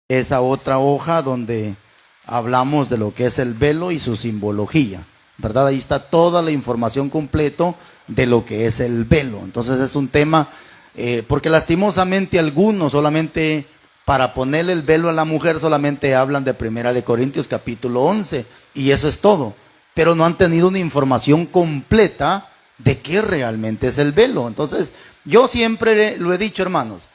esa otra hoja donde hablamos de lo que es el velo y su simbología, ¿verdad? Ahí está toda la información completa de lo que es el velo. Entonces es un tema, porque lastimosamente algunos solamente para ponerle el velo a la mujer solamente hablan de Primera de Corintios capítulo 11 y eso es todo, pero no han tenido una información completa de qué realmente es el velo. Entonces yo siempre lo he dicho, hermanos,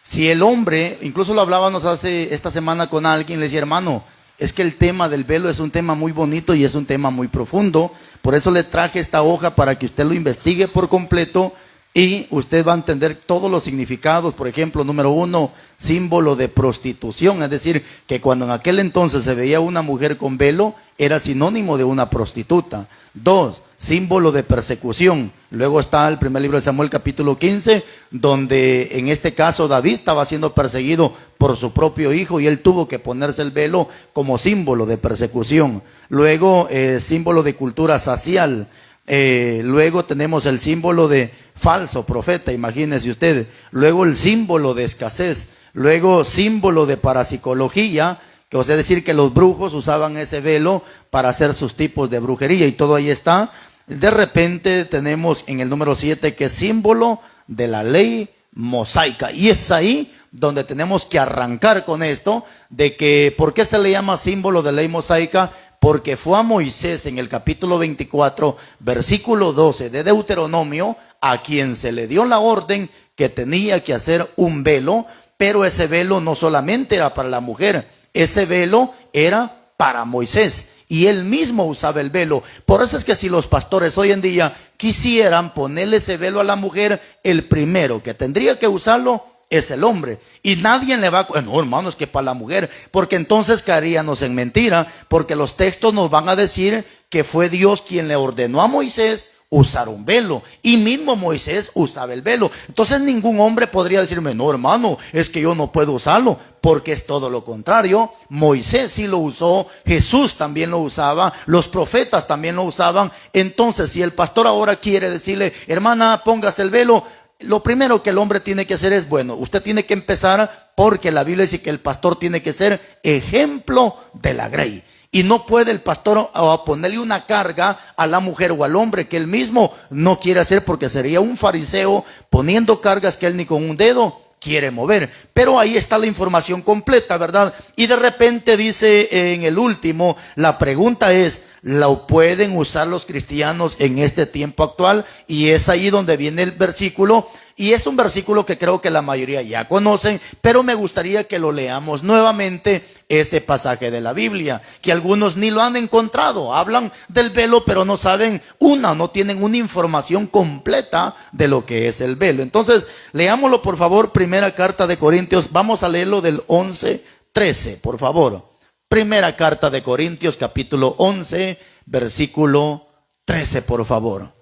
si el hombre, incluso lo hablábamos esta semana con alguien, le decía, hermano, es que el tema del velo es un tema muy bonito y es un tema muy profundo, por eso le traje esta hoja para que usted lo investigue por completo y usted va a entender todos los significados. Por ejemplo, número 1, símbolo de prostitución, es decir, que cuando en aquel entonces se veía una mujer con velo, era sinónimo de una prostituta. 2, símbolo de persecución. Luego está el primer libro de Samuel capítulo 15, donde en este caso David estaba siendo perseguido por su propio hijo y él tuvo que ponerse el velo como símbolo de persecución. Luego símbolo de cultura sacial. Luego tenemos el símbolo de falso profeta, imagínese usted. Luego el símbolo de escasez. Luego símbolo de parapsicología, que es decir que los brujos usaban ese velo para hacer sus tipos de brujería y todo ahí está. De repente tenemos en el número 7 que es símbolo de la ley mosaica, y es ahí donde tenemos que arrancar con esto de que ¿por qué se le llama símbolo de ley mosaica? Porque fue a Moisés en el capítulo 24 versículo 12 de Deuteronomio a quien se le dio la orden que tenía que hacer un velo, pero ese velo no solamente era para la mujer, ese velo era para Moisés y él mismo usaba el velo. Por eso es que si los pastores hoy en día quisieran ponerle ese velo a la mujer, el primero que tendría que usarlo es el hombre. Y nadie le va a... No, hermano, es que para la mujer, porque entonces caeríamos en mentira, porque los textos nos van a decir que fue Dios quien le ordenó a Moisés usar un velo, y mismo Moisés usaba el velo. Entonces ningún hombre podría decirme, no, hermano, es que yo no puedo usarlo, porque es todo lo contrario. Moisés sí lo usó, Jesús también lo usaba, los profetas también lo usaban. Entonces si el pastor ahora quiere decirle, hermana, póngase el velo, lo primero que el hombre tiene que hacer es, bueno, usted tiene que empezar, porque la Biblia dice que el pastor tiene que ser ejemplo de la grey. Y no puede el pastor ponerle una carga a la mujer o al hombre que él mismo no quiere hacer, porque sería un fariseo poniendo cargas que él ni con un dedo quiere mover. Pero ahí está la información completa, ¿verdad? Y de repente dice en el último, la pregunta es, ¿lo pueden usar los cristianos en este tiempo actual? Y es ahí donde viene el versículo. Y es un versículo que creo que la mayoría ya conocen, pero me gustaría que lo leamos nuevamente, ese pasaje de la Biblia, que algunos ni lo han encontrado. Hablan del velo, pero no saben no tienen una información completa de lo que es el velo. Entonces, leámoslo por favor, primera carta de Corintios, vamos a leerlo del 11-13, por favor. Primera carta de Corintios, capítulo 11, versículo 13, por favor.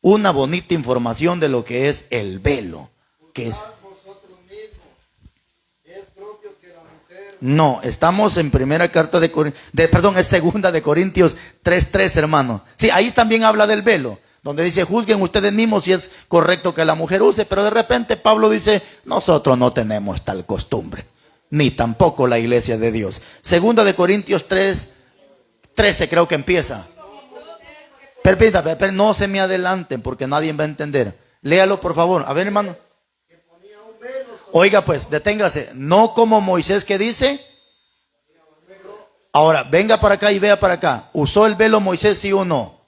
Una bonita información de lo que es el velo. ¿Qué es? No, estamos en primera carta de Corintios, es segunda de Corintios 3:3, hermano. Sí, ahí también habla del velo, donde dice, juzguen ustedes mismos si es correcto que la mujer use, pero de repente Pablo dice, nosotros no tenemos tal costumbre, ni tampoco la iglesia de Dios. Segunda de Corintios 3:13 creo que empieza. Permítame, no se me adelanten porque nadie va a entender. Léalo por favor. A ver, hermano. Oiga pues, deténgase. No como Moisés, que dice. Ahora, venga para acá y vea para acá. ¿Usó el velo Moisés, sí o no?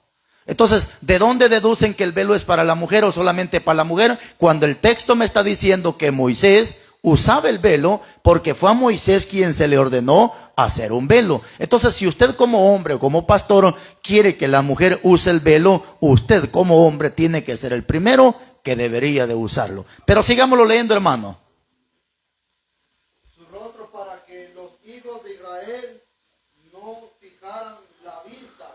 Entonces, ¿de dónde deducen que el velo es para la mujer o solamente para la mujer? Cuando el texto me está diciendo que Moisés usaba el velo, porque fue a Moisés quien se le ordenó hacer un velo. Entonces, si usted como hombre o como pastor quiere que la mujer use el velo, usted como hombre tiene que ser el primero que debería de usarlo. Pero sigámoslo leyendo, hermano. Su rostro, para que los hijos de Israel no fijaran la vista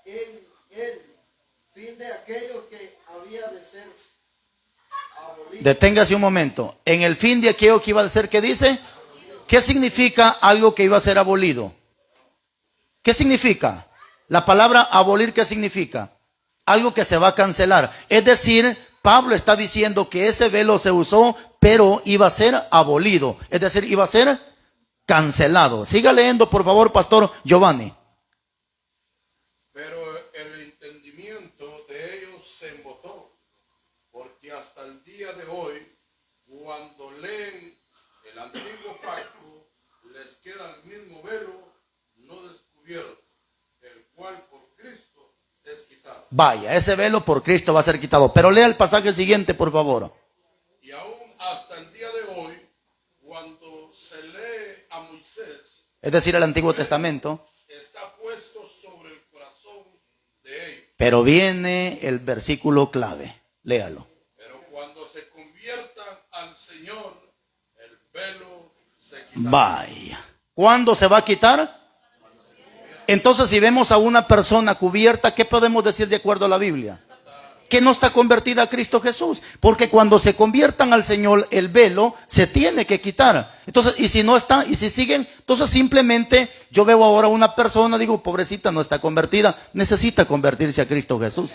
en el fin de aquellos que había de ser abolidos. Deténgase un momento. En el fin de aquello que iba a ser, ¿qué dice? ¿Qué significa algo que iba a ser abolido? ¿Qué significa? La palabra abolir, ¿qué significa? Algo que se va a cancelar. Es decir, Pablo está diciendo que ese velo se usó, pero iba a ser abolido, es decir, iba a ser cancelado. Siga leyendo, por favor, Pastor Giovanni. Pero el entendimiento de ellos se embotó, porque hasta el día de hoy, cuando leen el antiguo pacto, les queda el mismo velo no descubierto, el cual por Cristo es quitado. Vaya, ese velo por Cristo va a ser quitado. Pero lea el pasaje siguiente, por favor. Y aún hasta el día de hoy, cuando se lee a Moisés, Es decir, el Antiguo Testamento. está puesto sobre el corazón de ellos. Pero viene el versículo clave. Léalo. Pero cuando se conviertan al Señor, el velo se quitará. Vaya. ¿Cuándo se va a quitar? Entonces, si vemos a una persona cubierta, ¿qué podemos decir de acuerdo a la Biblia? Que no está convertida a Cristo Jesús. Porque cuando se conviertan al Señor, el velo se tiene que quitar. Entonces, y si no está, y si siguen, entonces simplemente yo veo ahora una persona, digo, pobrecita, no está convertida, necesita convertirse a Cristo Jesús.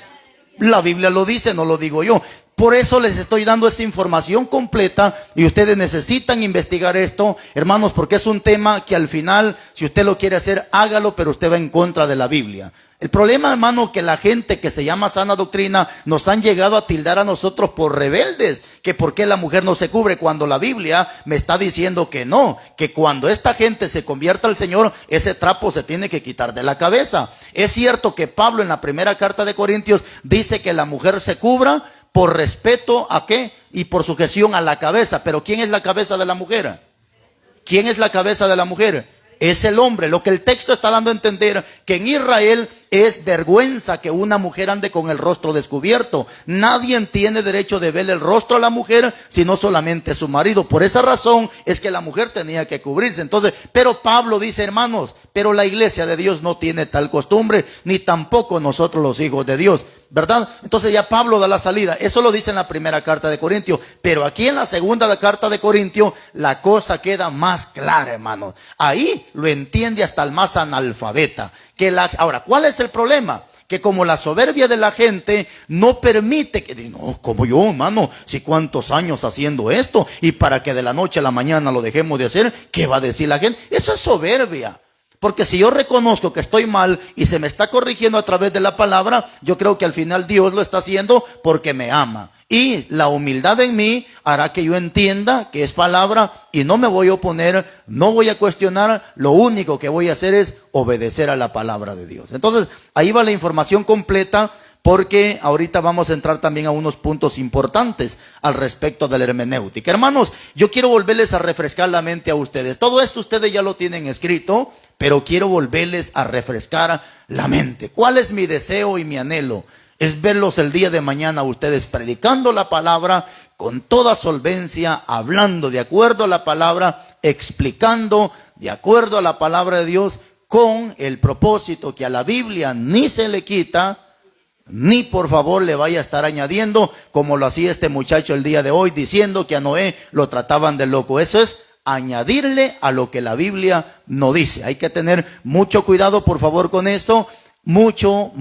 La Biblia lo dice, no lo digo yo. Por eso les estoy dando esta información completa y ustedes necesitan investigar esto, hermanos, porque es un tema que al final, si usted lo quiere hacer, hágalo, pero usted va en contra de la Biblia. El problema, hermano, que la gente que se llama sana doctrina nos han llegado a tildar a nosotros por rebeldes, que por qué la mujer no se cubre, cuando la Biblia me está diciendo que no, que cuando esta gente se convierta al Señor, ese trapo se tiene que quitar de la cabeza. Es cierto que Pablo en la primera carta de Corintios dice que la mujer se cubra por respeto a qué y por sujeción a la cabeza, pero ¿quién es la cabeza de la mujer? ¿Quién es la cabeza de la mujer? Es el hombre. Lo que el texto está dando a entender, que en Israel es vergüenza que una mujer ande con el rostro descubierto. Nadie tiene derecho de ver el rostro a la mujer, sino solamente su marido. Por esa razón es que la mujer tenía que cubrirse. Entonces, pero Pablo dice, hermanos, pero la iglesia de Dios no tiene tal costumbre, ni tampoco nosotros los hijos de Dios, ¿verdad? Entonces ya Pablo da la salida. Eso lo dice en la primera carta de Corintios. Pero aquí en la segunda carta de Corintios, la cosa queda más clara, hermanos. Ahí lo entiende hasta el más analfabeta. Ahora, ¿cuál es el problema? Que como la soberbia de la gente no permite que, no, como yo, hermano, si cuántos años haciendo esto, y para que de la noche a la mañana lo dejemos de hacer, ¿qué va a decir la gente? Eso es soberbia. Porque si yo reconozco que estoy mal y se me está corrigiendo a través de la palabra, yo creo que al final Dios lo está haciendo porque me ama. Y la humildad en mí hará que yo entienda que es palabra y no me voy a oponer, no voy a cuestionar, lo único que voy a hacer es obedecer a la palabra de Dios. Entonces, ahí va la información completa, porque ahorita vamos a entrar también a unos puntos importantes al respecto de la hermenéutica. Hermanos, yo quiero volverles a refrescar la mente a ustedes. Todo esto ustedes ya lo tienen escrito, pero quiero volverles a refrescar la mente. ¿Cuál es mi deseo y mi anhelo? Es verlos el día de mañana ustedes predicando la palabra con toda solvencia, hablando de acuerdo a la palabra, explicando de acuerdo a la palabra de Dios, con el propósito que a la Biblia ni se le quita, ni por favor le vaya a estar añadiendo, como lo hacía este muchacho el día de hoy, diciendo que a Noé lo trataban de loco. Eso es añadirle a lo que la Biblia no dice. Hay que tener mucho cuidado, por favor, con esto. Mucho,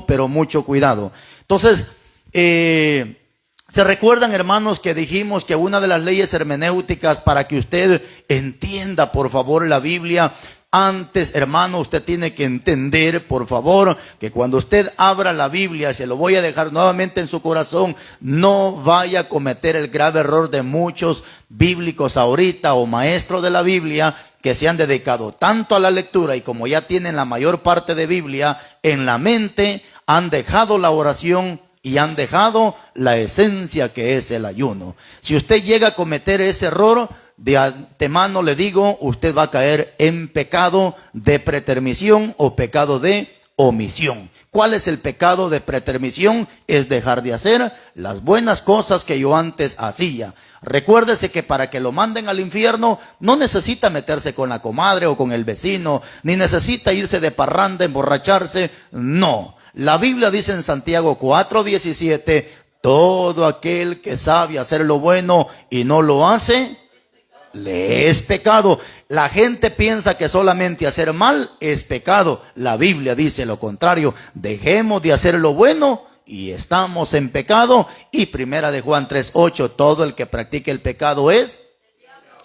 pero mucho cuidado. Entonces, ¿se recuerdan, hermanos, que dijimos que una de las leyes hermenéuticas para que usted entienda, por favor, la Biblia? Antes, hermano, usted tiene que entender, por favor, que cuando usted abra la Biblia, se lo voy a dejar nuevamente en su corazón, no vaya a cometer el grave error de muchos bíblicos ahorita o maestros de la Biblia que se han dedicado tanto a la lectura y como ya tienen la mayor parte de Biblia en la mente, han dejado la oración y han dejado la esencia que es el ayuno. Si usted llega a cometer ese error, de antemano le digo, usted va a caer en pecado de pretermisión o pecado de omisión. ¿Cuál es el pecado de pretermisión? Es dejar de hacer las buenas cosas que yo antes hacía. Recuérdese que para que lo manden al infierno no necesita meterse con la comadre o con el vecino, ni necesita irse de parranda, emborracharse, no. La Biblia dice en Santiago 4:17, todo aquel que sabe hacer lo bueno y no lo hace, le es pecado. La gente piensa que solamente hacer mal es pecado. La Biblia dice lo contrario. Dejemos de hacer lo bueno y estamos en pecado. Y primera de Juan 3:8, todo el que practique el pecado es.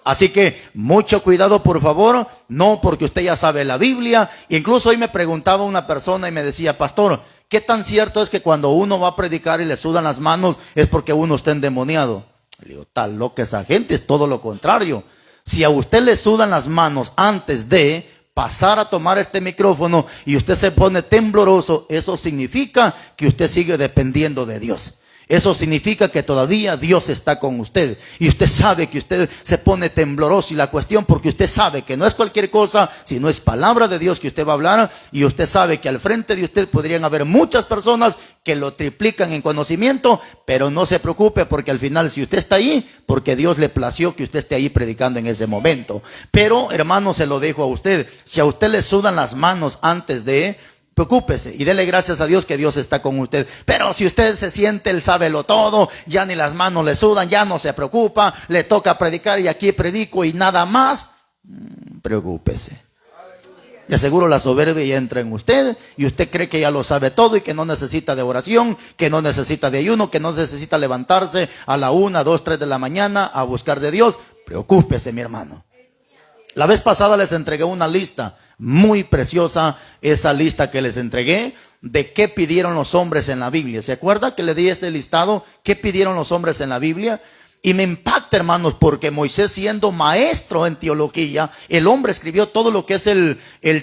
Así que mucho cuidado, por favor, no porque usted ya sabe la Biblia. Incluso hoy me preguntaba una persona y me decía: pastor, ¿qué tan cierto es que cuando uno va a predicar y le sudan las manos es porque uno está endemoniado? Le digo: tal loca esa gente, es todo lo contrario. Si a usted le sudan las manos antes de pasar a tomar este micrófono y usted se pone tembloroso, eso significa que usted sigue dependiendo de Dios. Eso significa que todavía Dios está con usted. Y usted sabe que usted se pone tembloroso. Y la cuestión, porque usted sabe que no es cualquier cosa, sino es palabra de Dios que usted va a hablar. Y usted sabe que al frente de usted podrían haber muchas personas que lo triplican en conocimiento. Pero no se preocupe, porque al final, si usted está ahí, porque Dios le plació que usted esté ahí predicando en ese momento. Pero, hermano, se lo dejo a usted. Si a usted le sudan las manos antes de... preocúpese y dele gracias a Dios que Dios está con usted. Pero si usted se siente el sábelo todo, ya ni las manos le sudan, ya no se preocupa, le toca predicar y aquí predico y nada más, preocúpese. De seguro la soberbia ya entra en usted y usted cree que ya lo sabe todo y que no necesita de oración, que no necesita de ayuno, que no necesita levantarse a la 1, 2, 3 de la mañana a buscar de Dios. Preocúpese, mi hermano. La vez pasada les entregué una lista muy preciosa, esa lista que les entregué de qué pidieron los hombres en la Biblia. ¿Se acuerda que le di ese listado? ¿Qué pidieron los hombres en la Biblia? Y me impacta, hermanos, porque Moisés, siendo maestro en teología, el hombre escribió todo lo que es el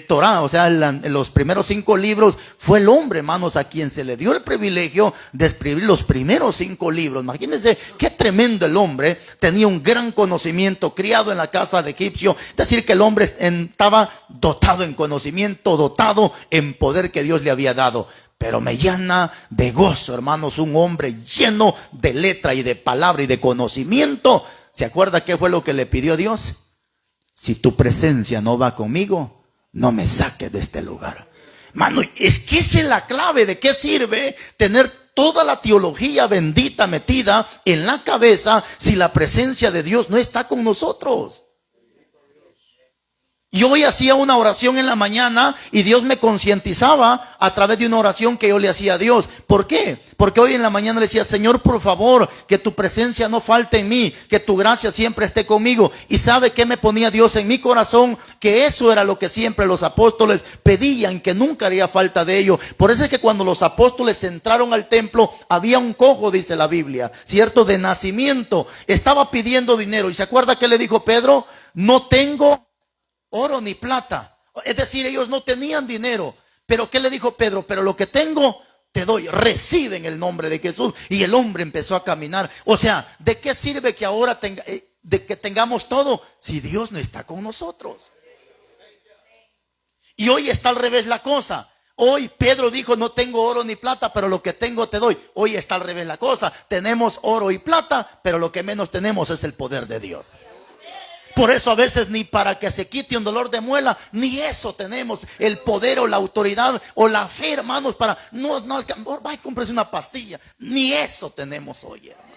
Torá, o sea, los primeros 5 libros. Fue el hombre, hermanos, a quien se le dio el privilegio de escribir los primeros 5 libros. Imagínense qué tremendo el hombre. Tenía un gran conocimiento, criado en la casa de egipcio. Es decir, que el hombre estaba dotado en conocimiento, dotado en poder que Dios le había dado. Pero me llena de gozo, hermanos, un hombre lleno de letra y de palabra y de conocimiento. ¿Se acuerda qué fue lo que le pidió Dios? Si tu presencia no va conmigo, no me saques de este lugar. Mano, es que esa es la clave. ¿De qué sirve tener toda la teología bendita metida en la cabeza si la presencia de Dios no está con nosotros? Yo hoy hacía una oración en la mañana y Dios me concientizaba a través de una oración que yo le hacía a Dios. ¿Por qué? Porque hoy en la mañana le decía: Señor, por favor, que tu presencia no falte en mí, que tu gracia siempre esté conmigo. ¿Y sabe qué me ponía Dios en mi corazón? Que eso era lo que siempre los apóstoles pedían, que nunca haría falta de ello. Por eso es que cuando los apóstoles entraron al templo, había un cojo, dice la Biblia, ¿cierto? De nacimiento. Estaba pidiendo dinero. ¿Y se acuerda qué le dijo Pedro? No tengo oro ni plata. Es decir, ellos no tenían dinero. Pero ¿qué le dijo Pedro? Pero lo que tengo te doy. Recibe en el nombre de Jesús. Y el hombre empezó a caminar. O sea, ¿de qué sirve que ahora de que tengamos todo si Dios no está con nosotros? Y hoy está al revés la cosa. Hoy Pedro dijo: no tengo oro ni plata, pero lo que tengo te doy. Hoy está al revés la cosa. Tenemos oro y plata, pero lo que menos tenemos es el poder de Dios. Por eso a veces ni para que se quite un dolor de muela, ni eso tenemos, el poder o la autoridad o la fe, hermanos, para no vaya y cómprese una pastilla. Ni eso tenemos hoy, hermano.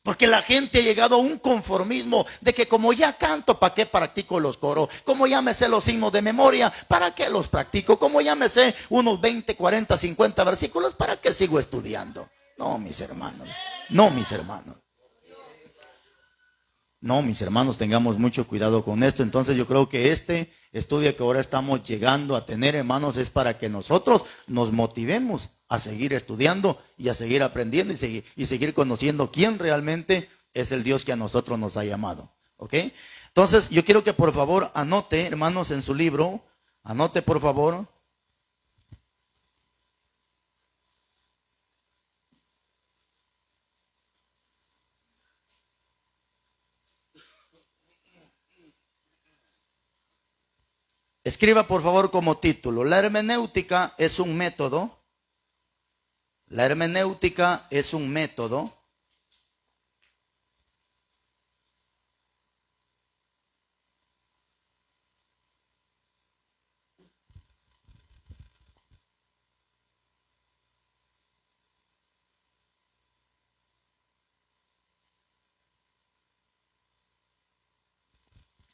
Porque la gente ha llegado a un conformismo de que como ya canto, ¿para qué practico los coros? Como ya me sé los signos de memoria, ¿para qué los practico? Como ya me sé unos 20, 40, 50 versículos, ¿para qué sigo estudiando? No, mis hermanos, no, mis hermanos. No, mis hermanos, tengamos mucho cuidado con esto. Entonces yo creo que este estudio que ahora estamos llegando a tener, hermanos, es para que nosotros nos motivemos a seguir estudiando y a seguir aprendiendo y seguir conociendo quién realmente es el Dios que a nosotros nos ha llamado. ¿Ok? Entonces yo quiero que por favor anote, hermanos, en su libro, anote por favor. Escriba por favor como título: la hermenéutica es un método. La hermenéutica es un método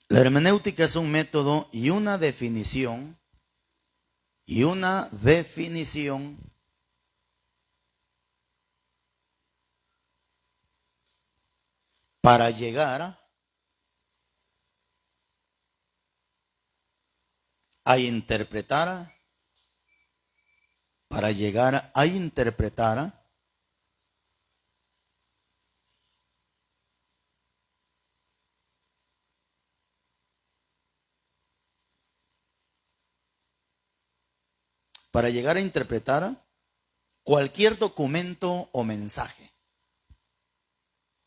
La hermenéutica es un método y una definición para llegar a interpretar, para llegar a interpretar cualquier documento o mensaje.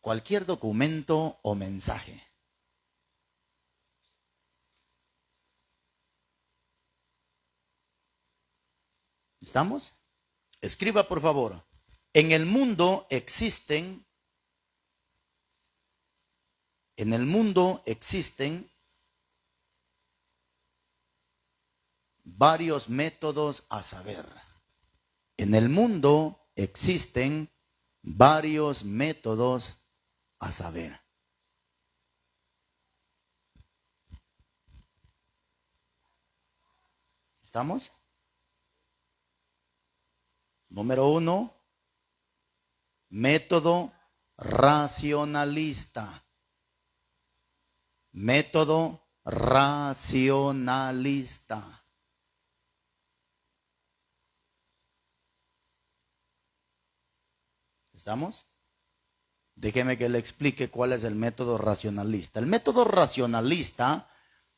Cualquier documento o mensaje. ¿Estamos? Escriba, por favor. En el mundo existen varios métodos a saber. En el mundo existen varios métodos a saber. ¿Estamos? Número 1, método racionalista. Método racionalista. ¿Estamos? Déjeme que le explique cuál es el método racionalista. El método racionalista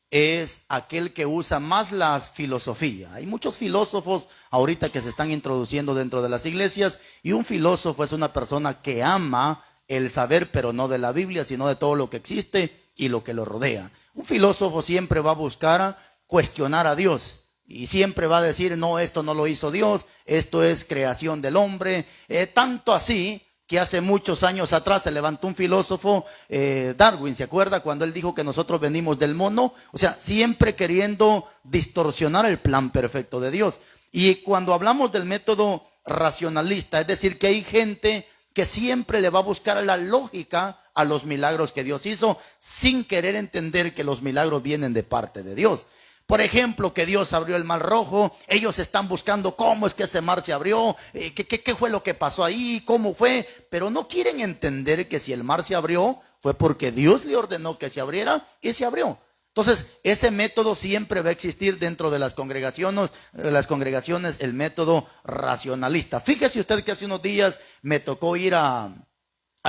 es aquel que usa más la filosofía. Hay muchos filósofos ahorita que se están introduciendo dentro de las iglesias, y un filósofo es una persona que ama el saber, pero no de la Biblia, sino de todo lo que existe y lo que lo rodea. Un filósofo siempre va a buscar cuestionar a Dios. Y siempre va a decir, no, esto no lo hizo Dios, esto es creación del hombre. Tanto así que hace muchos años atrás se levantó un filósofo, Darwin, ¿se acuerda? Cuando él dijo que nosotros venimos del mono. O sea, siempre queriendo distorsionar el plan perfecto de Dios. Y cuando hablamos del método racionalista, es decir, que hay gente que siempre le va a buscar la lógica a los milagros que Dios hizo, sin querer entender que los milagros vienen de parte de Dios. Por ejemplo, que Dios abrió el mar rojo. Ellos están buscando cómo es que ese mar se abrió, qué fue lo que pasó ahí, cómo fue, pero no quieren entender que si el mar se abrió fue porque Dios le ordenó que se abriera y se abrió. Entonces, ese método siempre va a existir dentro de las congregaciones, el método racionalista. Fíjese usted que hace unos días me tocó ir a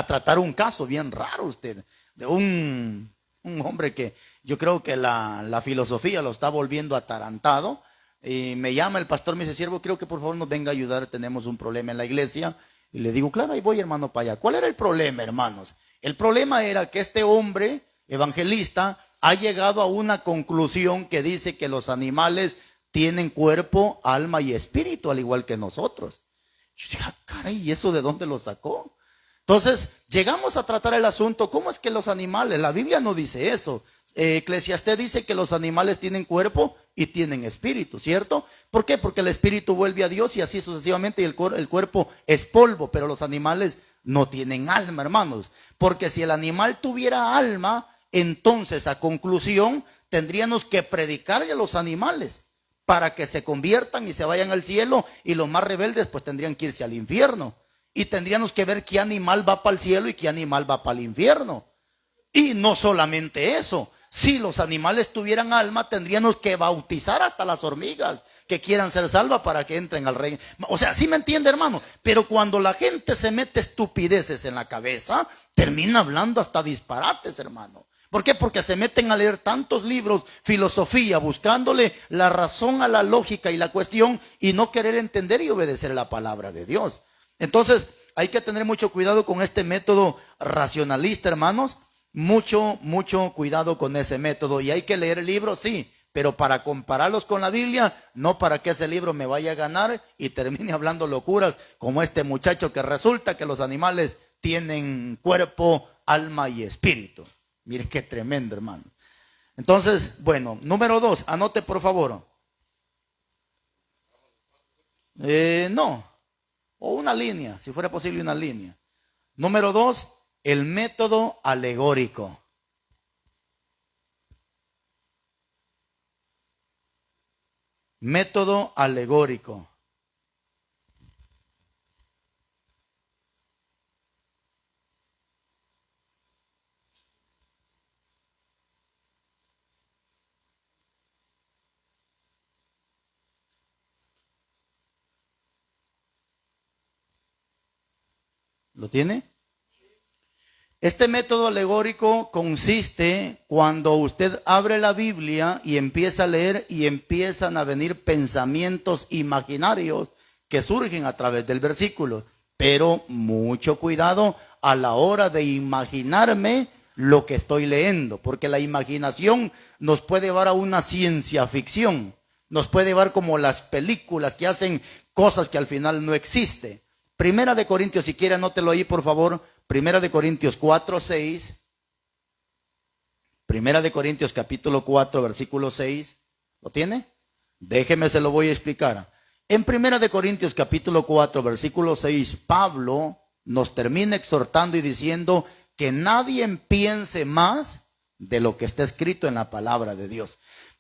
tratar un caso bien raro, usted, de un hombre que yo creo que la filosofía lo está volviendo atarantado. Y me llama el pastor, me dice, siervo, creo que por favor nos venga a ayudar, tenemos un problema en la iglesia. Y le digo, claro, ahí voy, hermano, para allá. ¿Cuál era el problema, hermanos? El problema era que este hombre evangelista ha llegado a una conclusión que dice que los animales tienen cuerpo, alma y espíritu, al igual que nosotros. Yo dije, caray, ¿y eso de dónde lo sacó? Entonces, llegamos a tratar el asunto, ¿cómo es que los animales? La Biblia no dice eso. Eclesiastés dice que los animales tienen cuerpo y tienen espíritu, ¿cierto? ¿Por qué? Porque el espíritu vuelve a Dios y así sucesivamente, y el cuerpo es polvo, pero los animales no tienen alma, hermanos. Porque si el animal tuviera alma, entonces a conclusión tendríamos que predicarle a los animales para que se conviertan y se vayan al cielo, y los más rebeldes pues tendrían que irse al infierno. Y tendríamos que ver qué animal va para el cielo y qué animal va para el infierno. Y no solamente eso, si los animales tuvieran alma, tendríamos que bautizar hasta las hormigas que quieran ser salvas para que entren al reino. O sea, ¿sí me entiende, hermano? Pero cuando la gente se mete estupideces en la cabeza, termina hablando hasta disparates, hermano. ¿Por qué? Porque se meten a leer tantos libros, filosofía, buscándole la razón a la lógica y la cuestión, y no querer entender y obedecer la palabra de Dios. Entonces, hay que tener mucho cuidado con este método racionalista, hermanos. Mucho cuidado con ese método. Y hay que leer el libro, sí, pero para compararlos con la Biblia, no para que ese libro me vaya a ganar y termine hablando locuras como este muchacho que resulta que los animales tienen cuerpo, alma y espíritu. Mire qué tremendo, hermano. Entonces, bueno, número 2, anote por favor. No. O una línea, si fuera posible una línea. Número 2, el método alegórico. Método alegórico. ¿Lo tiene? Este método alegórico consiste cuando usted abre la Biblia y empieza a leer y empiezan a venir pensamientos imaginarios que surgen a través del versículo. Pero mucho cuidado a la hora de imaginarme lo que estoy leyendo, porque la imaginación nos puede llevar a una ciencia ficción, nos puede llevar como las películas que hacen cosas que al final no existen. Primera de Corintios, si quiere anótelo ahí por favor. Primera de Corintios 4:6. Primera de Corintios capítulo 4 versículo 6. ¿Lo tiene? Déjeme, se lo voy a explicar. En Primera de Corintios capítulo 4 versículo 6, Pablo nos termina exhortando y diciendo que nadie piense más de lo que está escrito en la palabra de Dios.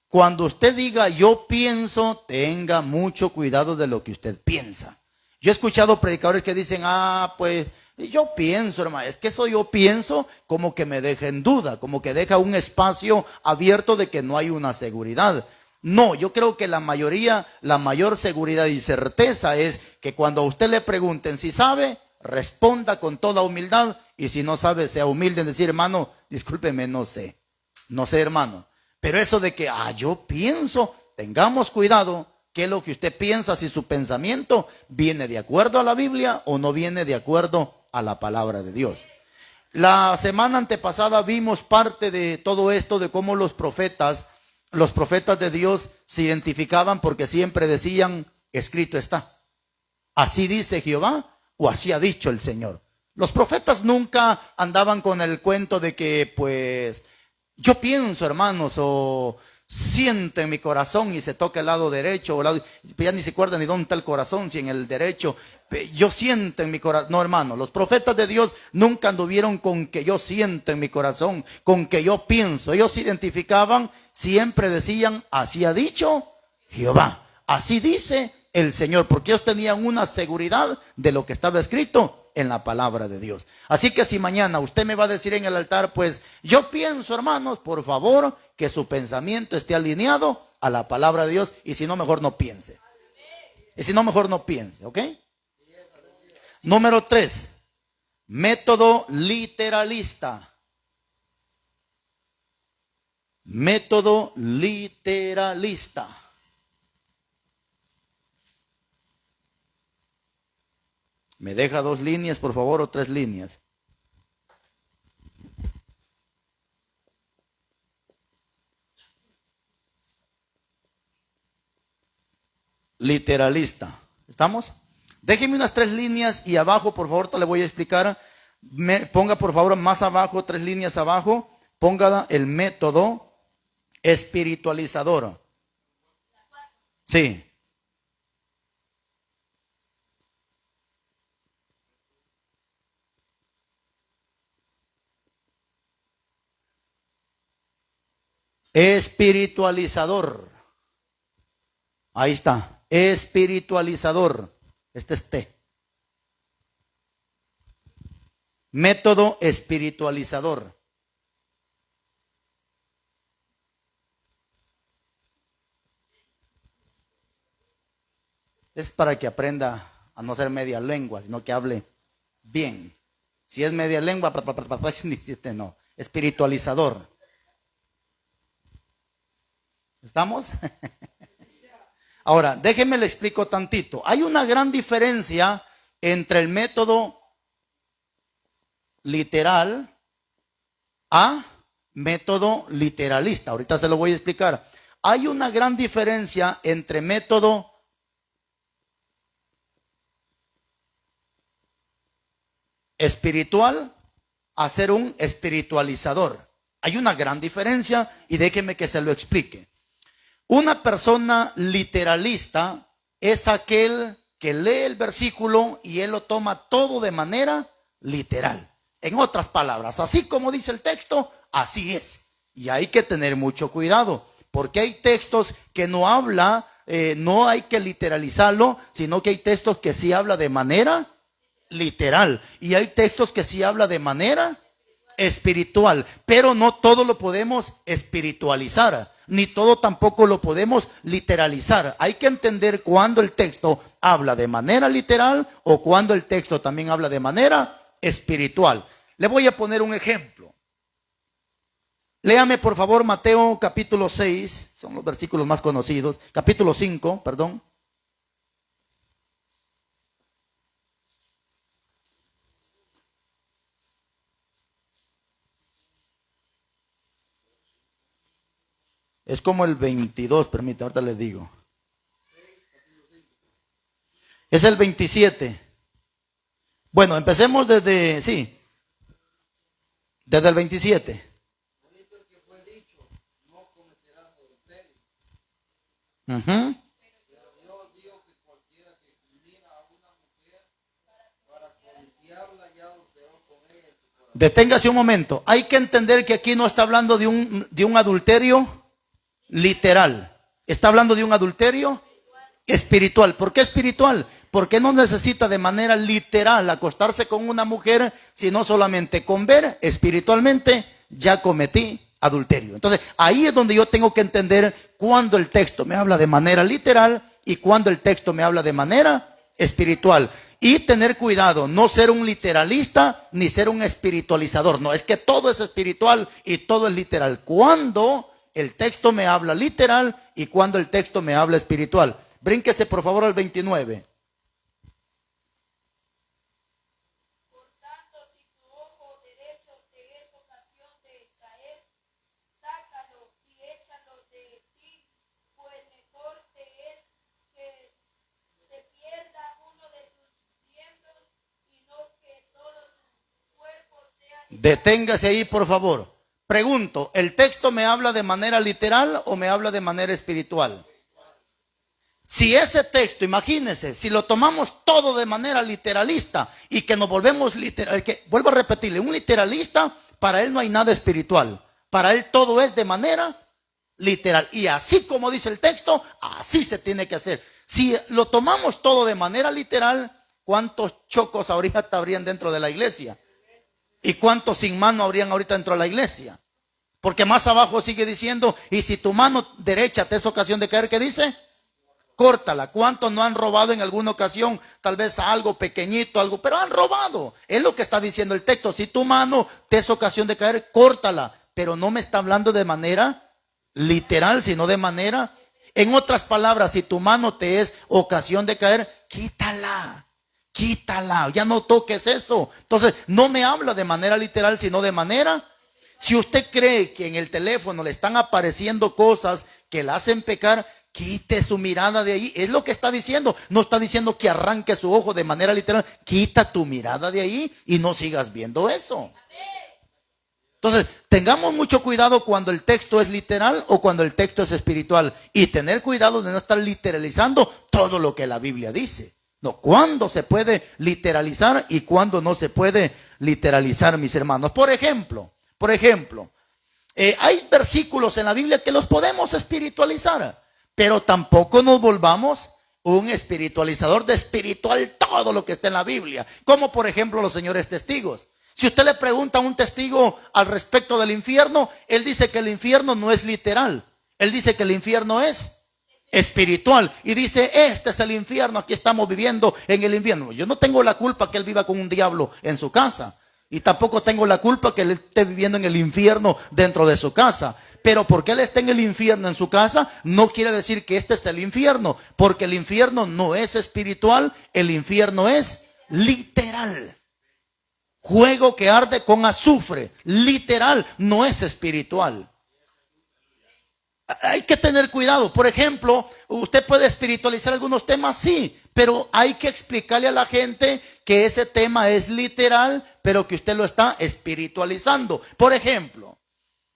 Cuando usted diga yo pienso, tenga mucho cuidado de lo que usted piensa. Yo he escuchado predicadores que dicen, pues yo pienso, hermano, es que eso yo pienso como que me deja en duda, como que deja un espacio abierto de que no hay una seguridad. No, yo creo que la mayor seguridad y certeza es que cuando a usted le pregunten si sabe, responda con toda humildad, y si no sabe, sea humilde en decir, hermano, discúlpeme, no sé, hermano. Pero eso de que, yo pienso, tengamos cuidado. ¿Qué es lo que usted piensa? Si su pensamiento viene de acuerdo a la Biblia o no viene de acuerdo a la palabra de Dios. La semana antepasada vimos parte de todo esto, de cómo los profetas de Dios se identificaban porque siempre decían, escrito está. Así dice Jehová o así ha dicho el Señor. Los profetas nunca andaban con el cuento de que, pues, yo pienso, hermanos, o siento en mi corazón y se toca el lado derecho, ya ni se acuerda ni dónde está el corazón, si en el derecho, yo siento en mi corazón. No, hermano, los profetas de Dios nunca anduvieron con que yo siento en mi corazón, con que yo pienso. Ellos se identificaban, siempre decían, así ha dicho Jehová, así dice el Señor, porque ellos tenían una seguridad de lo que estaba escrito en la palabra de Dios. Así que si mañana usted me va a decir en el altar, pues yo pienso, hermanos, por favor, que su pensamiento esté alineado a la palabra de Dios, y si no, mejor no piense. ¿Ok? Número 3, método literalista. Método literalista. ¿Me deja 2 líneas, por favor, o 3 líneas? Literalista. ¿Estamos? Déjeme unas 3 líneas y abajo, por favor, te le voy a explicar. Ponga, por favor, más abajo, 3 líneas abajo. Ponga el método espiritualizador. Sí. Espiritualizador. Ahí está. Espiritualizador. Este es T. Método espiritualizador. Es para que aprenda a no ser media lengua, sino que hable bien. Si es media lengua, no. Espiritualizador. ¿Estamos? Ahora, déjenme le explico tantito. Hay una gran diferencia entre el método literal a método literalista. Ahorita se lo voy a explicar. Hay una gran diferencia entre método espiritual a ser un espiritualizador. Hay una gran diferencia y déjenme que se lo explique. Una persona literalista es aquel que lee el versículo y él lo toma todo de manera literal. En otras palabras, así como dice el texto, así es. Y hay que tener mucho cuidado, porque hay textos que no habla, no hay que literalizarlo, sino que hay textos que sí habla de manera literal. Y hay textos que sí habla de manera espiritual, pero no todo lo podemos espiritualizar, ni todo tampoco lo podemos literalizar. Hay que entender cuando el texto habla de manera literal o cuando el texto también habla de manera espiritual. Le voy a poner un ejemplo. Léame por favor Mateo capítulo 6, son los versículos más conocidos, capítulo 5, perdón. Es como el 22, permítame, ahorita les digo. Es el 27. Bueno, empecemos desde, sí, desde el 27. Uh-huh. Deténgase un momento. Hay que entender que aquí no está hablando de un adulterio literal. Está hablando de un adulterio espiritual. ¿Por qué espiritual? Porque no necesita de manera literal acostarse con una mujer, sino solamente con ver espiritualmente ya cometí adulterio. Entonces, ahí es donde yo tengo que entender cuando el texto me habla de manera literal y cuando el texto me habla de manera espiritual. Y tener cuidado, no ser un literalista ni ser un espiritualizador. No, es que todo es espiritual y todo es literal. Cuando el texto me habla literal y cuando el texto me habla espiritual. Brínquese por favor al 29. Por tanto, si tu ojo derecho te es ocasión de caer, sácalo y échalo de ti, pues mejor te es que se pierda uno de tus miembros y no que todo tu cuerpo sea. Deténgase ahí por favor. Pregunto, ¿el texto me habla de manera literal o me habla de manera espiritual? Si ese texto, imagínense, si lo tomamos todo de manera literalista y que nos volvemos literal, que vuelvo a repetirle, un literalista, para él no hay nada espiritual, para él todo es de manera literal. Y así como dice el texto, así se tiene que hacer. Si lo tomamos todo de manera literal, ¿cuántos chocos ahorita habrían dentro de la iglesia? ¿Y cuántos sin mano habrían ahorita dentro de la iglesia? Porque más abajo sigue diciendo, y si tu mano derecha te es ocasión de caer, ¿qué dice? Córtala. ¿Cuántos no han robado en alguna ocasión? Tal vez algo pequeñito, algo, pero han robado. Es lo que está diciendo el texto. Si tu mano te es ocasión de caer, córtala. Pero no me está hablando de manera literal, sino de manera, en otras palabras, si tu mano te es ocasión de caer, quítala. Quítala, ya no toques eso. Entonces, no me habla de manera literal, sino de manera. Si usted cree que en el teléfono le están apareciendo cosas que la hacen pecar, quite su mirada de ahí. Es lo que está diciendo. No está diciendo que arranque su ojo de manera literal. Quita tu mirada de ahí y no sigas viendo eso. Entonces, tengamos mucho cuidado cuando el texto es literal o cuando el texto es espiritual. Y tener cuidado de no estar literalizando todo lo que la Biblia dice. No, cuándo se puede literalizar y cuándo no se puede literalizar, mis hermanos. Por ejemplo, hay versículos en la Biblia que los podemos espiritualizar, pero tampoco nos volvamos un espiritualizador de espiritual todo lo que está en la Biblia. Como por ejemplo los señores testigos. Si usted le pregunta a un testigo al respecto del infierno, él dice que el infierno no es literal. Él dice que el infierno es espiritual y dice, este es el infierno, aquí estamos viviendo en el infierno. Yo no tengo la culpa que él viva con un diablo en su casa y tampoco tengo la culpa que él esté viviendo en el infierno dentro de su casa, pero porque él esté en el infierno en su casa no quiere decir que este es el infierno, porque el infierno no es espiritual, el infierno es literal. Fuego que arde con azufre, literal, no es espiritual. Hay que tener cuidado. Por ejemplo, usted puede espiritualizar algunos temas, sí, pero hay que explicarle a la gente que ese tema es literal, pero que usted lo está espiritualizando. Por ejemplo,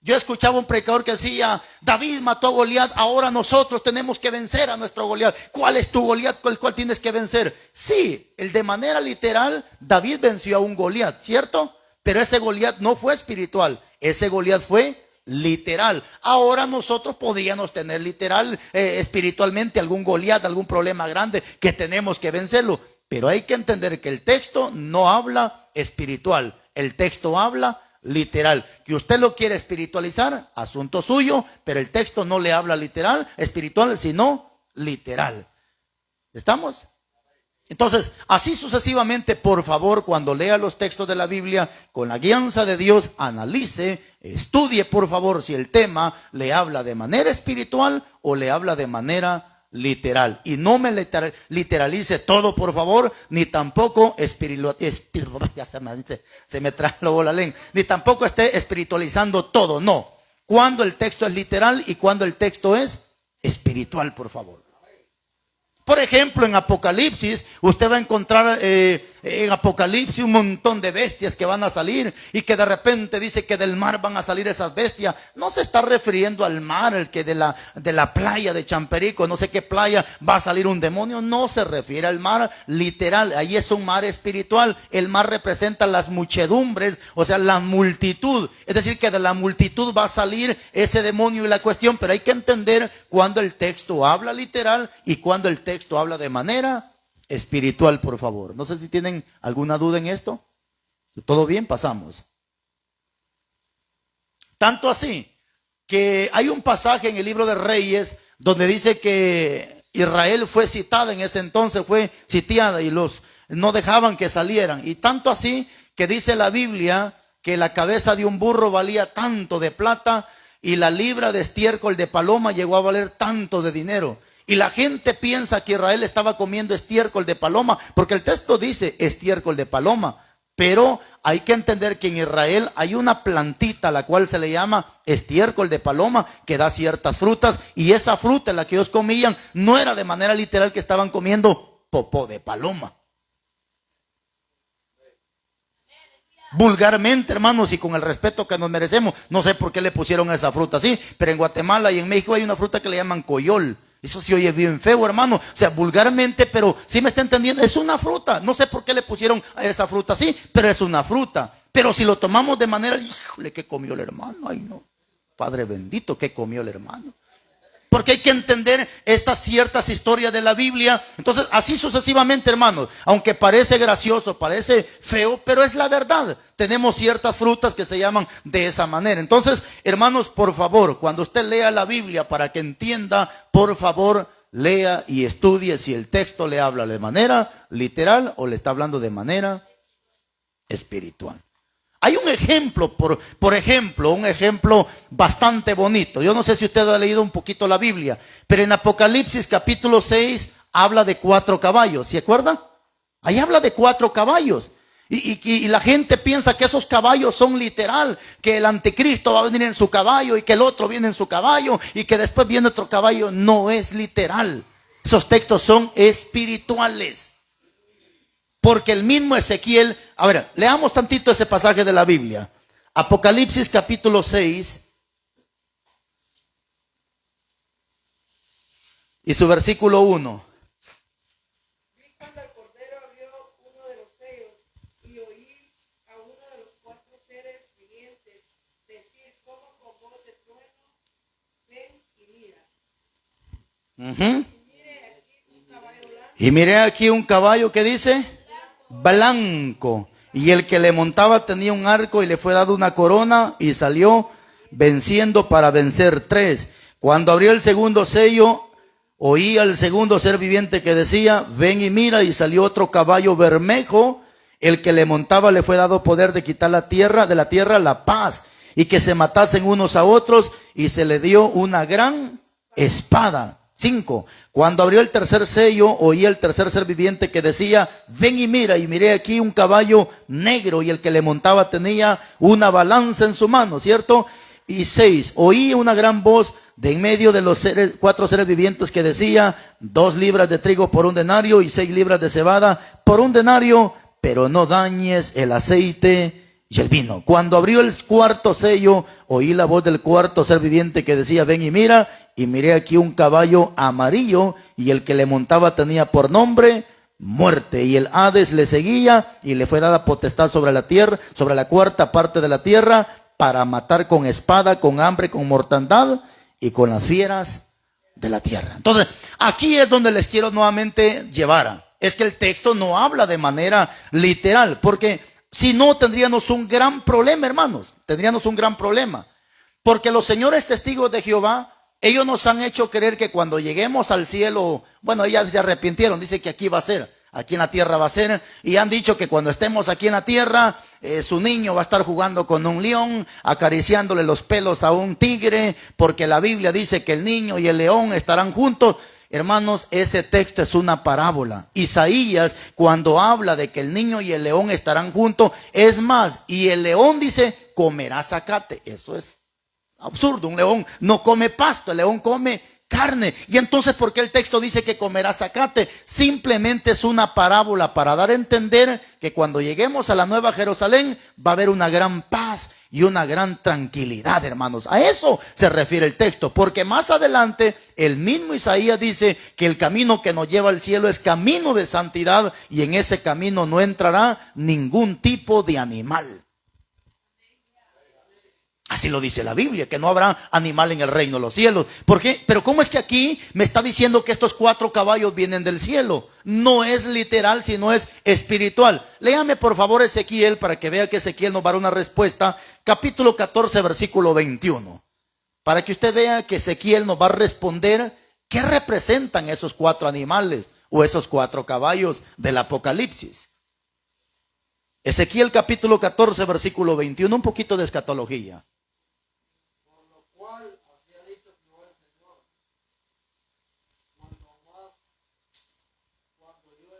yo escuchaba un predicador que decía, David mató a Goliat, ahora nosotros tenemos que vencer a nuestro Goliat. ¿Cuál es tu Goliat con el cual tienes que vencer? Sí, el de manera literal, David venció a un Goliat, ¿cierto? Pero ese Goliat no fue espiritual, ese Goliat fue literal. Ahora nosotros podríamos tener literal, espiritualmente algún Goliat, algún problema grande que tenemos que vencerlo. Pero hay que entender que el texto no habla espiritual, el texto habla literal. Que usted lo quiere espiritualizar, asunto suyo, pero el texto no le habla literal, espiritual, sino literal. ¿Estamos? Entonces, así sucesivamente, por favor, cuando lea los textos de la Biblia, con la guianza de Dios, analice, estudie, por favor, si el tema le habla de manera espiritual o le habla de manera literal. Y no me literalice todo, por favor, ni tampoco ya se me trabó la lengua, ni tampoco esté espiritualizando todo, no. Cuando el texto es literal y cuando el texto es espiritual, por favor. Por ejemplo, en Apocalipsis, usted va a encontrar en Apocalipsis un montón de bestias que van a salir y que de repente dice que del mar van a salir esas bestias. No se está refiriendo al mar, el que de la playa de Champerico, no sé qué playa va a salir un demonio. No se refiere al mar literal, ahí es un mar espiritual. El mar representa las muchedumbres, o sea, la multitud. Es decir, que de la multitud va a salir ese demonio y la cuestión, pero hay que entender cuando el texto habla literal y cuando el texto habla de manera espiritual, por favor. No sé si tienen alguna duda en esto. ¿Todo bien? Pasamos. Tanto así que hay un pasaje en el libro de Reyes donde dice que Israel fue citada en ese entonces, fue sitiada y no dejaban que salieran. Y tanto así que dice la Biblia que la cabeza de un burro valía tanto de plata y la libra de estiércol de paloma llegó a valer tanto de dinero. Y la gente piensa que Israel estaba comiendo estiércol de paloma, porque el texto dice estiércol de paloma. Pero hay que entender que en Israel hay una plantita, la cual se le llama estiércol de paloma, que da ciertas frutas. Y esa fruta, la que ellos comían, no era de manera literal que estaban comiendo popó de paloma. Vulgarmente, hermanos, y con el respeto que nos merecemos, no sé por qué le pusieron esa fruta así, pero en Guatemala y en México hay una fruta que le llaman coyol. Eso se oye bien feo, hermano. O sea, vulgarmente, pero sí me está entendiendo. Es una fruta. No sé por qué le pusieron a esa fruta así, pero es una fruta. Pero si lo tomamos de manera, híjole, ¿qué comió el hermano? Ay, no. Padre bendito, ¿qué comió el hermano? Porque hay que entender estas ciertas historias de la Biblia. Entonces, así sucesivamente, hermanos. Aunque parece gracioso, parece feo, pero es la verdad. Tenemos ciertas frutas que se llaman de esa manera. Entonces, hermanos, por favor, cuando usted lea la Biblia, para que entienda, por favor, lea y estudie si el texto le habla de manera literal o le está hablando de manera espiritual. Hay un ejemplo, por ejemplo, un ejemplo bastante bonito. Yo no sé si usted ha leído un poquito la Biblia, pero en Apocalipsis capítulo 6 habla de 4 caballos, ¿se acuerda? Ahí habla de 4 caballos. Y la gente piensa que esos caballos son literal, que el anticristo va a venir en su caballo y que el otro viene en su caballo y que después viene otro caballo. No es literal. Esos textos son espirituales. Porque el mismo Ezequiel, a ver, leamos tantito ese pasaje de la Biblia. Apocalipsis capítulo 6 y su versículo 1. Vi cuando el Cordero abrió uno de los sellos y oí a uno de los 4 seres vivientes decir como con voz de trueno, ven y mira. Y miré aquí un caballo que dice blanco, y el que le montaba tenía un arco y le fue dado una corona y salió venciendo para vencer 3. Cuando abrió el segundo sello, oí al segundo ser viviente que decía, ven y mira, y salió otro caballo bermejo, el que le montaba le fue dado poder de quitar de la tierra la paz, y que se matasen unos a otros, y se le dio una gran espada. 5. Cuando abrió el tercer sello, oí el tercer ser viviente que decía, ven y mira, y miré aquí un caballo negro, y el que le montaba tenía una balanza en su mano, ¿cierto? Y 6. Oí una gran voz de en medio de los 4 seres vivientes que decía, 2 libras de trigo por 1 denario y 6 libras de cebada por 1 denario, pero no dañes el aceite y el vino. Cuando abrió el cuarto sello, oí la voz del cuarto ser viviente que decía, ven y mira, y miré aquí un caballo amarillo, y el que le montaba tenía por nombre Muerte, y el Hades le seguía, y le fue dada potestad sobre la tierra, sobre la cuarta parte de la tierra, para matar con espada, con hambre, con mortandad, y con las fieras de la tierra. Entonces, aquí es donde les quiero nuevamente llevar. Es que el texto no habla de manera literal, porque si no tendríamos un gran problema, hermanos, tendríamos un gran problema, porque los señores testigos de Jehová, ellos nos han hecho creer que cuando lleguemos al cielo, bueno, ellas se arrepintieron, dice que aquí va a ser. Aquí en la tierra va a ser, y han dicho que cuando estemos aquí en la tierra, su niño va a estar jugando con un león, acariciándole los pelos a un tigre, porque la Biblia dice que el niño y el león estarán juntos. Hermanos, ese texto es una parábola. Isaías, cuando habla de que el niño y el león estarán juntos, es más, y el león dice, comerá zacate. Eso es absurdo. Un león no come pasto, el león come carne. Y entonces, ¿por qué el texto dice que comerá zacate? Simplemente es una parábola para dar a entender que cuando lleguemos a la Nueva Jerusalén va a haber una gran paz y una gran tranquilidad, hermanos. A eso se refiere el texto, porque más adelante el mismo Isaías dice que el camino que nos lleva al cielo es camino de santidad, y en ese camino no entrará ningún tipo de animal. Así lo dice la Biblia, que no habrá animal en el reino de los cielos. ¿Por qué? Pero ¿cómo es que aquí me está diciendo que estos 4 caballos vienen del cielo? No es literal, sino es espiritual. Léame por favor Ezequiel, para que vea que Ezequiel nos va a dar una respuesta. Capítulo 14, versículo 21. Para que usted vea que Ezequiel nos va a responder qué representan esos 4 animales o esos 4 caballos del Apocalipsis. Ezequiel capítulo 14, versículo 21, un poquito de escatología. Por lo cual, así ha dicho Jehová el Señor, cuando yo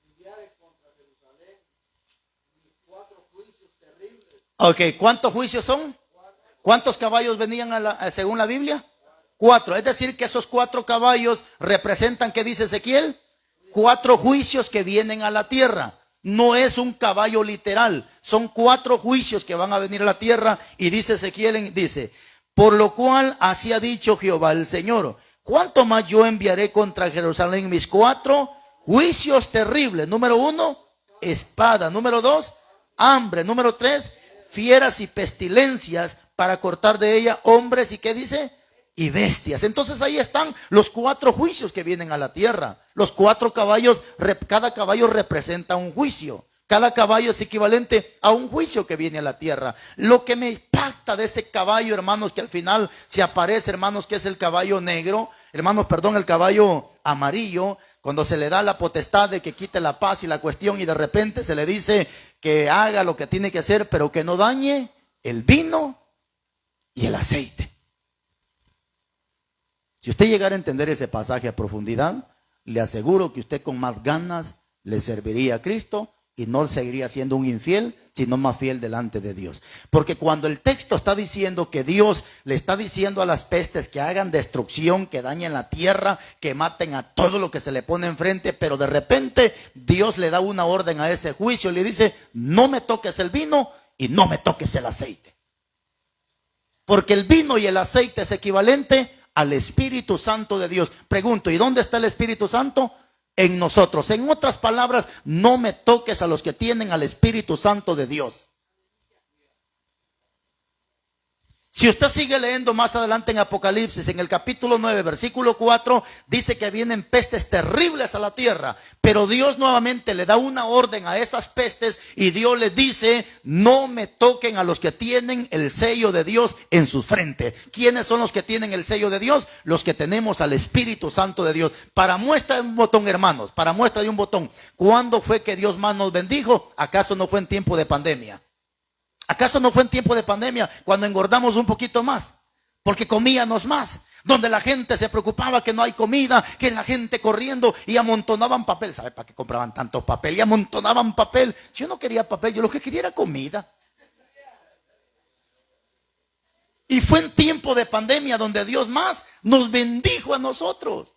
enviare contra Jerusalén mis 4 juicios terribles. Ok, ¿cuántos juicios son? ¿Cuántos caballos venían según la Biblia? 4. Es decir, que esos 4 caballos representan, ¿qué dice Ezequiel? 4 juicios que vienen a la tierra. No es un caballo literal, son 4 juicios que van a venir a la tierra. Y dice Ezequiel, dice, por lo cual así ha dicho Jehová el Señor, ¿cuánto más yo enviaré contra Jerusalén mis 4 juicios terribles? Número 1, espada. Número 2, hambre. Número 3, fieras y pestilencias, para cortar de ella hombres y ¿qué dice? Y bestias. Entonces ahí están los 4 juicios que vienen a la tierra. Los 4 caballos, cada caballo representa un juicio. Cada caballo es equivalente a un juicio que viene a la tierra. Lo que me impacta de ese caballo, hermanos, que al final se aparece, hermanos, que es el caballo negro, hermanos, perdón, el caballo amarillo, cuando se le da la potestad de que quite la paz y la cuestión, y de repente se le dice que haga lo que tiene que hacer, pero que no dañe el vino y el aceite. Si usted llegara a entender ese pasaje a profundidad, le aseguro que usted con más ganas le serviría a Cristo y no seguiría siendo un infiel, sino más fiel delante de Dios. Porque cuando el texto está diciendo que Dios le está diciendo a las pestes que hagan destrucción, que dañen la tierra, que maten a todo lo que se le pone enfrente, pero de repente Dios le da una orden a ese juicio y le dice, no me toques el vino y no me toques el aceite. Porque el vino y el aceite es equivalente al Espíritu Santo de Dios. Pregunto, ¿y dónde está el Espíritu Santo? En nosotros. En otras palabras, no me toques a los que tienen al Espíritu Santo de Dios. Si usted sigue leyendo más adelante en Apocalipsis, en el capítulo 9, versículo 4, dice que vienen pestes terribles a la tierra, pero Dios nuevamente le da una orden a esas pestes y Dios les dice, no me toquen a los que tienen el sello de Dios en su frente. ¿Quiénes son los que tienen el sello de Dios? Los que tenemos al Espíritu Santo de Dios. Para muestra de un botón, hermanos, para muestra de un botón, ¿cuándo fue que Dios más nos bendijo? ¿Acaso no fue en tiempo de pandemia? ¿Acaso no fue en tiempo de pandemia cuando engordamos un poquito más? Porque comíamos más. Donde la gente se preocupaba que no hay comida, que la gente corriendo y amontonaban papel. ¿Sabe para qué compraban tanto papel? Y amontonaban papel. Si yo no quería papel, yo lo que quería era comida. Y fue en tiempo de pandemia donde Dios más nos bendijo a nosotros.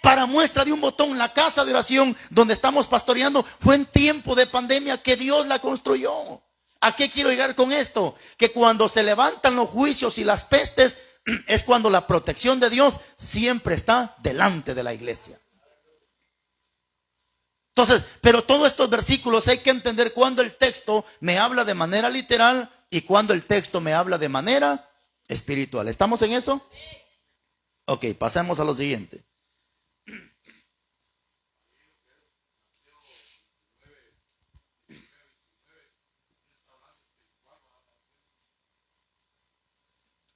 Para muestra de un botón, la casa de oración donde estamos pastoreando, fue en tiempo de pandemia que Dios la construyó. ¿A qué quiero llegar con esto? Que cuando se levantan los juicios y las pestes, es cuando la protección de Dios siempre está delante de la iglesia. Entonces, pero todos estos versículos hay que entender cuando el texto me habla de manera literal y cuando el texto me habla de manera espiritual. ¿Estamos en eso? Ok, pasemos a lo siguiente.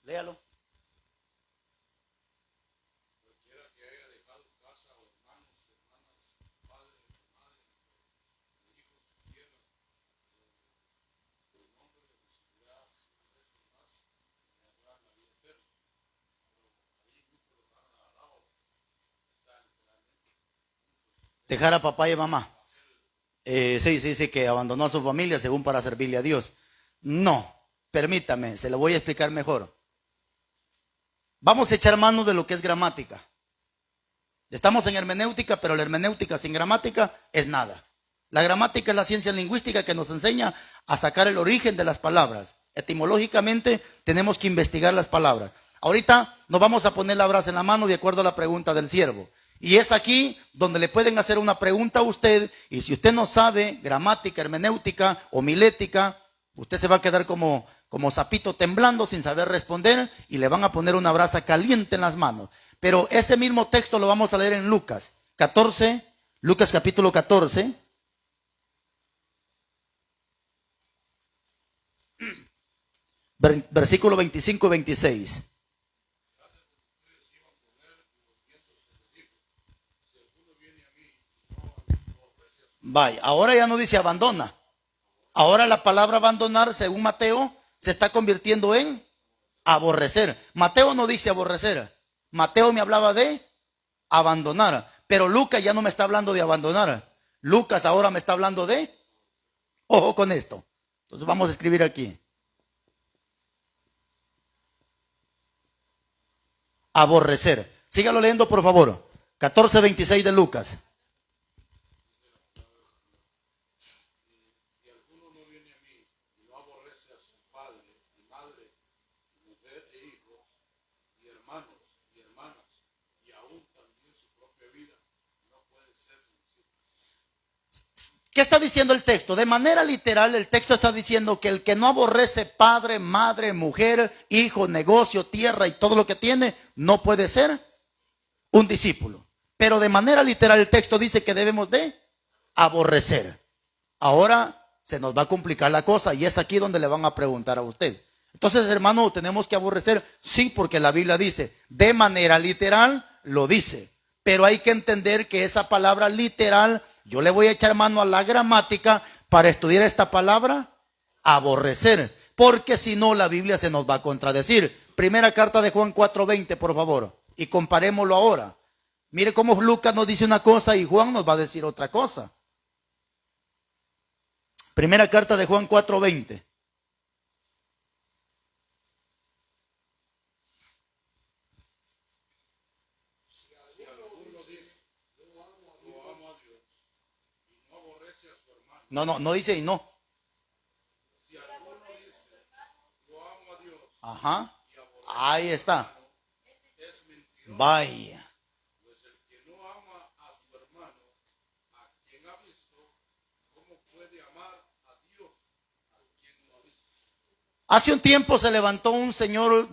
Léalo. Cualquiera que haya dejado casa o hermanos, hermanas, padres, Dejar a papá y a mamá. Sí, que abandonó a su familia según para servirle a Dios. No, permítame, se lo voy a explicar mejor. Vamos a echar mano de lo que es gramática. Estamos en hermenéutica, pero la hermenéutica sin gramática es nada. La gramática es la ciencia lingüística que nos enseña a sacar el origen de las palabras. Etimológicamente tenemos que investigar las palabras. Ahorita nos vamos a poner la brasa en la mano de acuerdo a la pregunta del siervo. Y es aquí donde le pueden hacer una pregunta a usted, y si usted no sabe gramática, hermenéutica, homilética, usted se va a quedar como sapito temblando sin saber responder, y le van a poner una brasa caliente en las manos. Pero ese mismo texto lo vamos a leer en Lucas 14, Lucas capítulo 14. Versículo 25 y 26. Vaya, ahora ya no dice abandona. Ahora la palabra abandonar, según Mateo, se está convirtiendo en aborrecer. Mateo no dice aborrecer. Mateo me hablaba de abandonar. Pero Lucas ya no me está hablando de abandonar. Lucas ahora me está hablando de... Ojo con esto. Entonces vamos a escribir aquí. Aborrecer. Sígalo leyendo, por favor. 14:26 de Lucas. ¿Qué está diciendo el texto? De manera literal, el texto está diciendo que el que no aborrece padre, madre, mujer, hijo, negocio, tierra y todo lo que tiene, no puede ser un discípulo. Pero de manera literal el texto dice que debemos de aborrecer. Ahora se nos va a complicar la cosa y es aquí donde le van a preguntar a usted. Entonces, hermano, tenemos que aborrecer, sí, porque la Biblia dice, de manera literal lo dice. Pero hay que entender que esa palabra literal, yo le voy a echar mano a la gramática para estudiar esta palabra, aborrecer. Porque si no, la Biblia se nos va a contradecir. Primera carta de Juan 4:20, por favor. Y comparémoslo ahora. Mire cómo Lucas nos dice una cosa y Juan nos va a decir otra cosa. Primera carta de Juan 4:20. No dice y no. Ajá. Ahí está. Vaya. Hace un tiempo se levantó un señor,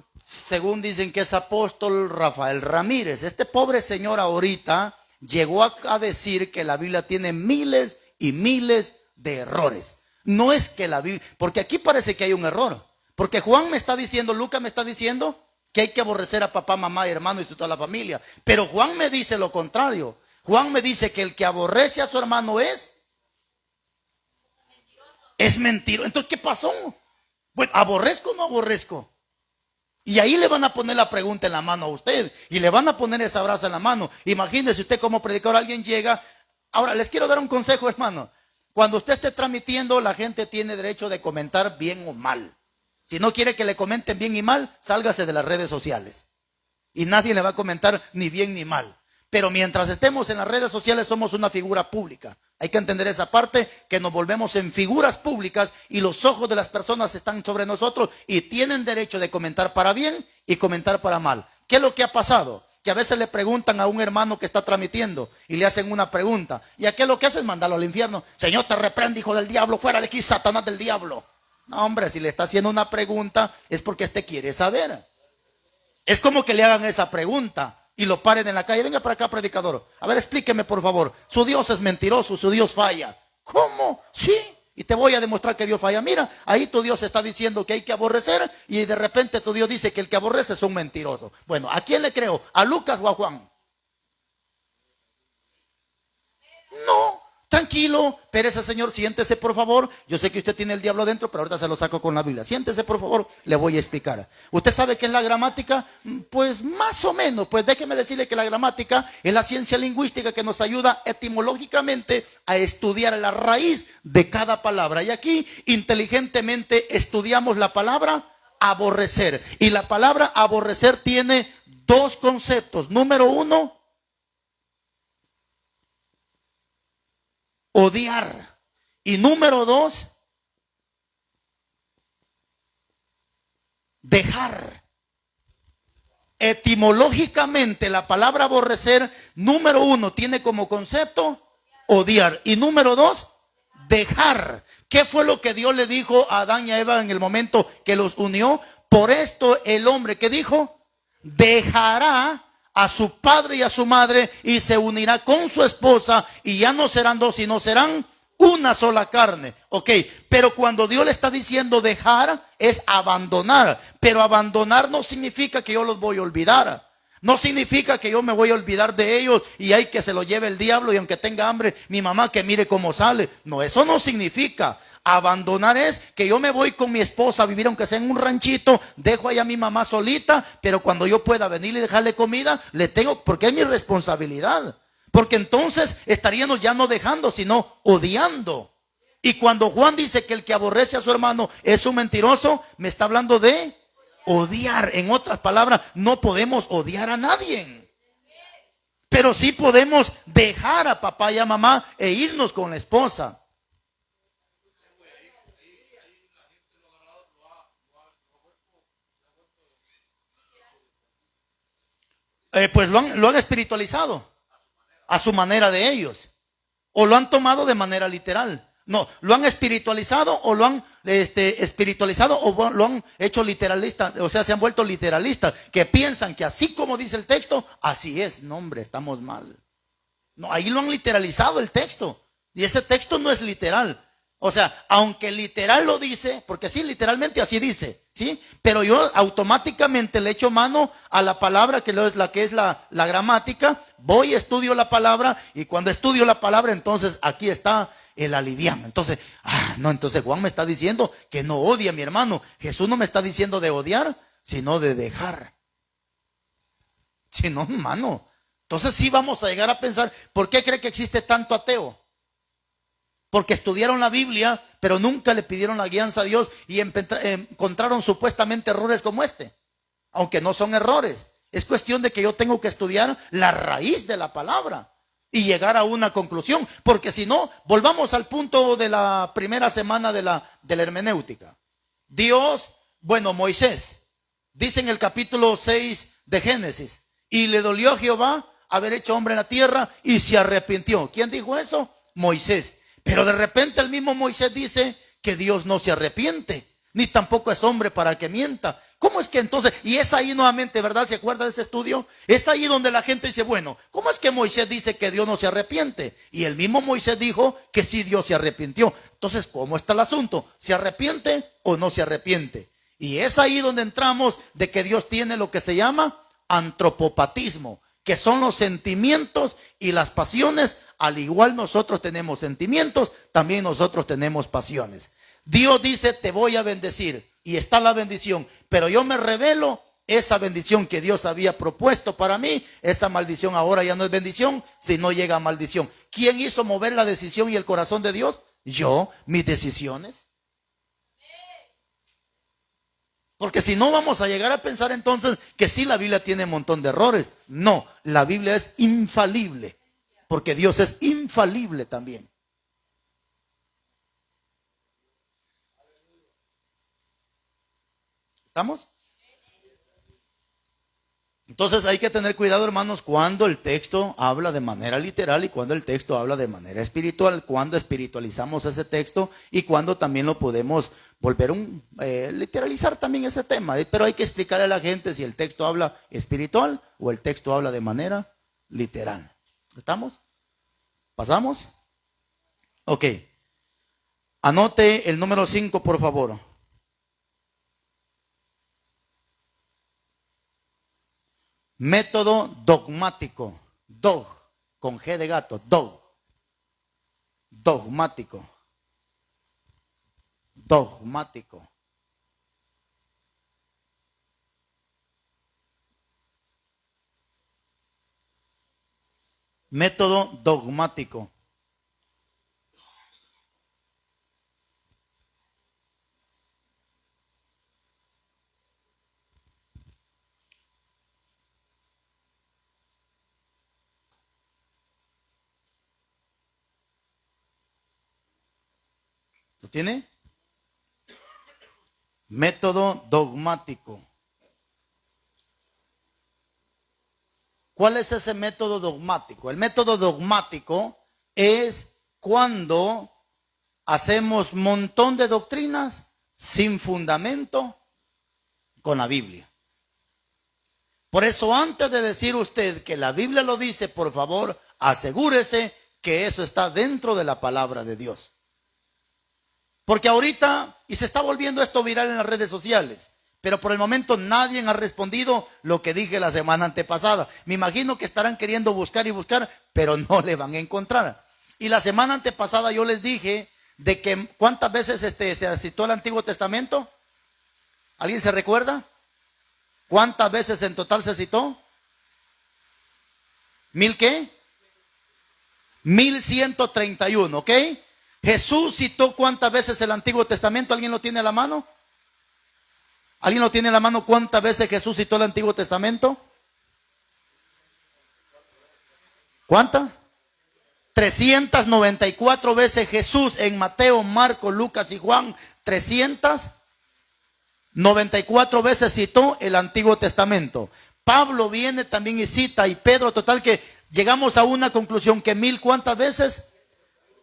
según dicen que es apóstol Rafael Ramírez. Este pobre señor ahorita llegó a decir que la Biblia tiene miles y miles de errores. No es que la Biblia, porque aquí parece que hay un error. Porque Juan me está diciendo, Lucas me está diciendo que hay que aborrecer a papá, mamá, hermano y toda la familia. Pero Juan me dice lo contrario. Juan me dice que el que aborrece a su hermano es mentiroso. Entonces, ¿qué pasó? Bueno, ¿aborrezco o no aborrezco? Y ahí le van a poner la pregunta en la mano a usted. Y le van a poner esa brasa en la mano. Imagínese usted como predicador, alguien llega. Ahora, les quiero dar un consejo, hermano. Cuando usted esté transmitiendo, la gente tiene derecho de comentar bien o mal. Si no quiere que le comenten bien y mal, sálgase de las redes sociales. Y nadie le va a comentar ni bien ni mal. Pero mientras estemos en las redes sociales, somos una figura pública. Hay que entender esa parte, que nos volvemos en figuras públicas y los ojos de las personas están sobre nosotros y tienen derecho de comentar para bien y comentar para mal. ¿Qué es lo que ha pasado? Que a veces le preguntan a un hermano que está transmitiendo y le hacen una pregunta. ¿Y a qué lo que hace es mandarlo al infierno? Señor, te reprende, hijo del diablo, fuera de aquí, Satanás del diablo. No, hombre, si le está haciendo una pregunta es porque este quiere saber. Es como que le hagan esa pregunta y lo paren en la calle. Venga para acá, predicador. A ver, explíqueme, por favor. Su Dios es mentiroso, su Dios falla. ¿Cómo? Sí. Y te voy a demostrar que Dios falla. Mira, ahí tu Dios está diciendo que hay que aborrecer y de repente tu Dios dice que el que aborrece es un mentiroso. Bueno, ¿a quién le creo? ¿A Lucas o a Juan? No, tranquilo. tranquilo, espérese señor, siéntese por favor. Yo sé que usted tiene el diablo adentro, pero ahorita se lo saco con la Biblia. Siéntese por favor, le voy a explicar. ¿Usted sabe qué es la gramática? Pues más o menos, pues déjeme decirle que la gramática es la ciencia lingüística que nos ayuda etimológicamente a estudiar la raíz de cada palabra. Y aquí inteligentemente estudiamos la palabra aborrecer. Y la palabra aborrecer tiene dos conceptos. Número uno, odiar. Y número dos, dejar. Etimológicamente la palabra aborrecer, número uno, tiene como concepto odiar. Y número dos, dejar. ¿Qué fue lo que Dios le dijo a Adán y a Eva en el momento que los unió? Por esto el hombre, ¿qué dijo? Dejará a su padre y a su madre y se unirá con su esposa y ya no serán dos, sino serán una sola carne. Ok, pero cuando Dios le está diciendo dejar es abandonar, pero abandonar no significa que yo los voy a olvidar. No significa que yo me voy a olvidar de ellos y hay que se lo lleve el diablo y aunque tenga hambre mi mamá que mire cómo sale. No, eso no significa. Abandonar es que yo me voy con mi esposa a vivir aunque sea en un ranchito, dejo ahí a mi mamá solita, pero cuando yo pueda venir y dejarle comida, le tengo, porque es mi responsabilidad. Porque entonces estaríamos ya no dejando, sino odiando. Y cuando Juan dice que el que aborrece a su hermano es un mentiroso, me está hablando de odiar. En otras palabras, no podemos odiar a nadie. Pero sí podemos dejar a papá y a mamá e irnos con la esposa. Pues lo han espiritualizado a su manera de ellos. O lo han tomado de manera literal. No, lo han espiritualizado o lo han espiritualizado o lo han hecho literalista. O sea, se han vuelto literalistas. Que piensan que así como dice el texto, así es. No, hombre, estamos mal. No, ahí lo han literalizado el texto. Y ese texto no es literal. O sea, aunque literal lo dice, porque sí, literalmente así dice, ¿sí? Pero yo automáticamente le echo mano a la palabra que es la gramática, voy, estudio la palabra, y cuando estudio la palabra, entonces aquí está el alivián. Entonces, no, entonces Juan me está diciendo que no odie a mi hermano. Jesús no me está diciendo de odiar, sino de dejar. Si no, hermano. Entonces sí vamos a llegar a pensar, ¿por qué cree que existe tanto ateo? Porque estudiaron la Biblia, pero nunca le pidieron la guianza a Dios y encontraron supuestamente errores como este. Aunque no son errores. Es cuestión de que yo tengo que estudiar la raíz de la palabra y llegar a una conclusión. Porque si no, volvamos al punto de la primera semana de la hermenéutica. Dios, Moisés, dice en el capítulo 6 de Génesis, y le dolió a Jehová haber hecho hombre en la tierra y se arrepintió. ¿Quién dijo eso? Moisés. Pero de repente el mismo Moisés dice que Dios no se arrepiente, ni tampoco es hombre para que mienta. ¿Cómo es que entonces? Y es ahí nuevamente, ¿verdad? ¿Se acuerda de ese estudio? Es ahí donde la gente dice, bueno, ¿cómo es que Moisés dice que Dios no se arrepiente? Y el mismo Moisés dijo que sí, Dios se arrepintió. Entonces, ¿cómo está el asunto? ¿Se arrepiente o no se arrepiente? Y es ahí donde entramos de que Dios tiene lo que se llama antropopatismo, que son los sentimientos y las pasiones. Al igual nosotros tenemos sentimientos, también nosotros tenemos pasiones. Dios dice, te voy a bendecir, y está la bendición, pero yo me revelo, esa bendición que Dios había propuesto para mí, esa maldición ahora ya no es bendición, sino llega a maldición. ¿Quién hizo mover la decisión y el corazón de Dios? Yo, mis decisiones. Porque si no vamos a llegar a pensar entonces que sí, la Biblia tiene un montón de errores. No, la Biblia es infalible. Porque Dios es infalible también. ¿Estamos? Entonces hay que tener cuidado, hermanos, cuando el texto habla de manera literal y cuando el texto habla de manera espiritual, cuando espiritualizamos ese texto y cuando también lo podemos volver literalizar también ese tema. Pero hay que explicarle a la gente si el texto habla espiritual o el texto habla de manera literal. ¿Estamos? ¿Pasamos? Ok. Anote el número 5, por favor. Método dogmático. Dog, con G de gato, dog. dogmático. Dogmático. Método dogmático. ¿Lo tiene? Método dogmático. ¿Cuál es ese método dogmático? El método dogmático es cuando hacemos un montón de doctrinas sin fundamento con la Biblia. Por eso, antes de decir usted que la Biblia lo dice, por favor, asegúrese que eso está dentro de la palabra de Dios. Porque ahorita, y se está volviendo esto viral en las redes sociales, pero por el momento nadie ha respondido lo que dije la semana antepasada. Me imagino que estarán queriendo buscar y buscar, pero no le van a encontrar. Y la semana antepasada yo les dije de que ¿cuántas veces se citó el Antiguo Testamento? ¿Alguien se recuerda? ¿Cuántas veces en total se citó? ¿Mil qué? 1131, ¿ok? Jesús citó ¿cuántas veces el Antiguo Testamento? ¿Alguien lo tiene a la mano? ¿Alguien lo tiene a la mano? ¿Cuántas veces Jesús citó el Antiguo Testamento? ¿Cuántas? 394 veces Jesús en Mateo, Marcos, Lucas y Juan. 394 veces citó el Antiguo Testamento. Pablo viene también y cita, y Pedro, total que llegamos a una conclusión que 1000, ¿cuántas veces?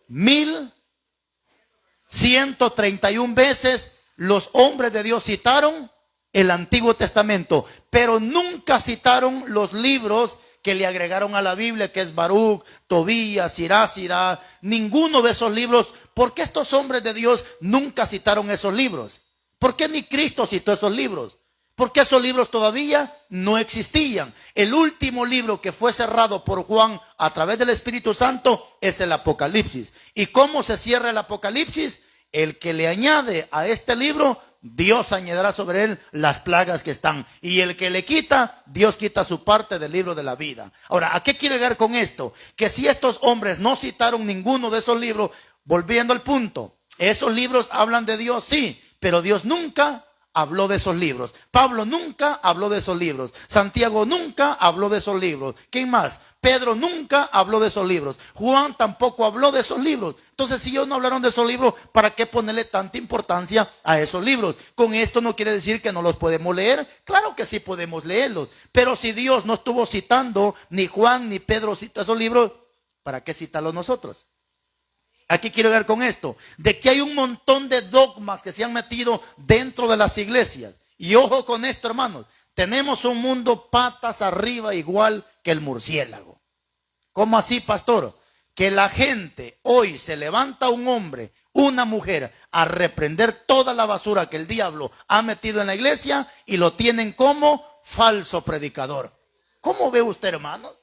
1131 veces los hombres de Dios citaron el Antiguo Testamento, pero nunca citaron los libros que le agregaron a la Biblia, que es Baruch, Tobías, Sirásida, ninguno de esos libros. ¿Por qué estos hombres de Dios nunca citaron esos libros? ¿Por qué ni Cristo citó esos libros? Porque esos libros todavía no existían. El último libro que fue cerrado por Juan a través del Espíritu Santo es el Apocalipsis. ¿Y cómo se cierra el Apocalipsis? El que le añade a este libro, Dios añadirá sobre él las plagas que están. Y el que le quita, Dios quita su parte del libro de la vida. Ahora, ¿a qué quiero llegar con esto? Que si estos hombres no citaron ninguno de esos libros, volviendo al punto, esos libros hablan de Dios, sí, pero Dios nunca habló de esos libros. Pablo nunca habló de esos libros. Santiago nunca habló de esos libros. ¿Quién más? Pedro nunca habló de esos libros. Juan tampoco habló de esos libros. Entonces, si ellos no hablaron de esos libros, ¿para qué ponerle tanta importancia a esos libros? Con esto no quiere decir que no los podemos leer. Claro que sí podemos leerlos. Pero si Dios no estuvo citando, ni Juan ni Pedro citó esos libros, ¿para qué citarlos nosotros? Aquí quiero llegar con esto, de que hay un montón de dogmas que se han metido dentro de las iglesias. Y ojo con esto, hermanos, tenemos un mundo patas arriba igual que el murciélago. ¿Cómo así, pastor? Que la gente hoy se levanta un hombre, una mujer, a reprender toda la basura que el diablo ha metido en la iglesia y lo tienen como falso predicador. ¿Cómo ve usted, hermanos?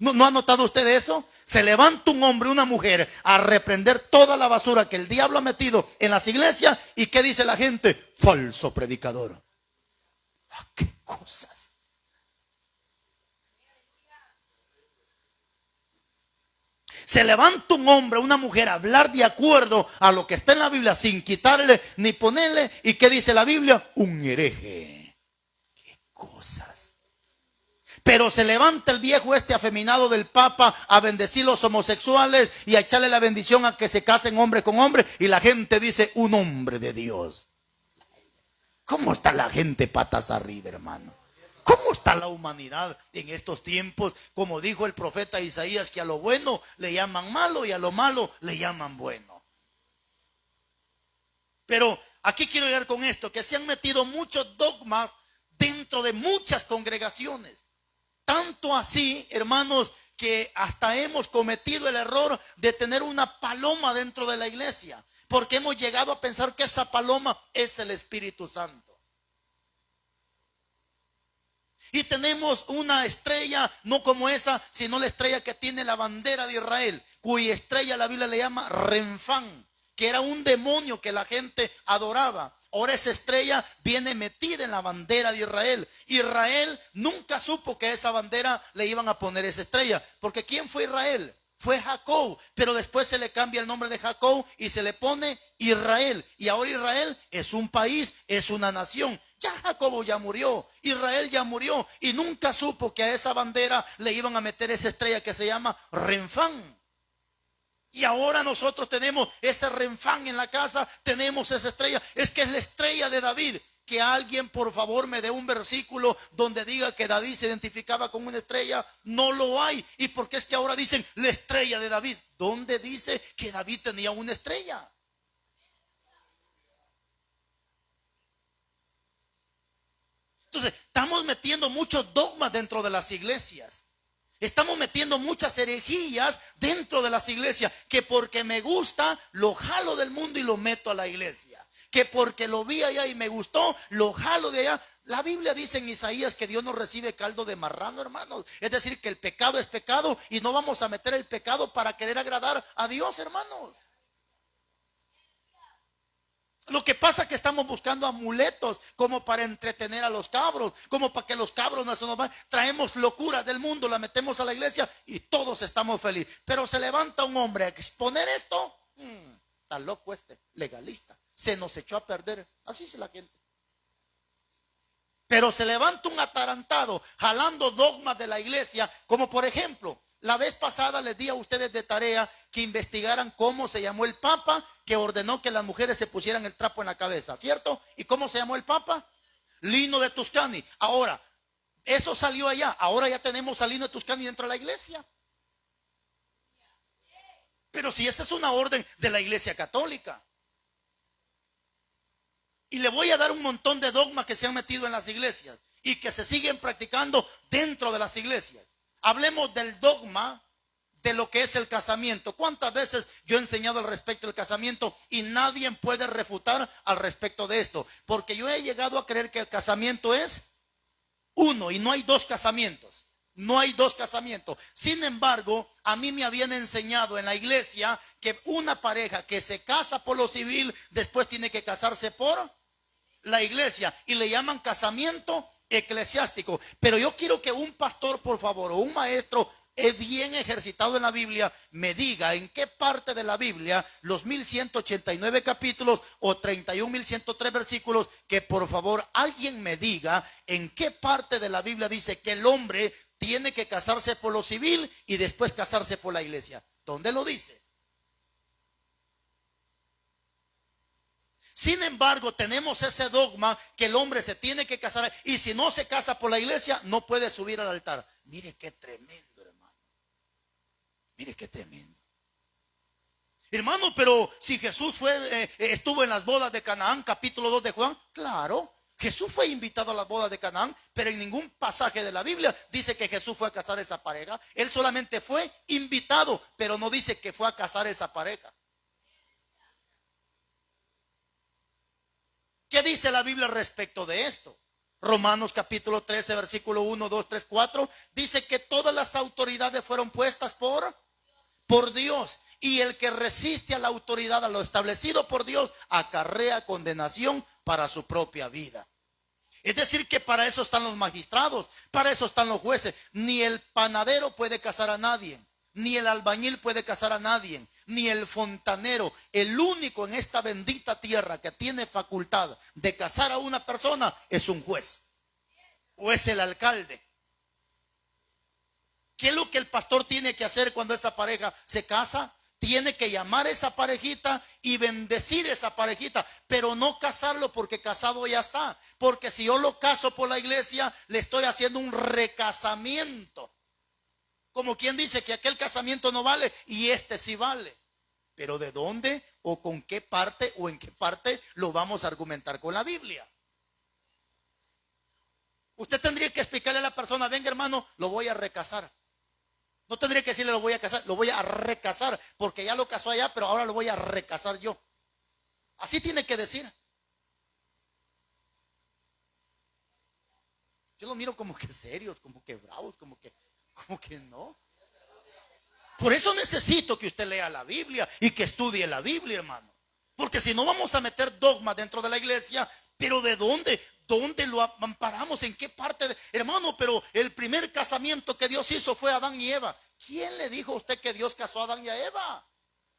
¿No ha notado usted eso? Se levanta un hombre, una mujer a reprender toda la basura que el diablo ha metido en las iglesias. ¿Y qué dice la gente? Falso predicador. ¿Qué cosas? Se levanta un hombre, una mujer a hablar de acuerdo a lo que está en la Biblia sin quitarle ni ponerle. ¿Y qué dice la Biblia? Un hereje. ¿Qué cosas? Pero se levanta el viejo afeminado del Papa a bendecir los homosexuales y a echarle la bendición a que se casen hombre con hombre. Y la gente dice, un hombre de Dios. ¿Cómo está la gente patas arriba, hermano? ¿Cómo está la humanidad en estos tiempos? Como dijo el profeta Isaías, que a lo bueno le llaman malo y a lo malo le llaman bueno. Pero aquí quiero llegar con esto, que se han metido muchos dogmas dentro de muchas congregaciones. Tanto así, hermanos, que hasta hemos cometido el error de tener una paloma dentro de la iglesia, porque hemos llegado a pensar que esa paloma es el Espíritu Santo. Y tenemos una estrella, no como esa, sino la estrella que tiene la bandera de Israel, cuya estrella la Biblia le llama Renfán, que era un demonio que la gente adoraba. Ahora esa estrella viene metida en la bandera de Israel. Israel nunca supo que a esa bandera le iban a poner esa estrella, porque ¿quién fue Israel? Fue Jacob, pero después se le cambia el nombre de Jacob y se le pone Israel. Y ahora Israel es un país, es una nación. Ya Jacob ya murió, Israel ya murió y nunca supo que a esa bandera le iban a meter esa estrella que se llama Renfán. Y ahora nosotros tenemos ese Renfán en la casa, tenemos esa estrella, es que es la estrella de David. Que alguien por favor me dé un versículo donde diga que David se identificaba con una estrella. No lo hay. ¿Y por qué es que ahora dicen la estrella de David? ¿Dónde dice que David tenía una estrella? Entonces, estamos metiendo muchos dogmas dentro de las iglesias. Estamos metiendo muchas herejías dentro de las iglesias. Que porque me gusta, lo jalo del mundo y lo meto a la iglesia. Que porque lo vi allá y me gustó, lo jalo de allá. La Biblia dice en Isaías que Dios no recibe caldo de marrano, hermanos. Es decir, que el pecado es pecado y no vamos a meter el pecado para querer agradar a Dios, hermanos. Lo que pasa es que estamos buscando amuletos como para entretener a los cabros, como para que los cabros no se nos vayan. Traemos locuras del mundo, la metemos a la iglesia y todos estamos felices. Pero se levanta un hombre a exponer esto, está loco este, legalista. Se nos echó a perder, así es la gente. Pero se levanta un atarantado jalando dogmas de la iglesia, como por ejemplo, la vez pasada les di a ustedes de tarea que investigaran cómo se llamó el Papa que ordenó que las mujeres se pusieran el trapo en la cabeza, ¿cierto? ¿Y cómo se llamó el Papa? Lino de Tuscany. Ahora, eso salió allá, ahora ya tenemos a Lino de Tuscany dentro de la iglesia. Pero si esa es una orden de la iglesia católica. Y le voy a dar un montón de dogmas que se han metido en las iglesias y que se siguen practicando dentro de las iglesias. Hablemos del dogma de lo que es el casamiento. ¿Cuántas veces yo he enseñado al respecto del casamiento y nadie puede refutar al respecto de esto? Porque yo he llegado a creer que el casamiento es uno y no hay dos casamientos. No hay dos casamientos. Sin embargo, a mí me habían enseñado en la iglesia que una pareja que se casa por lo civil, después tiene que casarse por la iglesia y le llaman casamiento eclesiástico. Pero yo quiero que un pastor, por favor, o un maestro bien ejercitado en la Biblia, me diga en qué parte de la Biblia, los 1189 capítulos o 31.103 versículos, que por favor alguien me diga en qué parte de la Biblia dice que el hombre tiene que casarse por lo civil y después casarse por la iglesia. ¿Dónde lo dice? Sin embargo, tenemos ese dogma que el hombre se tiene que casar y si no se casa por la iglesia, no puede subir al altar. Mire qué tremendo, hermano. Mire qué tremendo. Hermano, pero si Jesús estuvo en las bodas de Canaán, capítulo 2 de Juan, claro, Jesús fue invitado a las bodas de Canaán, pero en ningún pasaje de la Biblia dice que Jesús fue a casar a esa pareja. Él solamente fue invitado, pero no dice que fue a casar a esa pareja. ¿Qué dice la Biblia respecto de esto? Romanos capítulo 13, versículo 1, 2, 3, 4, dice que todas las autoridades fueron puestas por Dios. Y el que resiste a la autoridad, a lo establecido por Dios, acarrea condenación para su propia vida. Es decir, que para eso están los magistrados, para eso están los jueces. Ni el panadero puede casar a nadie, ni el albañil puede casar a nadie, ni el fontanero. El único en esta bendita tierra que tiene facultad de casar a una persona es un juez o es el alcalde. ¿Qué es lo que el pastor tiene que hacer cuando esa pareja se casa? Tiene que llamar a esa parejita y bendecir a esa parejita, pero no casarlo porque casado ya está. Porque si yo lo caso por la iglesia, le estoy haciendo un recasamiento. Como quien dice que aquel casamiento no vale y este sí vale. Pero ¿de dónde o con qué parte o en qué parte lo vamos a argumentar con la Biblia? Usted tendría que explicarle a la persona: venga, hermano, lo voy a recasar. No tendría que decirle lo voy a casar, lo voy a recasar, porque ya lo casó allá, pero ahora lo voy a recasar yo. Así tiene que decir. Yo los miro como que serios, como que bravos, como que no. Por eso necesito que usted lea la Biblia y que estudie la Biblia, hermano. Porque si no vamos a meter dogmas dentro de la iglesia, pero ¿de dónde? ¿Dónde lo amparamos? ¿En qué parte? Hermano, pero el primer casamiento que Dios hizo fue Adán y Eva. ¿Quién le dijo a usted que Dios casó a Adán y a Eva?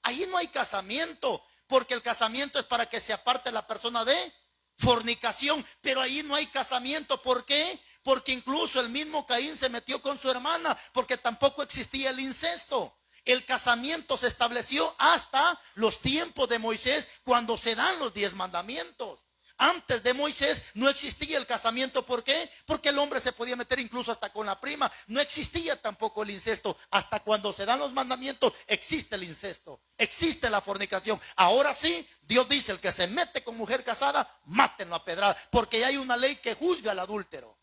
Ahí no hay casamiento, porque el casamiento es para que se aparte la persona de fornicación, pero ahí no hay casamiento. ¿Por qué? Porque incluso el mismo Caín se metió con su hermana, porque tampoco existía el incesto. El casamiento se estableció hasta los tiempos de Moisés, cuando se dan los 10 mandamientos. Antes de Moisés no existía el casamiento. ¿Por qué? Porque el hombre se podía meter incluso hasta con la prima. No existía tampoco el incesto. Hasta cuando se dan los mandamientos existe el incesto, existe la fornicación. Ahora sí, Dios dice: el que se mete con mujer casada, mátenlo a pedrada, porque hay una ley que juzga al adúltero.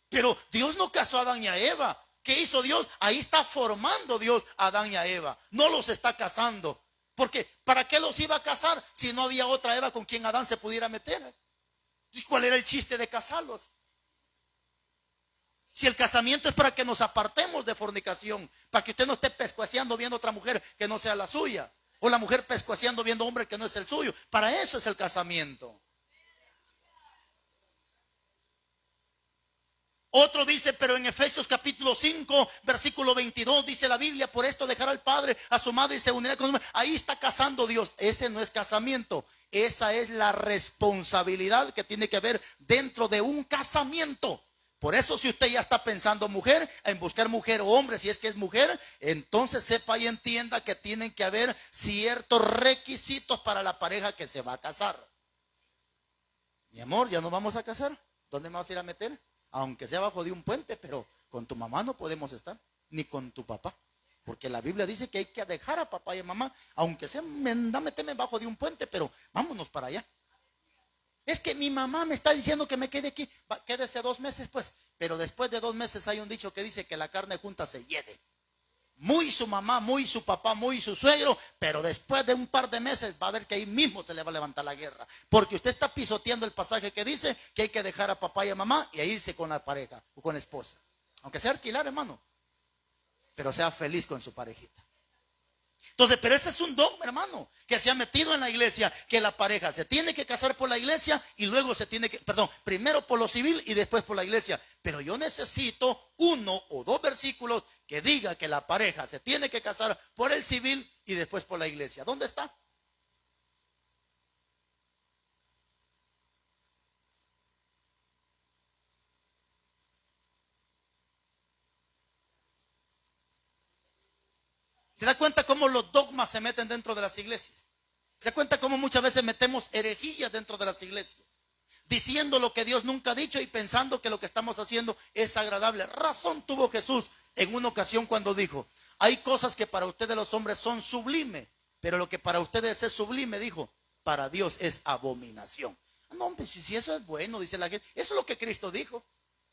Pero Dios no casó a Adán y a Eva. ¿Qué hizo Dios? Ahí está formando Dios a Adán y a Eva. No los está casando. Porque ¿para qué los iba a casar si no había otra Eva con quien Adán se pudiera meter? ¿Y cuál era el chiste de casarlos? Si el casamiento es para que nos apartemos de fornicación, para que usted no esté pescueciando viendo otra mujer que no sea la suya, o la mujer pescueciando viendo hombre que no es el suyo. Para eso es el casamiento. Otro dice, pero en Efesios capítulo 5, versículo 22, dice la Biblia: por esto dejará al padre a su madre y se unirá con su madre. Ahí está casando Dios. Ese no es casamiento. Esa es la responsabilidad que tiene que haber dentro de un casamiento. Por eso, si usted ya está pensando mujer, en buscar mujer o hombre, si es que es mujer, entonces sepa y entienda que tienen que haber ciertos requisitos para la pareja que se va a casar. Mi amor, ¿ya nos vamos a casar? ¿Dónde me vas a ir a meter? Aunque sea bajo de un puente, pero con tu mamá no podemos estar, ni con tu papá. Porque la Biblia dice que hay que dejar a papá y a mamá, aunque sea méteme bajo de un puente, pero vámonos para allá. Es que mi mamá me está diciendo que me quede aquí. Quédese 2 meses pues, pero después de 2 meses hay un dicho que dice que la carne junta se hiede. Muy su mamá, muy su papá, muy su suegro, pero después de un par de meses va a ver que ahí mismo se le va a levantar la guerra, porque usted está pisoteando el pasaje que dice que hay que dejar a papá y a mamá y a irse con la pareja o con la esposa, aunque sea alquilar, hermano, pero sea feliz con su parejita. Entonces, pero ese es un dogma, hermano, que se ha metido en la iglesia, que la pareja se tiene que casar por la iglesia y luego se tiene que, primero por lo civil y después por la iglesia. Pero yo necesito 1 o 2 versículos que diga que la pareja se tiene que casar por el civil y después por la iglesia. ¿Dónde está? ¿Se da cuenta cómo los dogmas se meten dentro de las iglesias? ¿Se da cuenta cómo muchas veces metemos herejías dentro de las iglesias? Diciendo lo que Dios nunca ha dicho y pensando que lo que estamos haciendo es agradable. Razón tuvo Jesús en una ocasión cuando dijo: hay cosas que para ustedes los hombres son sublimes, pero lo que para ustedes es sublime, dijo, para Dios es abominación. No, hombre, si eso es bueno, dice la gente. Eso es lo que Cristo dijo,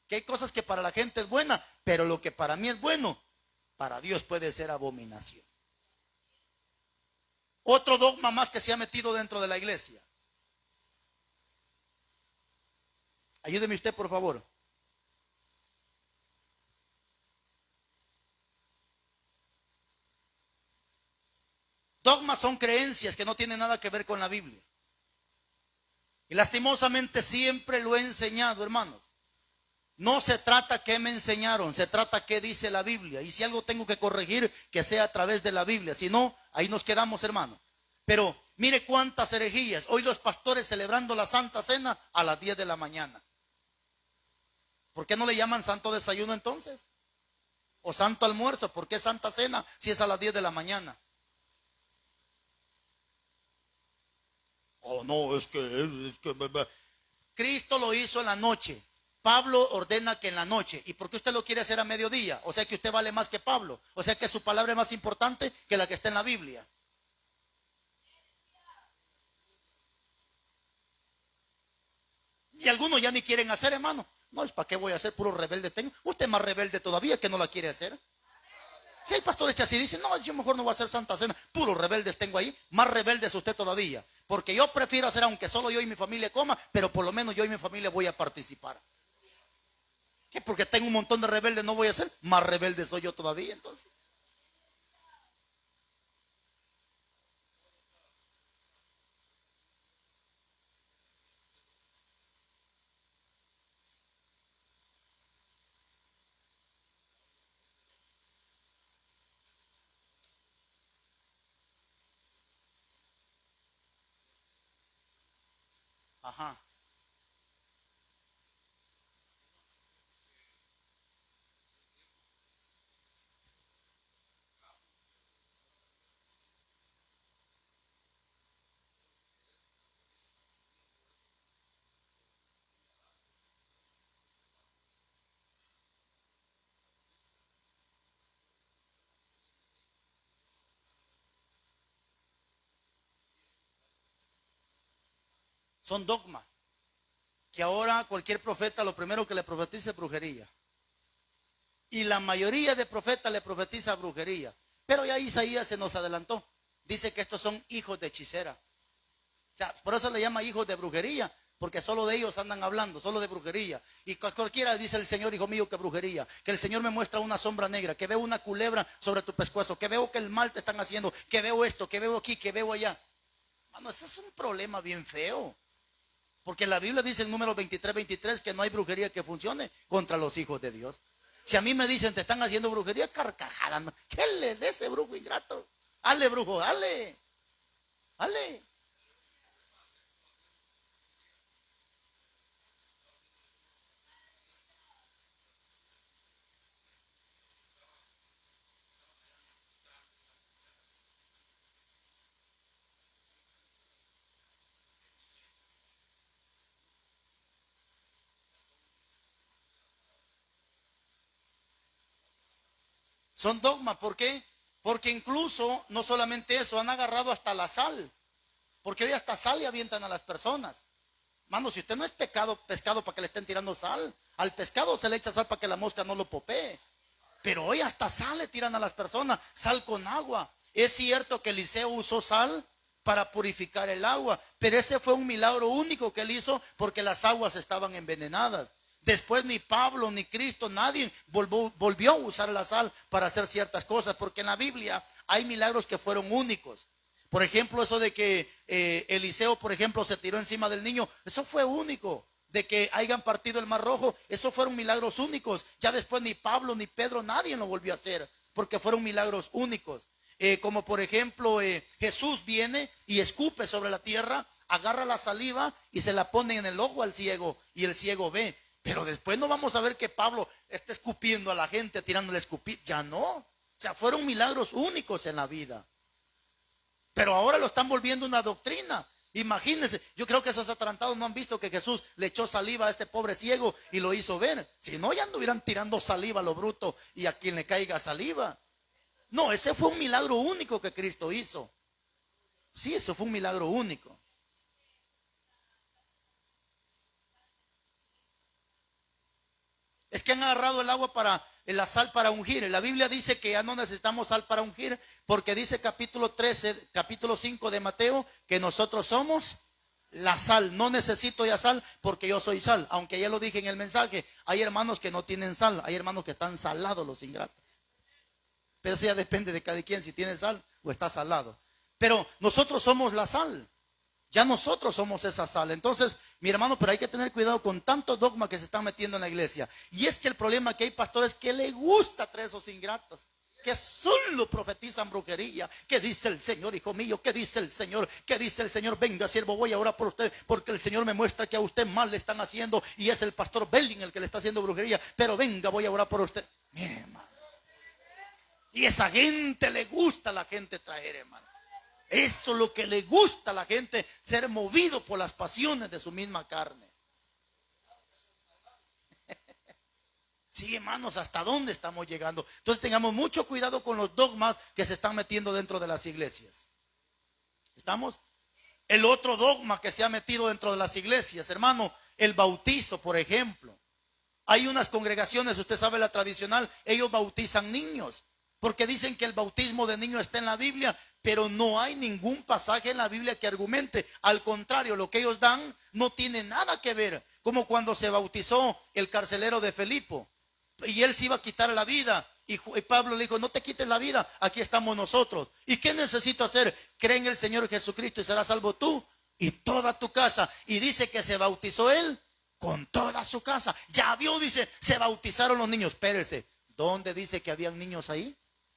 que hay cosas que para la gente es buena, pero lo que para mí es bueno, para Dios puede ser abominación. Otro dogma más que se ha metido dentro de la iglesia. Ayúdeme usted, por favor. Dogmas son creencias que no tienen nada que ver con la Biblia. Y lastimosamente siempre lo he enseñado, hermanos. No se trata qué me enseñaron, se trata qué dice la Biblia. Y si algo tengo que corregir, que sea a través de la Biblia. Si no, ahí nos quedamos, hermano. Pero mire cuántas herejías. Hoy los pastores celebrando la Santa Cena a las 10 de la mañana. ¿Por qué no le llaman santo desayuno entonces? O santo almuerzo. ¿Por qué Santa Cena si es a las 10 de la mañana? Oh, no, es que Cristo lo hizo en la noche. Pablo ordena que en la noche. ¿Y por qué usted lo quiere hacer a mediodía? O sea que usted vale más que Pablo. O sea que su palabra es más importante que la que está en la Biblia. Y algunos ya ni quieren hacer, hermano. No, es para qué voy a hacer, puro rebelde tengo. Usted es más rebelde todavía que no la quiere hacer. Si hay pastores que así dicen, no, yo mejor no voy a hacer Santa Cena, puros rebeldes tengo ahí, más rebeldes usted todavía, porque yo prefiero hacer, aunque solo yo y mi familia coma, pero por lo menos yo y mi familia voy a participar. ¿Qué? Porque tengo un montón de rebeldes, no voy a hacer, más rebelde soy yo todavía, entonces. Ajá. Son dogmas que ahora cualquier profeta lo primero que le profetiza es brujería. Y la mayoría de profetas le profetiza brujería. Pero ya Isaías se nos adelantó. Dice que estos son hijos de hechicera. O sea, por eso le llama hijos de brujería, porque solo de ellos andan hablando, solo de brujería. Y cualquiera dice el Señor, hijo mío, que brujería. Que el Señor me muestra una sombra negra, que veo una culebra sobre tu pescuezo, que veo que el mal te están haciendo, que veo esto, que veo aquí, que veo allá. Mano, ese es un problema bien feo. Porque la Biblia dice en número 23 que no hay brujería que funcione contra los hijos de Dios. Si a mí me dicen te están haciendo brujería, carcajada, ¿no? ¿Qué le dé ese brujo ingrato? Dale, brujo, dale. Dale. Son dogmas, ¿por qué? Porque incluso, no solamente eso, han agarrado hasta la sal. Porque hoy hasta sal le avientan a las personas. Mano, si usted no es pescado para que le estén tirando sal. Al pescado se le echa sal para que la mosca no lo popee. Pero hoy hasta sal le tiran a las personas, sal con agua. Es cierto que Eliseo usó sal para purificar el agua, pero ese fue un milagro único que él hizo porque las aguas estaban envenenadas. Después ni Pablo ni Cristo, nadie volvió a usar la sal para hacer ciertas cosas, porque en la Biblia hay milagros que fueron únicos. Por ejemplo, eso de que Eliseo, por ejemplo, se tiró encima del niño, eso fue único. De que hayan partido el Mar Rojo, esos fueron milagros únicos. Ya después ni Pablo ni Pedro, nadie lo volvió a hacer, porque fueron milagros únicos. Como por ejemplo, Jesús viene y escupe sobre la tierra, agarra la saliva y se la pone en el ojo al ciego, y el ciego ve. Pero después no vamos a ver que Pablo está escupiendo a la gente, tirándole escupir. Ya no. O sea, fueron milagros únicos en la vida. Pero ahora lo están volviendo una doctrina. Imagínense, yo creo que esos atarantados no han visto que Jesús le echó saliva a este pobre ciego y lo hizo ver. Si no, ya anduvieran tirando saliva a lo bruto y a quien le caiga saliva. No, ese fue un milagro único que Cristo hizo. Sí, eso fue un milagro único. Es que han agarrado el agua para la sal para ungir. La Biblia dice que ya no necesitamos sal para ungir, porque dice capítulo 13, capítulo 5 de Mateo, que nosotros somos la sal. No necesito ya sal porque yo soy sal. Aunque ya lo dije en el mensaje, hay hermanos que no tienen sal, hay hermanos que están salados los ingratos. Pero eso ya depende de cada quien si tiene sal o está salado. Pero nosotros somos la sal. Ya nosotros somos esa sal. Entonces, mi hermano, pero hay que tener cuidado con tantos dogmas que se están metiendo en la iglesia. Y es que el problema es que hay pastores que les gusta traer esos ingratos, que solo profetizan brujería. ¿Qué dice el Señor, hijo mío? ¿Qué dice el Señor? ¿Qué dice el Señor? Venga, siervo, voy a orar por usted, porque el Señor me muestra que a usted mal le están haciendo, y es el pastor Belling el que le está haciendo brujería. Pero venga, voy a orar por usted. Mire, hermano. Y esa gente le gusta a la gente traer, hermano. Eso es lo que le gusta a la gente, ser movido por las pasiones de su misma carne. Sí, hermanos, ¿hasta dónde estamos llegando? Entonces tengamos mucho cuidado con los dogmas que se están metiendo dentro de las iglesias. ¿Estamos? El otro dogma que se ha metido dentro de las iglesias, hermano, el bautizo, por ejemplo. Hay unas congregaciones, usted sabe la tradicional, ellos bautizan niños. Porque dicen que el bautismo de niño está en la Biblia, pero no hay ningún pasaje en la Biblia que argumente. Al contrario, lo que ellos dan no tiene nada que ver. Como cuando se bautizó el carcelero de Filipo y él se iba a quitar la vida. Y Pablo le dijo, no te quites la vida, aquí estamos nosotros. ¿Y qué necesito hacer? Cree en el Señor Jesucristo y serás salvo tú y toda tu casa. Y dice que se bautizó él con toda su casa. Ya vio, dice, se bautizaron los niños. Espérese, ¿dónde dice que habían niños ahí?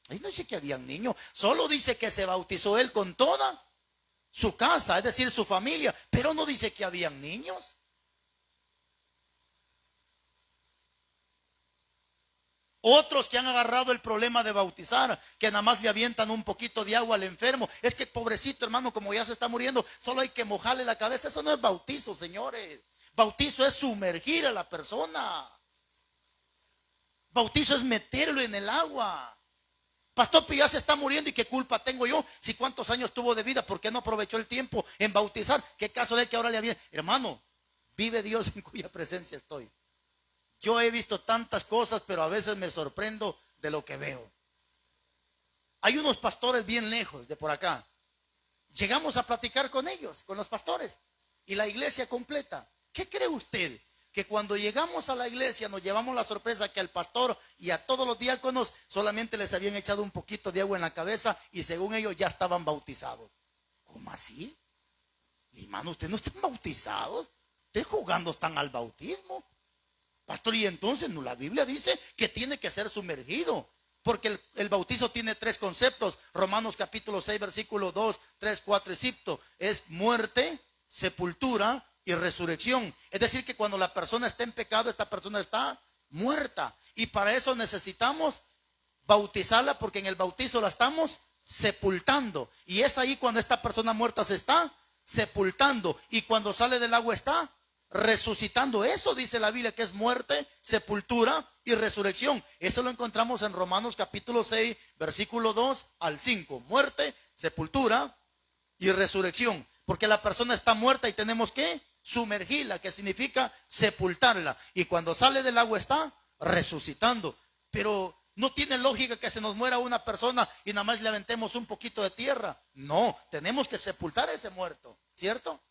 Ahí no dice que habían niños. Solo dice que se bautizó él con toda su casa, es decir, su familia. Pero no dice que habían niños. Otros que han agarrado el problema de bautizar, que nada más le avientan un poquito de agua al enfermo. Es que pobrecito hermano, como ya se está muriendo, solo hay que mojarle la cabeza. Eso no es bautizo, señores. Bautizo es sumergir a la persona. Bautizo es meterlo en el agua. Pastor, pero ya se está muriendo y qué culpa tengo yo. Si cuántos años tuvo de vida, ¿por qué no aprovechó el tiempo en bautizar? ¿Qué caso es que ahora le había? Hermano, vive Dios en cuya presencia estoy. Yo he visto tantas cosas, pero a veces me sorprendo de lo que veo. Hay unos pastores bien lejos de por acá. Llegamos a platicar con ellos, con los pastores, y la iglesia completa. ¿Qué cree usted? Que cuando llegamos a la iglesia nos llevamos la sorpresa que al pastor y a todos los diáconos solamente les habían echado un poquito de agua en la cabeza y según ellos ya estaban bautizados. ¿Cómo así? Hermano, ustedes no están bautizados. Ustedes jugando están al bautismo. Pastor, y entonces no, la Biblia dice que tiene que ser sumergido, porque el bautizo tiene tres conceptos. Romanos capítulo 6, versículo 2, 3, 4 y 5, es muerte, sepultura y resurrección. Es decir, que cuando la persona está en pecado, esta persona está muerta. Y para eso necesitamos bautizarla, porque en el bautizo la estamos sepultando. Y es ahí cuando esta persona muerta se está sepultando. Y cuando sale del agua está resucitando. Eso dice la Biblia, que es muerte, sepultura y resurrección. Eso lo encontramos en Romanos capítulo 6, versículo 2 al 5. Muerte, sepultura y resurrección. Porque la persona está muerta y tenemos que sumergirla, que significa sepultarla. Y cuando sale del agua está resucitando. Pero no tiene lógica que se nos muera una persona y nada más le aventemos un poquito de tierra. No, tenemos que sepultar a ese muerto, ¿cierto?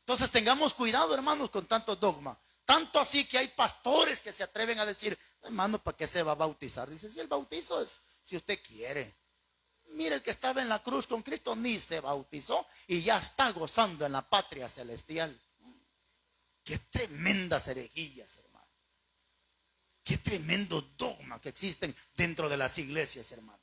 Entonces tengamos cuidado, hermanos, con tanto dogma. Tanto así que hay pastores que se atreven a decir, hermano, ¿para qué se va a bautizar? Dice, si el bautizo es si usted quiere. Mire, el que estaba en la cruz con Cristo ni se bautizó y ya está gozando en la patria celestial. Qué tremendas herejías, hermano. Qué tremendos dogmas que existen dentro de las iglesias, hermano.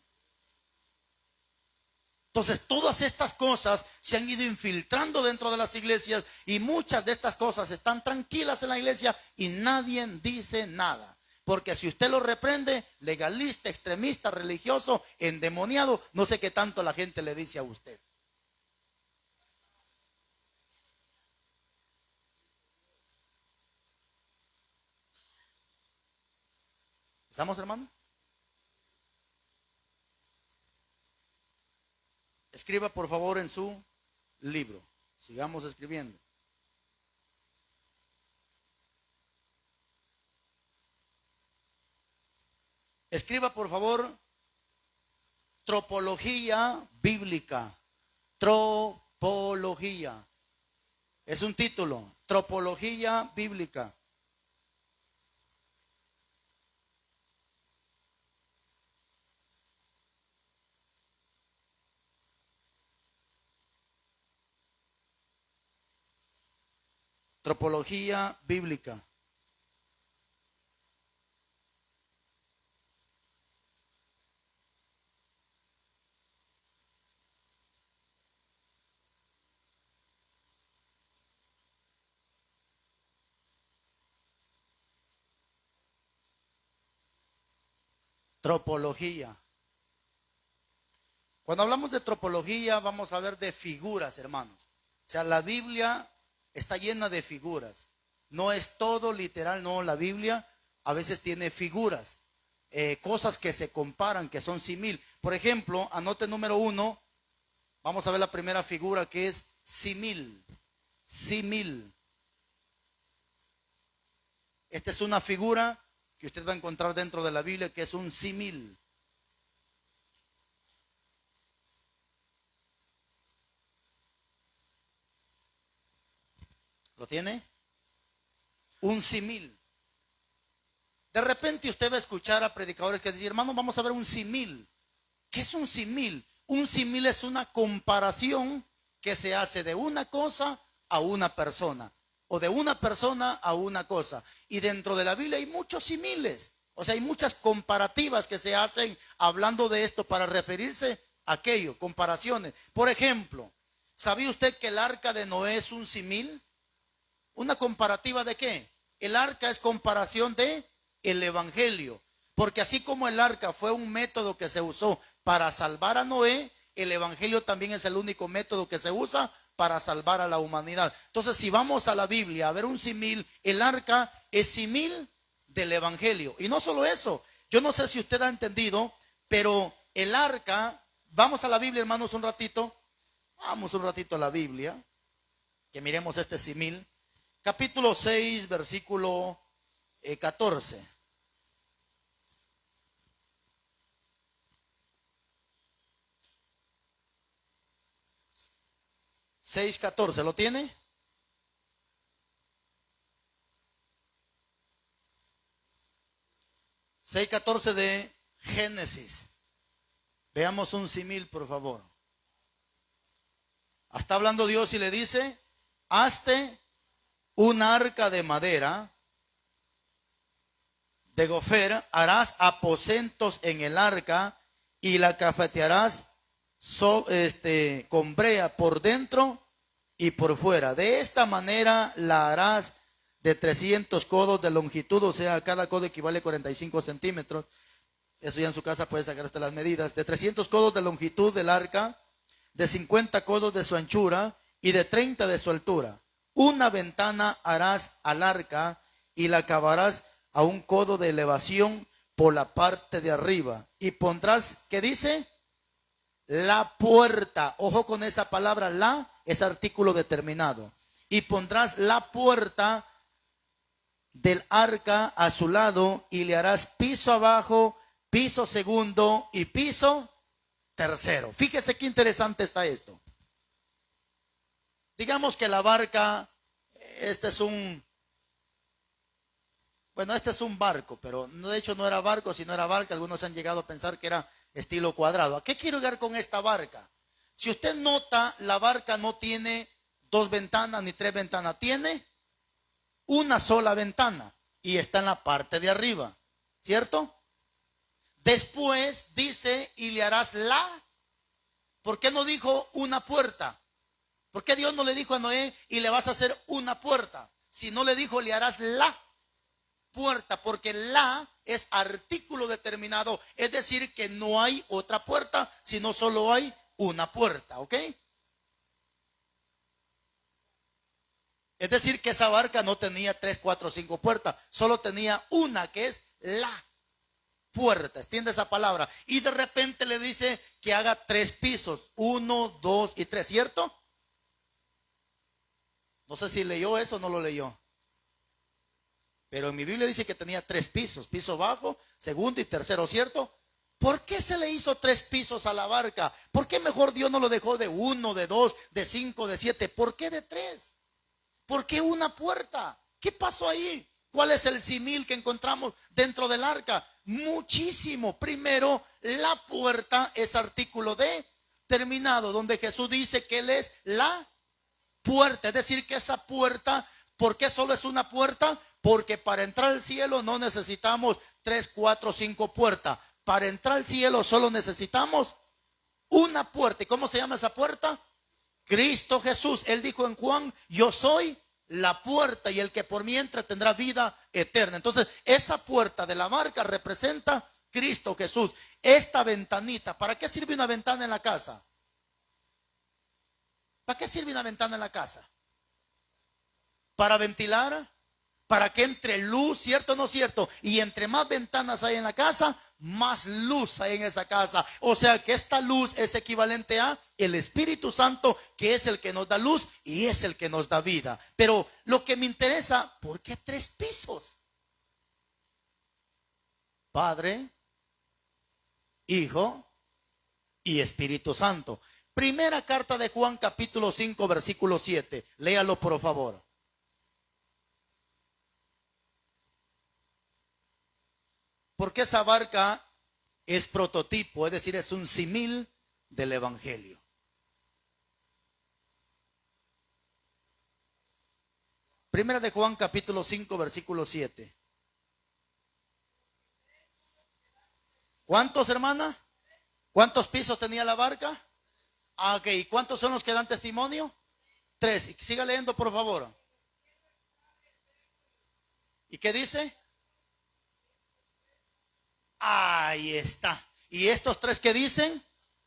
Entonces todas estas cosas se han ido infiltrando dentro de las iglesias y muchas de estas cosas están tranquilas en la iglesia y nadie dice nada. Porque si usted lo reprende, legalista, extremista, religioso, endemoniado, no sé qué tanto la gente le dice a usted. ¿Estamos, hermano? Escriba por favor en su libro. Sigamos escribiendo. Escriba por favor tropología bíblica. Tropología. Es un título. Tropología bíblica. Tropología bíblica. Tropología. Cuando hablamos de tropología, vamos a ver de figuras, hermanos. O sea, la Biblia está llena de figuras. No es todo literal, no. La Biblia a veces tiene figuras, cosas que se comparan, que son símil. Por ejemplo, anote número 1. Vamos a ver la primera figura, que es símil. Símil. Esta es una figura que usted va a encontrar dentro de la Biblia, que es un símil. ¿Lo tiene? Un símil. De repente usted va a escuchar a predicadores que dicen, hermano, vamos a ver un símil. ¿Qué es un símil? Un símil es una comparación que se hace de una cosa a una persona, o de una persona a una cosa. Y dentro de la Biblia hay muchos símiles. O sea, hay muchas comparativas que se hacen hablando de esto para referirse a aquello, comparaciones. Por ejemplo, ¿sabía usted que el arca de Noé es un símil? ¿Una comparativa de qué? El arca es comparación de el evangelio. Porque así como el arca fue un método que se usó para salvar a Noé, el evangelio también es el único método que se usa para salvar a la humanidad. Entonces, si vamos a la Biblia a ver un símil, el arca es símil del evangelio. Y no solo eso, yo no sé si usted ha entendido, pero el arca, vamos a la Biblia, hermanos, un ratito. Vamos un ratito a la Biblia, que miremos este símil. Capítulo 6, versículo 14. 6:14, ¿lo tiene? (6:14) de Génesis. Veamos un símil, por favor. Está hablando Dios y le dice: hazte un arca de madera de gofer, harás aposentos en el arca y la cafetearás con brea por dentro y por fuera. De esta manera la harás de 300 codos de longitud, o sea, cada codo equivale a 45 centímetros. Eso ya en su casa puede sacar usted las medidas. De 300 codos de longitud del arca, de 50 codos de su anchura y de 30 de su altura. Una ventana harás al arca y la acabarás a un codo de elevación por la parte de arriba. Y pondrás, ¿qué dice? La puerta. Ojo con esa palabra, la es artículo determinado. Y pondrás la puerta del arca a su lado y le harás piso abajo, piso segundo y piso tercero. Fíjese qué interesante está esto. Digamos que la barca, este es un barco, pero de hecho no era barco, sino era barca. Algunos han llegado a pensar que era estilo cuadrado. ¿A qué quiero llegar con esta barca? Si usted nota, la barca no tiene 2 ventanas ni 3 ventanas, tiene una sola ventana y está en la parte de arriba, ¿cierto? Después dice, y le harás la. ¿Por qué no dijo una puerta? ¿Por qué Dios no le dijo a Noé, y le vas a hacer una puerta? Si no le dijo, le harás la puerta, porque la es artículo determinado, es decir, que no hay otra puerta, sino solo hay una puerta, ¿ok? Es decir, que esa barca no tenía 3, 4, 5 puertas, solo tenía una, que es la puerta. Extiende esa palabra. Y de repente le dice que haga 3 pisos, 1, 2 y 3, ¿cierto? No sé si leyó eso o no lo leyó. Pero en mi Biblia dice que tenía 3 pisos, piso bajo, segundo y tercero, ¿cierto? ¿Por qué se le hizo 3 pisos a la barca? ¿Por qué mejor Dios no lo dejó de 1, de 2, de 5, de 7? ¿Por qué de 3? ¿Por qué una puerta? ¿Qué pasó ahí? ¿Cuál es el símil que encontramos dentro del arca? Muchísimo. Primero, la puerta es artículo determinado, donde Jesús dice que Él es la puerta. Es decir, que esa puerta, ¿por qué solo es una puerta? Porque para entrar al cielo no necesitamos 3, 4, 5 puertas. Para entrar al cielo solo necesitamos una puerta. ¿Y cómo se llama esa puerta? Cristo Jesús. Él dijo en Juan: yo soy la puerta, y el que por mí entra tendrá vida eterna. Entonces, esa puerta de la barca representa Cristo Jesús. Esta ventanita, ¿para qué sirve una ventana en la casa? ¿Para qué sirve una ventana en la casa? Para ventilar, para que entre luz, ¿cierto o no cierto? Y entre más ventanas hay en la casa, más luz hay en esa casa. O sea que esta luz es equivalente a el Espíritu Santo, que es el que nos da luz y es el que nos da vida. Pero lo que me interesa, ¿por qué 3 pisos? Padre, Hijo y Espíritu Santo. Primera carta de Juan, capítulo 5, versículo 7. Léalo, por favor. Porque esa barca es prototipo, es decir, es un símil del Evangelio. Primera de Juan, capítulo 5, versículo 7. ¿Cuántos, hermana? ¿Cuántos pisos tenía la barca? Ah, ok. ¿Y cuántos son los que dan testimonio? 3. Siga leyendo, por favor. ¿Y qué dice? Ahí está. ¿Y estos 3 que dicen?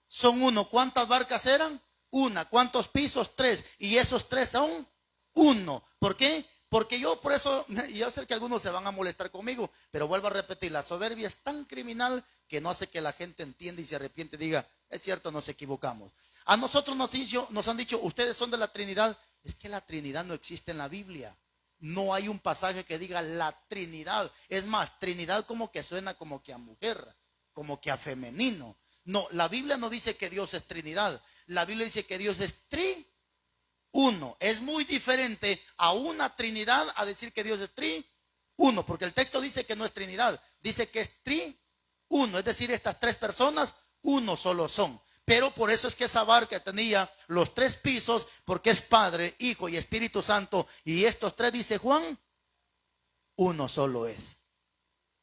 Son 1. ¿Cuántas barcas eran? 1. ¿Cuántos pisos? 3. Y esos 3 son 1. ¿Por qué? Porque yo por eso, yo sé que algunos se van a molestar conmigo, pero vuelvo a repetir, la soberbia es tan criminal que no hace que la gente entienda y se arrepiente y diga, es cierto, nos equivocamos. A nosotros nos han dicho, ustedes son de la Trinidad. Es que la Trinidad no existe en la Biblia. No hay un pasaje que diga la Trinidad. Es más, Trinidad como que suena como que a mujer, como que a femenino. No, la Biblia no dice que Dios es Trinidad. La Biblia dice que Dios es uno. Es muy diferente a una Trinidad a decir que Dios es uno, porque el texto dice que no es Trinidad, dice que es uno, es decir, estas 3 personas, uno solo son. Pero por eso es que esa barca tenía los 3 pisos, porque es Padre, Hijo y Espíritu Santo, y estos 3, dice Juan, uno solo es.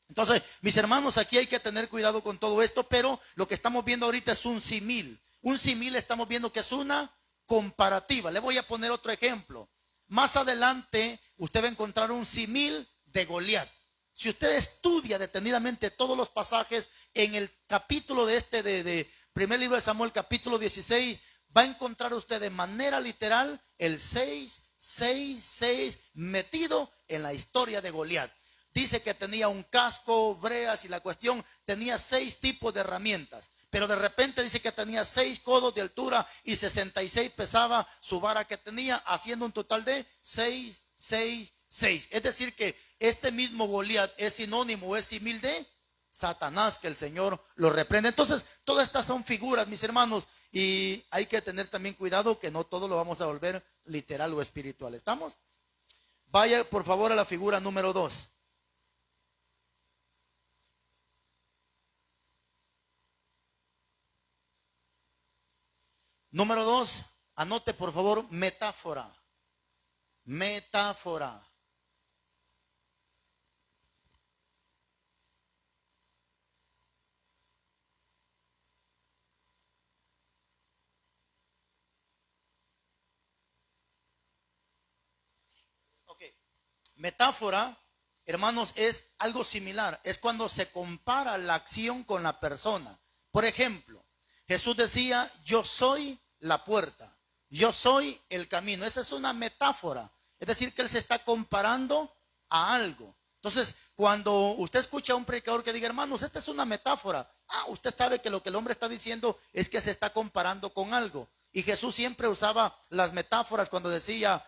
Entonces, mis hermanos, aquí hay que tener cuidado con todo esto, pero lo que estamos viendo ahorita es un símil. Un símil estamos viendo que es una comparativa. Le voy a poner otro ejemplo. Más adelante usted va a encontrar un símil de Goliat. Si usted estudia detenidamente todos los pasajes en el capítulo de primer libro de Samuel, capítulo 16, va a encontrar usted de manera literal el 666 metido en la historia de Goliat. Dice que tenía un casco, breas y la cuestión, tenía 6 tipos de herramientas. Pero de repente dice que tenía 6 codos de altura y 66 pesaba su vara que tenía, haciendo un total de 666. Es decir que este mismo Goliat es sinónimo, es símil de Satanás, que el Señor lo reprende. Entonces, todas estas son figuras, mis hermanos, y hay que tener también cuidado que no todo lo vamos a volver literal o espiritual. ¿Estamos? Vaya por favor a la figura número 2. Número 2, anote por favor, metáfora. Metáfora. Ok. Metáfora, hermanos, es algo similar. Es cuando se compara la acción con la persona. Por ejemplo, Jesús decía, yo soy la puerta, yo soy el camino. Esa es una metáfora, es decir, que él se está comparando a algo. Entonces, cuando usted escucha a un predicador que diga, hermanos, esta es una metáfora, usted sabe que lo que el hombre está diciendo es que se está comparando con algo. Y Jesús siempre usaba las metáforas cuando decía,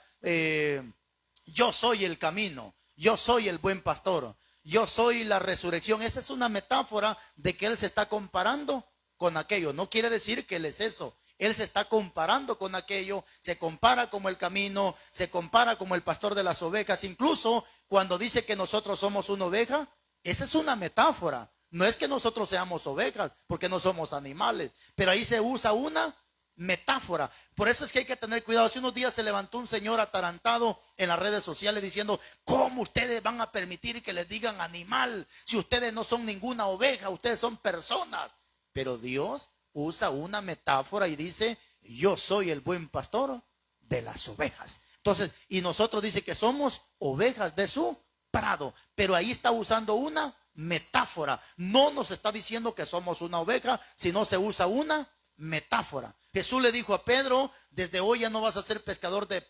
yo soy el camino, yo soy el buen pastor, yo soy la resurrección. Esa es una metáfora de que él se está comparando con aquello. No quiere decir que él es eso. Él se está comparando con aquello, se compara como el camino, se compara como el pastor de las ovejas. Incluso cuando dice que nosotros somos una oveja, esa es una metáfora. No es que nosotros seamos ovejas, porque no somos animales, pero ahí se usa una metáfora. Por eso es que hay que tener cuidado. Hace unos días se levantó un señor atarantado en las redes sociales diciendo, ¿cómo ustedes van a permitir que les digan animal si ustedes no son ninguna oveja, ustedes son personas? Pero Dios usa una metáfora y dice, yo soy el buen pastor de las ovejas. Entonces, y nosotros dice que somos ovejas de su prado, pero ahí está usando una metáfora. No nos está diciendo que somos una oveja, sino se usa una metáfora. Jesús le dijo a Pedro, desde hoy ya no vas a ser pescador de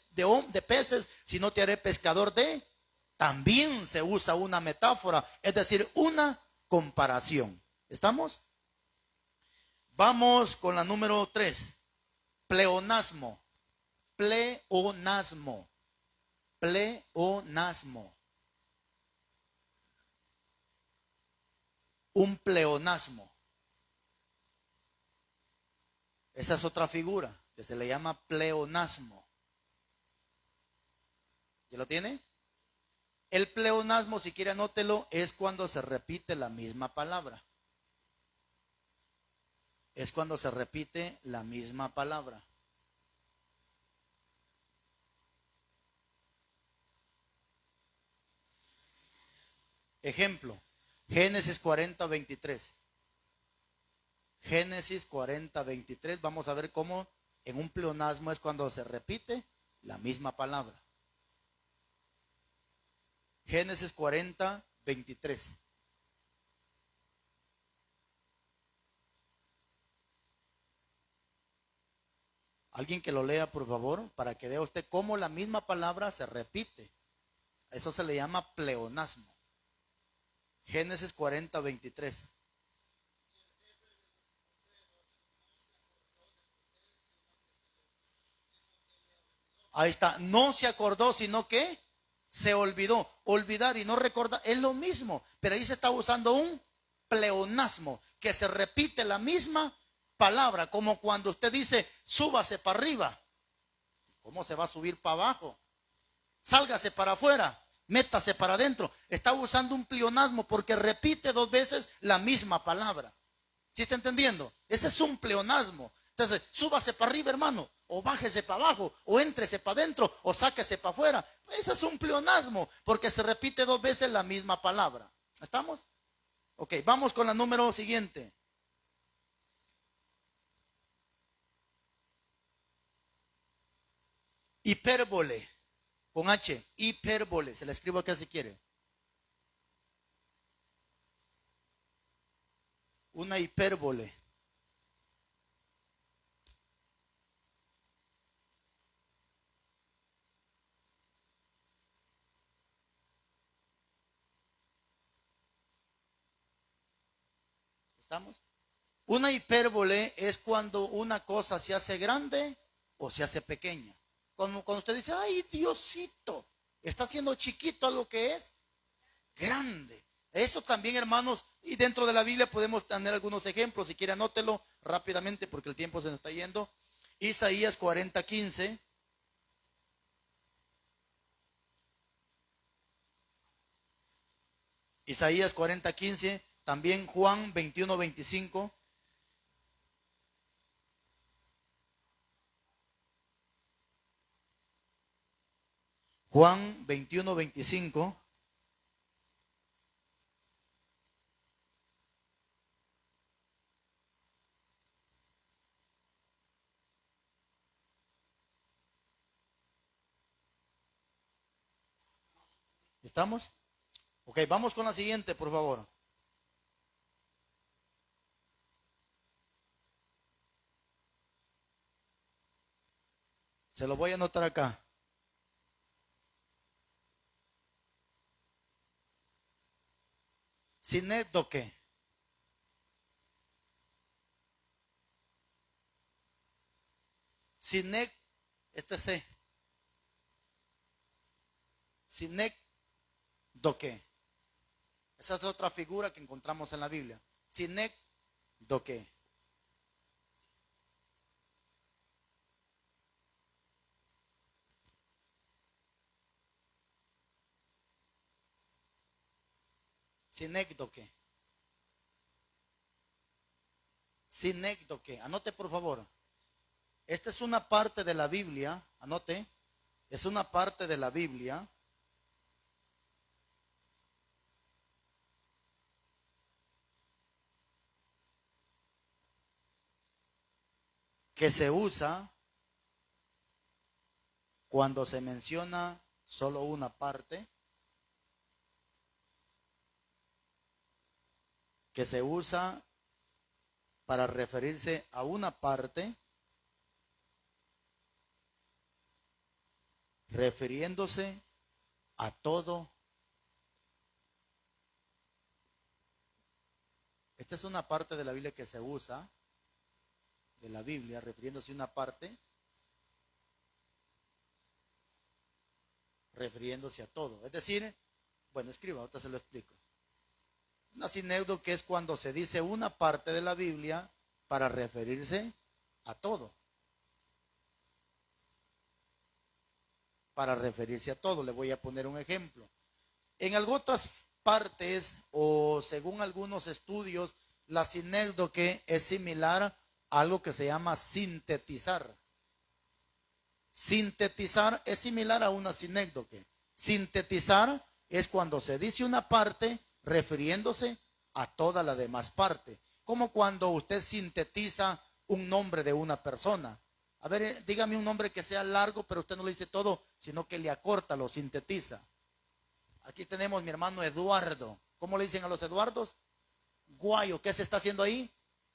peces, sino te haré pescador de... También se usa una metáfora, es decir, una comparación. ¿Estamos? Vamos con la número 3. Pleonasmo. Pleonasmo. Pleonasmo. un pleonasmo. Esa es otra figura que se le llama pleonasmo. ¿Ya lo tiene? El pleonasmo, si quiere anótelo, es cuando se repite la misma palabra. Es cuando se repite la misma palabra. Ejemplo, Génesis 40, 23. Génesis 40, 23. Vamos a ver cómo en un pleonasmo es cuando se repite la misma palabra. Génesis 40, 23. Alguien que lo lea, por favor, para que vea usted cómo la misma palabra se repite. Eso se le llama pleonasmo. Génesis 40, 23. Ahí está, no se acordó, sino que se olvidó. Olvidar y no recordar es lo mismo, pero ahí se está usando un pleonasmo, que se repite la misma palabra, como cuando usted dice, súbase para arriba. ¿Cómo se va a subir para abajo? Sálgase para afuera, métase para adentro. Está usando un pleonasmo porque repite dos veces la misma palabra. ¿Sí está entendiendo? Ese es un pleonasmo. Entonces, súbase para arriba, hermano, o bájese para abajo, o éntrese para adentro, o sáquese para afuera. Ese es un pleonasmo, porque se repite dos veces la misma palabra. ¿Estamos? Ok, vamos con la número siguiente. Hipérbole, con H, hipérbole, se la escribo acá si quiere. Una hipérbole. ¿Estamos? Una hipérbole es cuando una cosa se hace grande o se hace pequeña. Como cuando usted dice, ay, Diosito, está haciendo chiquito algo que es grande. Eso también, hermanos, y dentro de la Biblia podemos tener algunos ejemplos. Si quiere, anótelo rápidamente porque el tiempo se nos está yendo. Isaías 40, 15. Isaías 40, 15. También Juan 21, 25. Juan 21, 25. ¿Estamos? Ok, vamos con la siguiente, por favor. Se lo voy a anotar acá. Sinécdoque. Sinec, este C. Sinécdoque. Esa es otra figura que encontramos en la Biblia. Sinécdoque. Sinécdoque. Sinécdoque. Anote, por favor. Esta es una parte de la Biblia. Anote. Es una parte de la Biblia que se usa cuando se menciona solo una parte, que se usa para referirse a una parte, refiriéndose a todo. Esta es una parte de la Biblia que se usa, de la Biblia, refiriéndose a una parte, refiriéndose a todo. Es decir, bueno, escriba, ahorita se lo explico. Una sinécdoque es cuando se dice una parte de la Biblia para referirse a todo. Para referirse a todo. Le voy a poner un ejemplo. En otras partes, o según algunos estudios, la sinécdoque es similar a algo que se llama sintetizar. Sintetizar es similar a una sinécdoque. Sintetizar es cuando se dice una parte refiriéndose a toda la demás parte. Como cuando usted sintetiza un nombre de una persona. A ver, dígame un nombre que sea largo, pero usted no le dice todo, sino que le acorta, lo sintetiza. Aquí tenemos mi hermano Eduardo. ¿Cómo le dicen a los Eduardos? Guayo. ¿Qué se está haciendo ahí?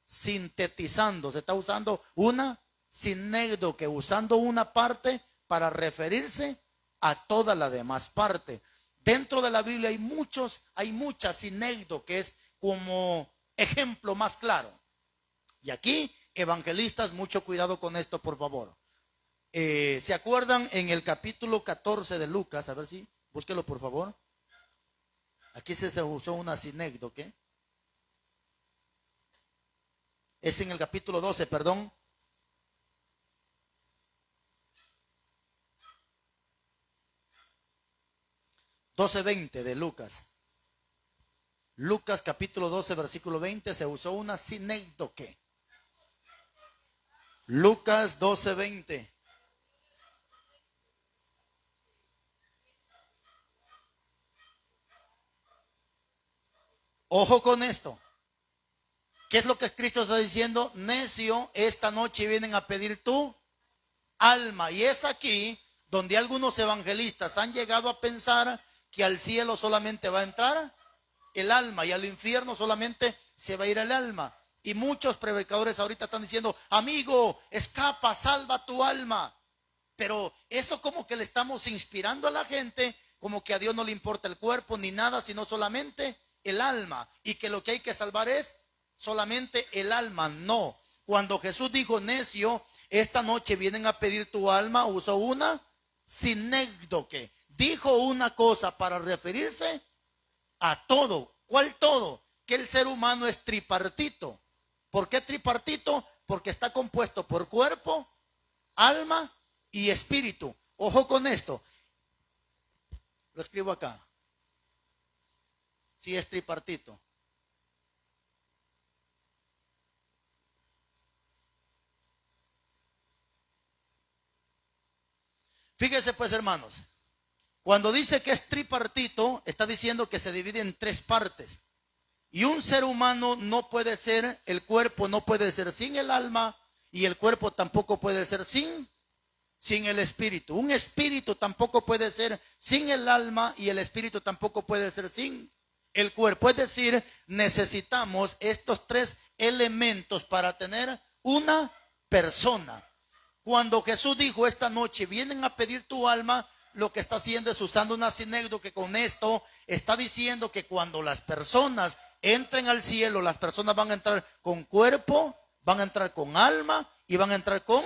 Sintetizando. Se está usando una sinécdoque, usando una parte para referirse a toda la demás parte. Dentro de la Biblia hay muchas sinécdoques como ejemplo más claro. Y aquí, evangelistas, mucho cuidado con esto, por favor. ¿Se acuerdan en el capítulo 14 de Lucas? A ver si, búsquelo por favor. Aquí se usó una sinécdoque. Es en el capítulo 12, perdón. (12:20) de Lucas. Lucas capítulo 12, versículo 20, se usó una sinécdoque. Lucas 12:20. Ojo con esto. ¿Qué es lo que Cristo está diciendo? Necio, esta noche vienen a pedir tu alma. Y es aquí donde algunos evangelistas han llegado a pensar que al cielo solamente va a entrar el alma y al infierno solamente se va a ir el alma. Y muchos predicadores ahorita están diciendo, amigo, escapa, salva tu alma. Pero eso como que le estamos inspirando a la gente, como que a Dios no le importa el cuerpo ni nada, sino solamente el alma. Y que lo que hay que salvar es solamente el alma. No. Cuando Jesús dijo, necio, esta noche vienen a pedir tu alma, usó una sinécdoque. Dijo una cosa para referirse a todo. ¿Cuál todo? Que el ser humano es tripartito. ¿Por qué tripartito? Porque está compuesto por cuerpo, alma y espíritu. Ojo con esto. Lo escribo acá. Si es tripartito. Fíjese pues, hermanos. Cuando dice que es tripartito, está diciendo que se divide en tres partes. Y un ser humano no puede ser, el cuerpo no puede ser sin el alma, y el cuerpo tampoco puede ser sin el espíritu. Un espíritu tampoco puede ser sin el alma, y el espíritu tampoco puede ser sin el cuerpo. Es decir, necesitamos estos tres elementos para tener una persona. Cuando Jesús dijo, esta noche vienen a pedir tu alma, lo que está haciendo es usando una sinécdoque, que con esto está diciendo que cuando las personas entren al cielo, las personas van a entrar con cuerpo, van a entrar con alma y van a entrar con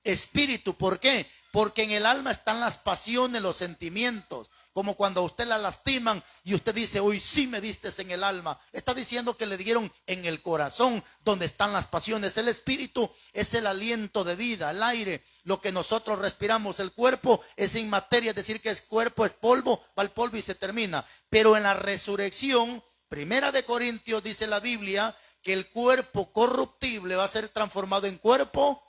espíritu. ¿Por qué? Porque en el alma están las pasiones, los sentimientos. Como cuando a usted la lastiman y usted dice, hoy sí me diste en el alma. Está diciendo que le dieron en el corazón, donde están las pasiones. El espíritu es el aliento de vida, el aire, lo que nosotros respiramos. El cuerpo es inmateria, es decir, que es cuerpo, es polvo, va al polvo y se termina. Pero en la resurrección, 1 Corintios dice la Biblia, que el cuerpo corruptible va a ser transformado en cuerpo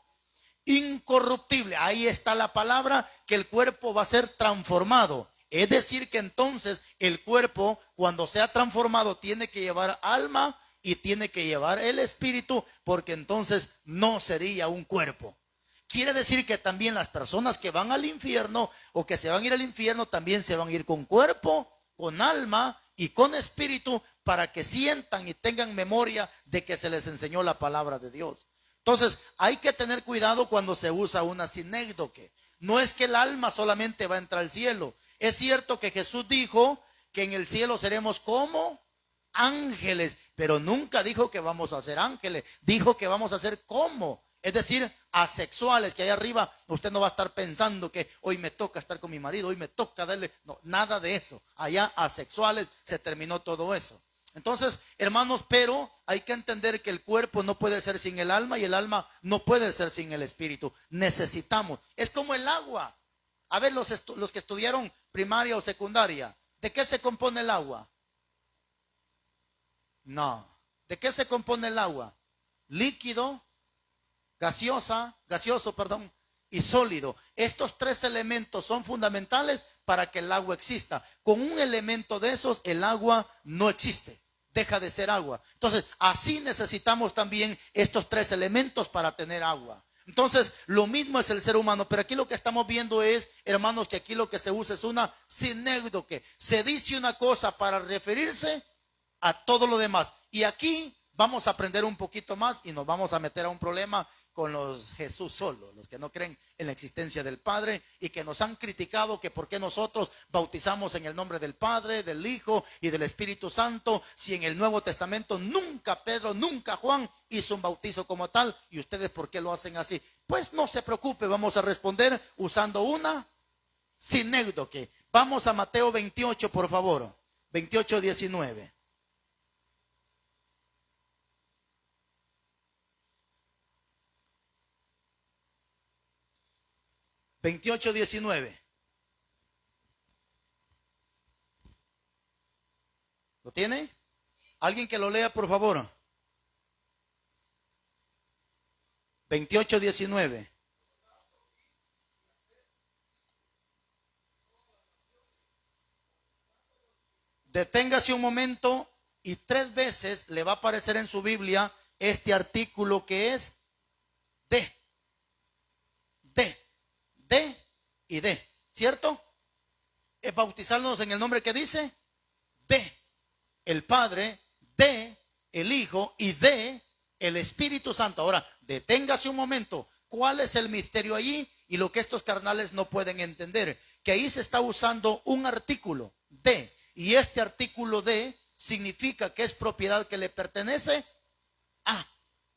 incorruptible. Ahí está la palabra, que el cuerpo va a ser transformado. Es decir que entonces el cuerpo, cuando sea transformado, tiene que llevar alma y tiene que llevar el espíritu, porque entonces no sería un cuerpo. Quiere decir que también las personas que van al infierno o que se van a ir al infierno también se van a ir con cuerpo, con alma y con espíritu, para que sientan y tengan memoria de que se les enseñó la palabra de Dios. Entonces hay que tener cuidado cuando se usa una sinécdoque. No es que el alma solamente va a entrar al cielo. Es cierto que Jesús dijo que en el cielo seremos como ángeles, pero nunca dijo que vamos a ser ángeles. Dijo que vamos a ser como, es decir, asexuales, que allá arriba usted no va a estar pensando que hoy me toca estar con mi marido, hoy me toca darle, no, nada de eso. Allá asexuales, se terminó todo eso. Entonces, hermanos, pero hay que entender que el cuerpo no puede ser sin el alma y el alma no puede ser sin el espíritu. Necesitamos. Es como el agua. A ver, los que estudiaron primaria o secundaria, ¿de qué se compone el agua? No. ¿De qué se compone el agua? Líquido, gaseoso, y sólido. Estos tres elementos son fundamentales para que el agua exista. Con un elemento de esos, el agua no existe. Deja de ser agua. Entonces, así necesitamos también estos tres elementos para tener agua. Entonces, lo mismo es el ser humano, pero aquí lo que estamos viendo es, hermanos, que aquí lo que se usa es una sinécdoque. Se dice una cosa para referirse a todo lo demás. Y aquí vamos a aprender un poquito más y nos vamos a meter a un problema con los Jesús solo, los que no creen en la existencia del Padre y que nos han criticado que por qué nosotros bautizamos en el nombre del Padre, del Hijo y del Espíritu Santo, si en el Nuevo Testamento nunca Pedro, nunca Juan hizo un bautizo como tal, y ustedes por qué lo hacen así. Pues no se preocupe, vamos a responder usando una sinécdoque. Vamos a Mateo 28, por favor, 28:19. 28:19. ¿Lo tiene? Alguien que lo lea, por favor. 28:19. Deténgase un momento y 3 veces le va a aparecer en su Biblia este artículo que es de y de, ¿cierto? Es bautizarnos en el nombre que dice de el Padre, de el Hijo y de el Espíritu Santo. Ahora, deténgase un momento. ¿Cuál es el misterio allí? Y lo que estos carnales no pueden entender, que ahí se está usando un artículo de, y este artículo de significa que es propiedad que le pertenece a.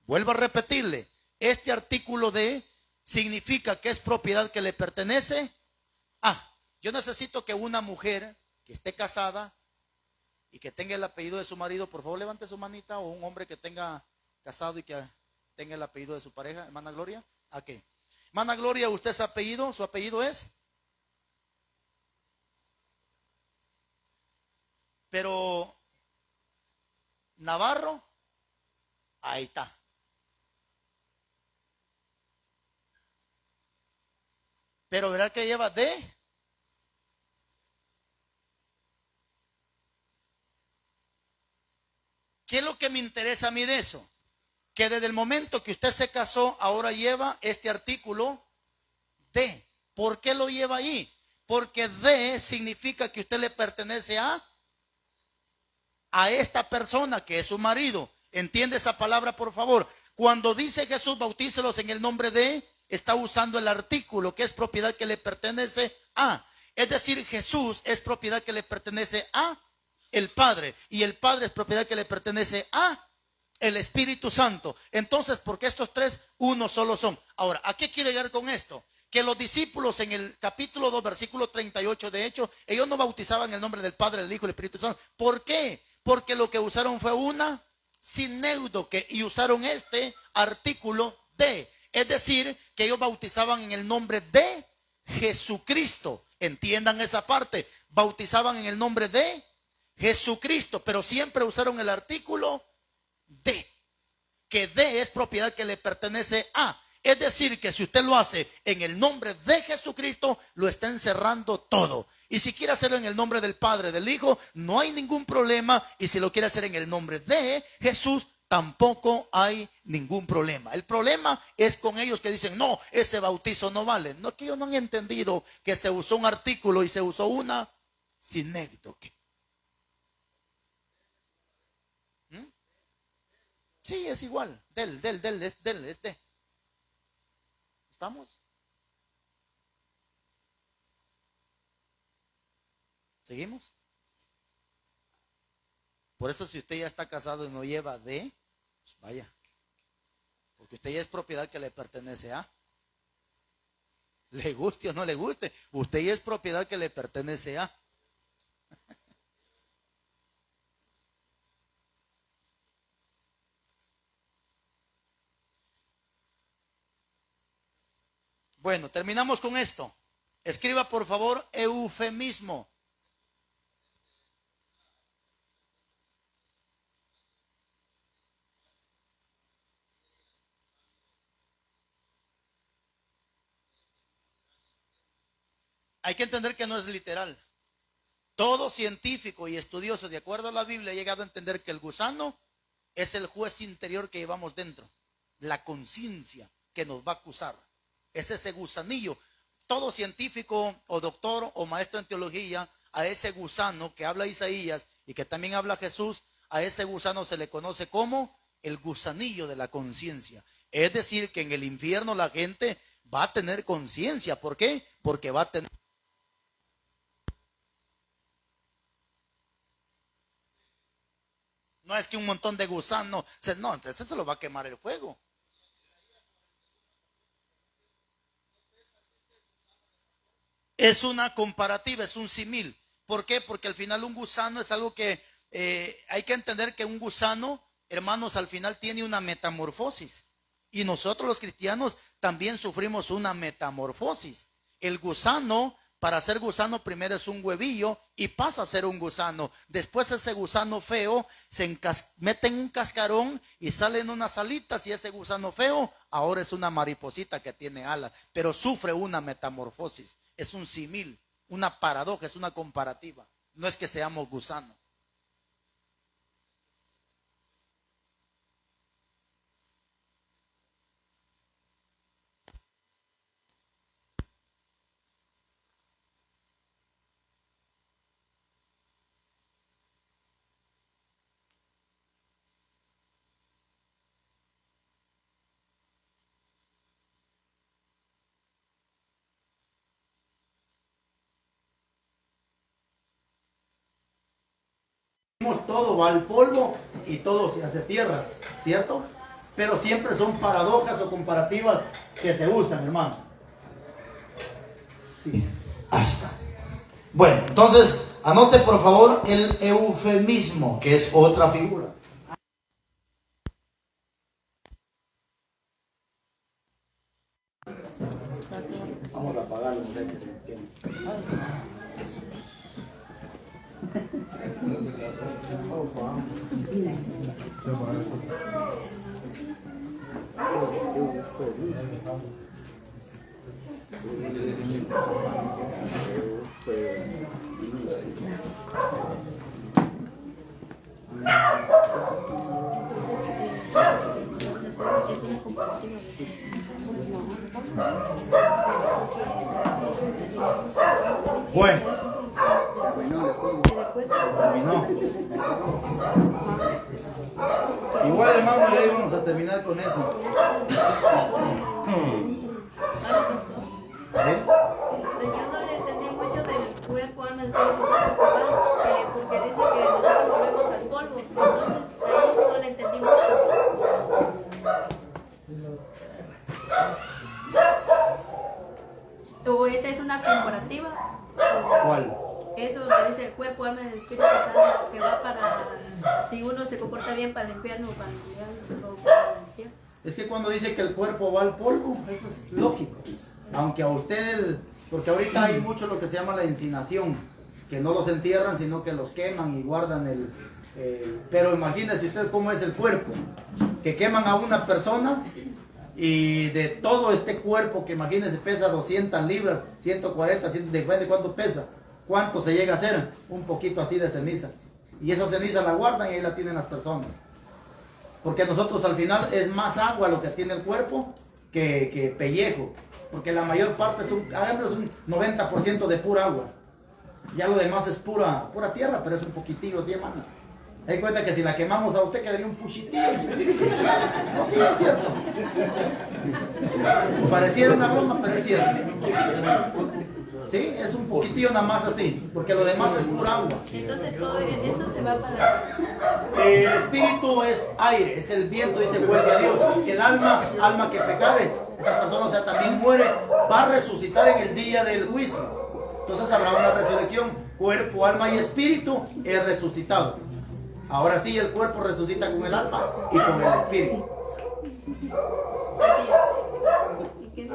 Vuelvo a repetirle, este artículo de significa que es propiedad que le pertenece a. Yo necesito que una mujer que esté casada y que tenga el apellido de su marido, por favor levante su manita, o un hombre que tenga casado y que tenga el apellido de su pareja. Hermana Gloria, ¿a qué? Hermana Gloria, ¿usted su apellido es? Pero Navarro, ahí está. Pero verá que lleva de. ¿Qué es lo que me interesa a mí de eso? Que desde el momento que usted se casó, ahora lleva este artículo de. ¿Por qué lo lleva ahí? Porque de significa que usted le pertenece a esta persona que es su marido. ¿Entiende esa palabra, por favor? Cuando dice Jesús, bautícelos en el nombre de, está usando el artículo que es propiedad que le pertenece a. Es decir, Jesús es propiedad que le pertenece a el Padre, y el Padre es propiedad que le pertenece a el Espíritu Santo. Entonces, porque estos tres uno solo son. Ahora, ¿a qué quiere llegar con esto? Que los discípulos en el capítulo 2, versículo 38, de hecho, ellos no bautizaban en el nombre del Padre, del Hijo y del Espíritu Santo. ¿Por qué? Porque lo que usaron fue una sinécdoque y usaron este artículo de. Es decir, que ellos bautizaban en el nombre de Jesucristo. Entiendan esa parte. Bautizaban en el nombre de Jesucristo, pero siempre usaron el artículo de. Que de es propiedad que le pertenece a. Es decir, que si usted lo hace en el nombre de Jesucristo, lo está encerrando todo. Y si quiere hacerlo en el nombre del Padre, del Hijo, no hay ningún problema. Y si lo quiere hacer en el nombre de Jesús, tampoco hay ningún problema. El problema es con ellos que dicen, no, ese bautizo no vale. No, que ellos no han entendido que se usó un artículo y se usó una sinécdoque. Sí, es igual. Es de. ¿Estamos? ¿Seguimos? Por eso, si usted ya está casado y no lleva de, pues vaya. Porque usted ya es propiedad que le pertenece a. Le guste o no le guste, usted ya es propiedad que le pertenece a. Bueno, terminamos con esto. Escriba por favor eufemismo. Hay que entender que no es literal. Todo científico y estudioso, de acuerdo a la Biblia, ha llegado a entender que el gusano es el juez interior que llevamos dentro. La conciencia que nos va a acusar. Es ese gusanillo. Todo científico o doctor o maestro en teología, a ese gusano que habla Isaías y que también habla Jesús, a ese gusano se le conoce como el gusanillo de la conciencia. Es decir, que en el infierno la gente va a tener conciencia. ¿Por qué? Porque va a tener... No es que un montón de gusanos, no, entonces se lo va a quemar el fuego. Es una comparativa, es un símil. ¿Por qué? Porque al final un gusano es algo que hay que entender que un gusano, hermanos, al final tiene una metamorfosis. Y nosotros los cristianos también sufrimos una metamorfosis. El gusano, para ser gusano, primero es un huevillo y pasa a ser un gusano. Después ese gusano feo se mete en un cascarón y salen unas alitas, y ese gusano feo ahora es una mariposita que tiene alas, pero sufre una metamorfosis. Es un símil, una paradoja, es una comparativa. No es que seamos gusanos. Todo va al polvo y todo se hace tierra, ¿cierto? Pero siempre son paradojas o comparativas que se usan, hermano. Sí, ahí está. Bueno, entonces, anote por favor el eufemismo, que es otra figura. Vamos a apagarlo. Bueno, terminó. Igual, hermano, ya íbamos a terminar con eso. Yo no le entendí mucho del cuerpo, alma, espíritu, porque dice que nosotros volvemos al polvo. Entonces, ahí no le entendí mucho. ¿O esa es una comparativa? ¿Cuál? Eso que dice el cuerpo, alma, el espíritu, que va para, si uno se comporta bien, para el infierno o para el cielo, o para el cielo. Es que cuando dice que el cuerpo va al polvo, eso es lógico. Aunque a usted, porque ahorita hay mucho lo que se llama la incinación, que no los entierran, sino que los queman y guardan pero imagínese usted cómo es el cuerpo, que queman a una persona y de todo este cuerpo, que imagínese pesa 200 libras, 140, depende cuánto pesa, cuánto se llega a hacer, un poquito así de ceniza. Y esa ceniza la guardan y ahí la tienen las personas. Porque nosotros al final es más agua lo que tiene el cuerpo que pellejo. Porque la mayor parte es un 90% de pura agua. Ya lo demás es pura tierra, pero es un poquitillo así, hermano. Hay cuenta que si la quemamos a usted quedaría un puchitillo. No, sí, es cierto. Pareciera una broma, pero es cierto. Sí, es un poquitillo nada más así, porque lo demás es pura agua. Entonces todo eso se va para... El espíritu es aire, es el viento, dice, vuelve a Dios. El alma que pecare, esa persona, o sea, también muere, va a resucitar en el día del juicio. Entonces habrá una resurrección, cuerpo, alma y espíritu es resucitado. Ahora sí, el cuerpo resucita con el alma y con el espíritu. Así es. ¿Y qué?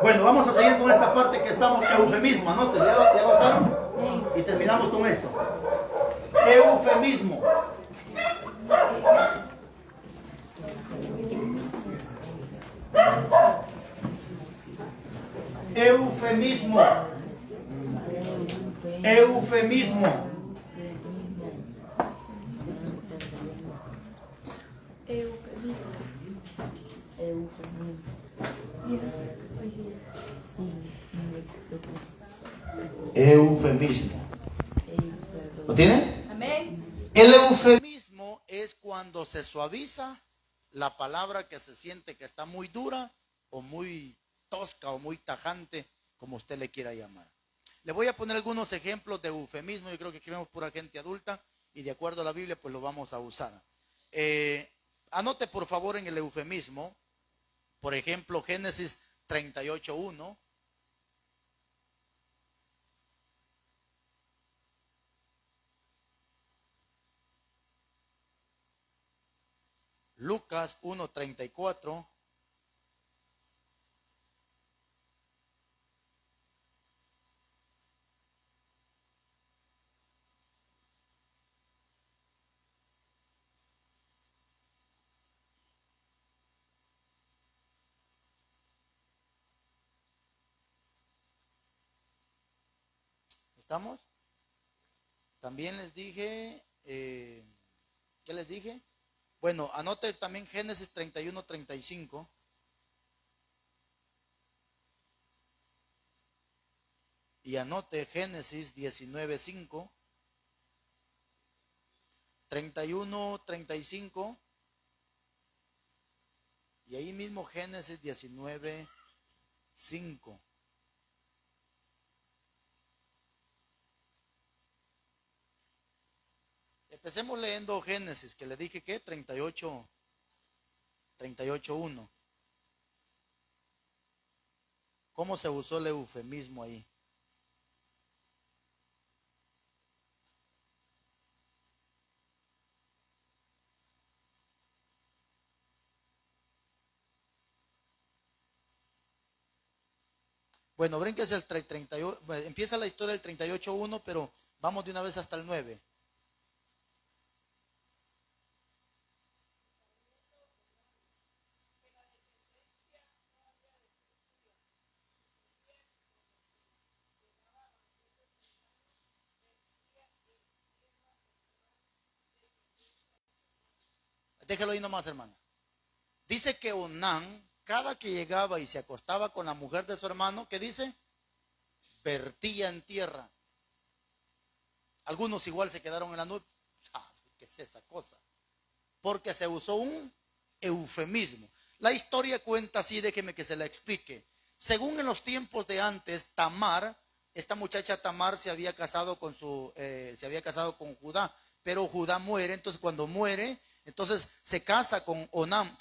Bueno, vamos a seguir con esta parte que estamos, eufemismo, anoten, ¿ya notaron? Y terminamos con esto. Eufemismo. Eufemismo. Eufemismo. Eufemismo. ¿Lo tiene? Amén. El eufemismo es cuando se suaviza la palabra que se siente que está muy dura o muy tosca o muy tajante, como usted le quiera llamar. Le voy a poner algunos ejemplos de eufemismo. Yo creo que aquí vemos pura gente adulta y de acuerdo a la Biblia pues lo vamos a usar. Anote por favor en el eufemismo, por ejemplo, Génesis 38:1. Lucas 1:34. ¿Estamos? También les dije, ¿qué les dije? Bueno, anote también Génesis 31:35. Y anote Génesis 19:5. 31:35. Y ahí mismo Génesis 19:5. Empecemos leyendo Génesis, que le dije que 38:1. ¿Cómo se usó el eufemismo ahí? Bueno, brinques el 38, empieza la historia del 38:1, pero vamos de una vez hasta el 9. Déjelo ahí nomás, hermana. Dice que Onán, cada que llegaba y se acostaba con la mujer de su hermano, ¿qué dice? Vertía en tierra. Algunos igual se quedaron en la nube. ¿Qué es esa cosa? Porque se usó un eufemismo. La historia cuenta así, déjeme que se la explique. Según en los tiempos de antes, Tamar, esta muchacha Tamar se había casado con Judá, pero Judá muere. Entonces cuando muere, entonces se casa con Onam,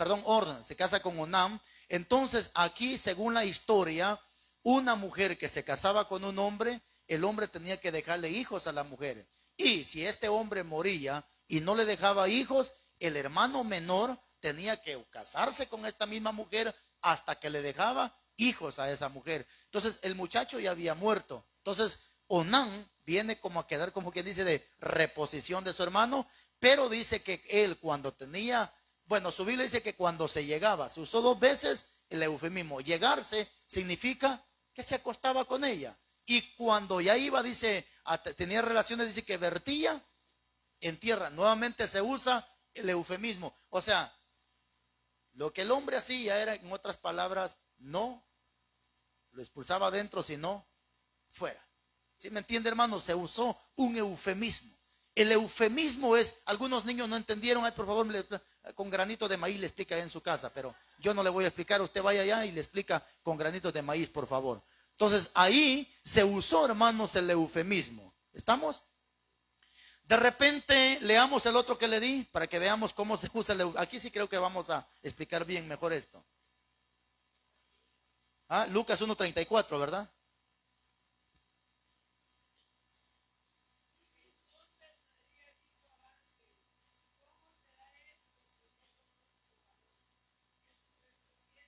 se casa con Onam. Entonces aquí, según la historia, una mujer que se casaba con un hombre, el hombre tenía que dejarle hijos a la mujer. Y si este hombre moría y no le dejaba hijos, el hermano menor tenía que casarse con esta misma mujer hasta que le dejaba hijos a esa mujer. Entonces el muchacho ya había muerto. Entonces Onán viene como a quedar, como quien dice, de reposición de su hermano, pero dice que él cuando tenía, bueno, su Biblia dice que cuando se llegaba, se usó 2 veces el eufemismo. Llegarse significa que se acostaba con ella. Y cuando ya iba, dice, tenía relaciones, dice que vertía en tierra. Nuevamente se usa el eufemismo. O sea, lo que el hombre hacía era, en otras palabras, no lo expulsaba adentro, sino fuera. ¿Sí me entiende, hermano? Se usó un eufemismo. El eufemismo es, algunos niños no entendieron, ay, por favor, con granito de maíz le explica en su casa, pero yo no le voy a explicar, usted vaya allá y le explica con granitos de maíz, por favor. Entonces ahí se usó, hermanos, el eufemismo. ¿Estamos? De repente leamos el otro que le di para que veamos cómo se usa el eufemismo. Aquí sí creo que vamos a explicar bien mejor esto. Lucas 1:34, ¿verdad?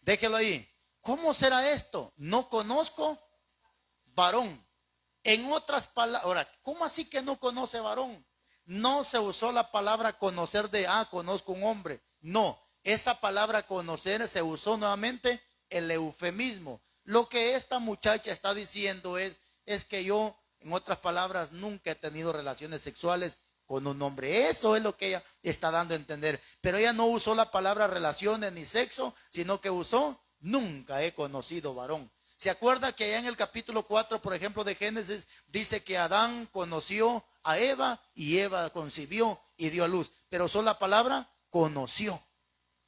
Déjelo ahí. ¿Cómo será esto? No conozco varón. En otras palabras, ahora, ¿cómo así que no conoce varón? No se usó la palabra conocer de, conozco un hombre. No, esa palabra conocer se usó nuevamente el eufemismo. Lo que esta muchacha está diciendo es que yo, en otras palabras, nunca he tenido relaciones sexuales con un hombre. Eso es lo que ella está dando a entender. Pero ella no usó la palabra relaciones ni sexo, sino que usó nunca he conocido varón. ¿Se acuerda que allá en el capítulo 4, por ejemplo, de Génesis, dice que Adán conoció a Eva y Eva concibió y dio a luz? Pero usó la palabra conoció.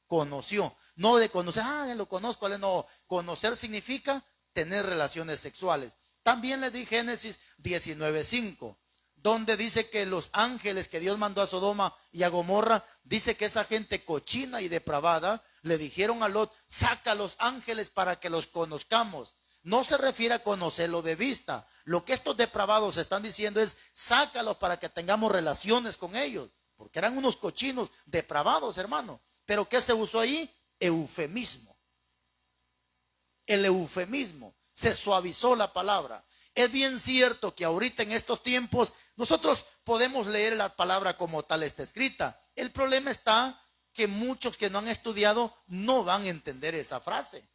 Conoció. No de conocer, lo conozco, no. Conocer significa tener relaciones sexuales. También le di Génesis 19:5, donde dice que los ángeles que Dios mandó a Sodoma y a Gomorra, dice que esa gente cochina y depravada le dijeron a Lot, saca a los ángeles para que los conozcamos. No se refiere a conocerlo de vista. Lo que estos depravados están diciendo es, sácalos para que tengamos relaciones con ellos, porque eran unos cochinos depravados, hermano. ¿Pero qué se usó ahí? Eufemismo. El eufemismo. Se suavizó la palabra. Es bien cierto que ahorita en estos tiempos nosotros podemos leer la palabra como tal está escrita. El problema está que muchos que no han estudiado no van a entender esa frase.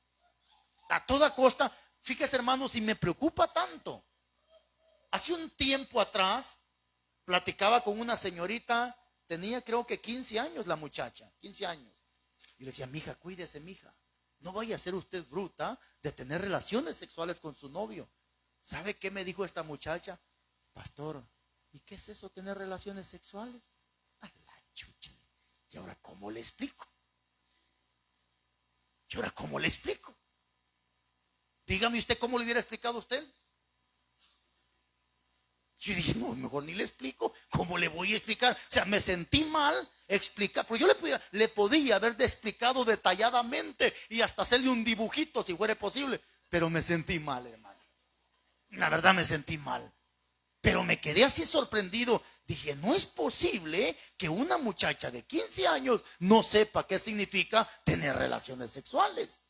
A toda costa, fíjese hermanos, y me preocupa tanto. Hace un tiempo atrás platicaba con una señorita, tenía creo que 15 años la muchacha, 15 años. Y le decía, mija, cuídese, mija. No vaya a ser usted bruta de tener relaciones sexuales con su novio. ¿Sabe qué me dijo esta muchacha? Pastor, ¿y qué es eso, tener relaciones sexuales? A la chucha. ¿Y ahora cómo le explico? ¿Y ahora cómo le explico? Dígame usted cómo le hubiera explicado a usted. Yo dije, no, mejor ni le explico. ¿Cómo le voy a explicar? O sea, me sentí mal explicar, porque yo le podía haber explicado detalladamente y hasta hacerle un dibujito si fuera posible, pero me sentí mal, hermano. La verdad me sentí mal. Pero me quedé así sorprendido. Dije, no es posible que una muchacha de 15 años no sepa qué significa tener relaciones sexuales.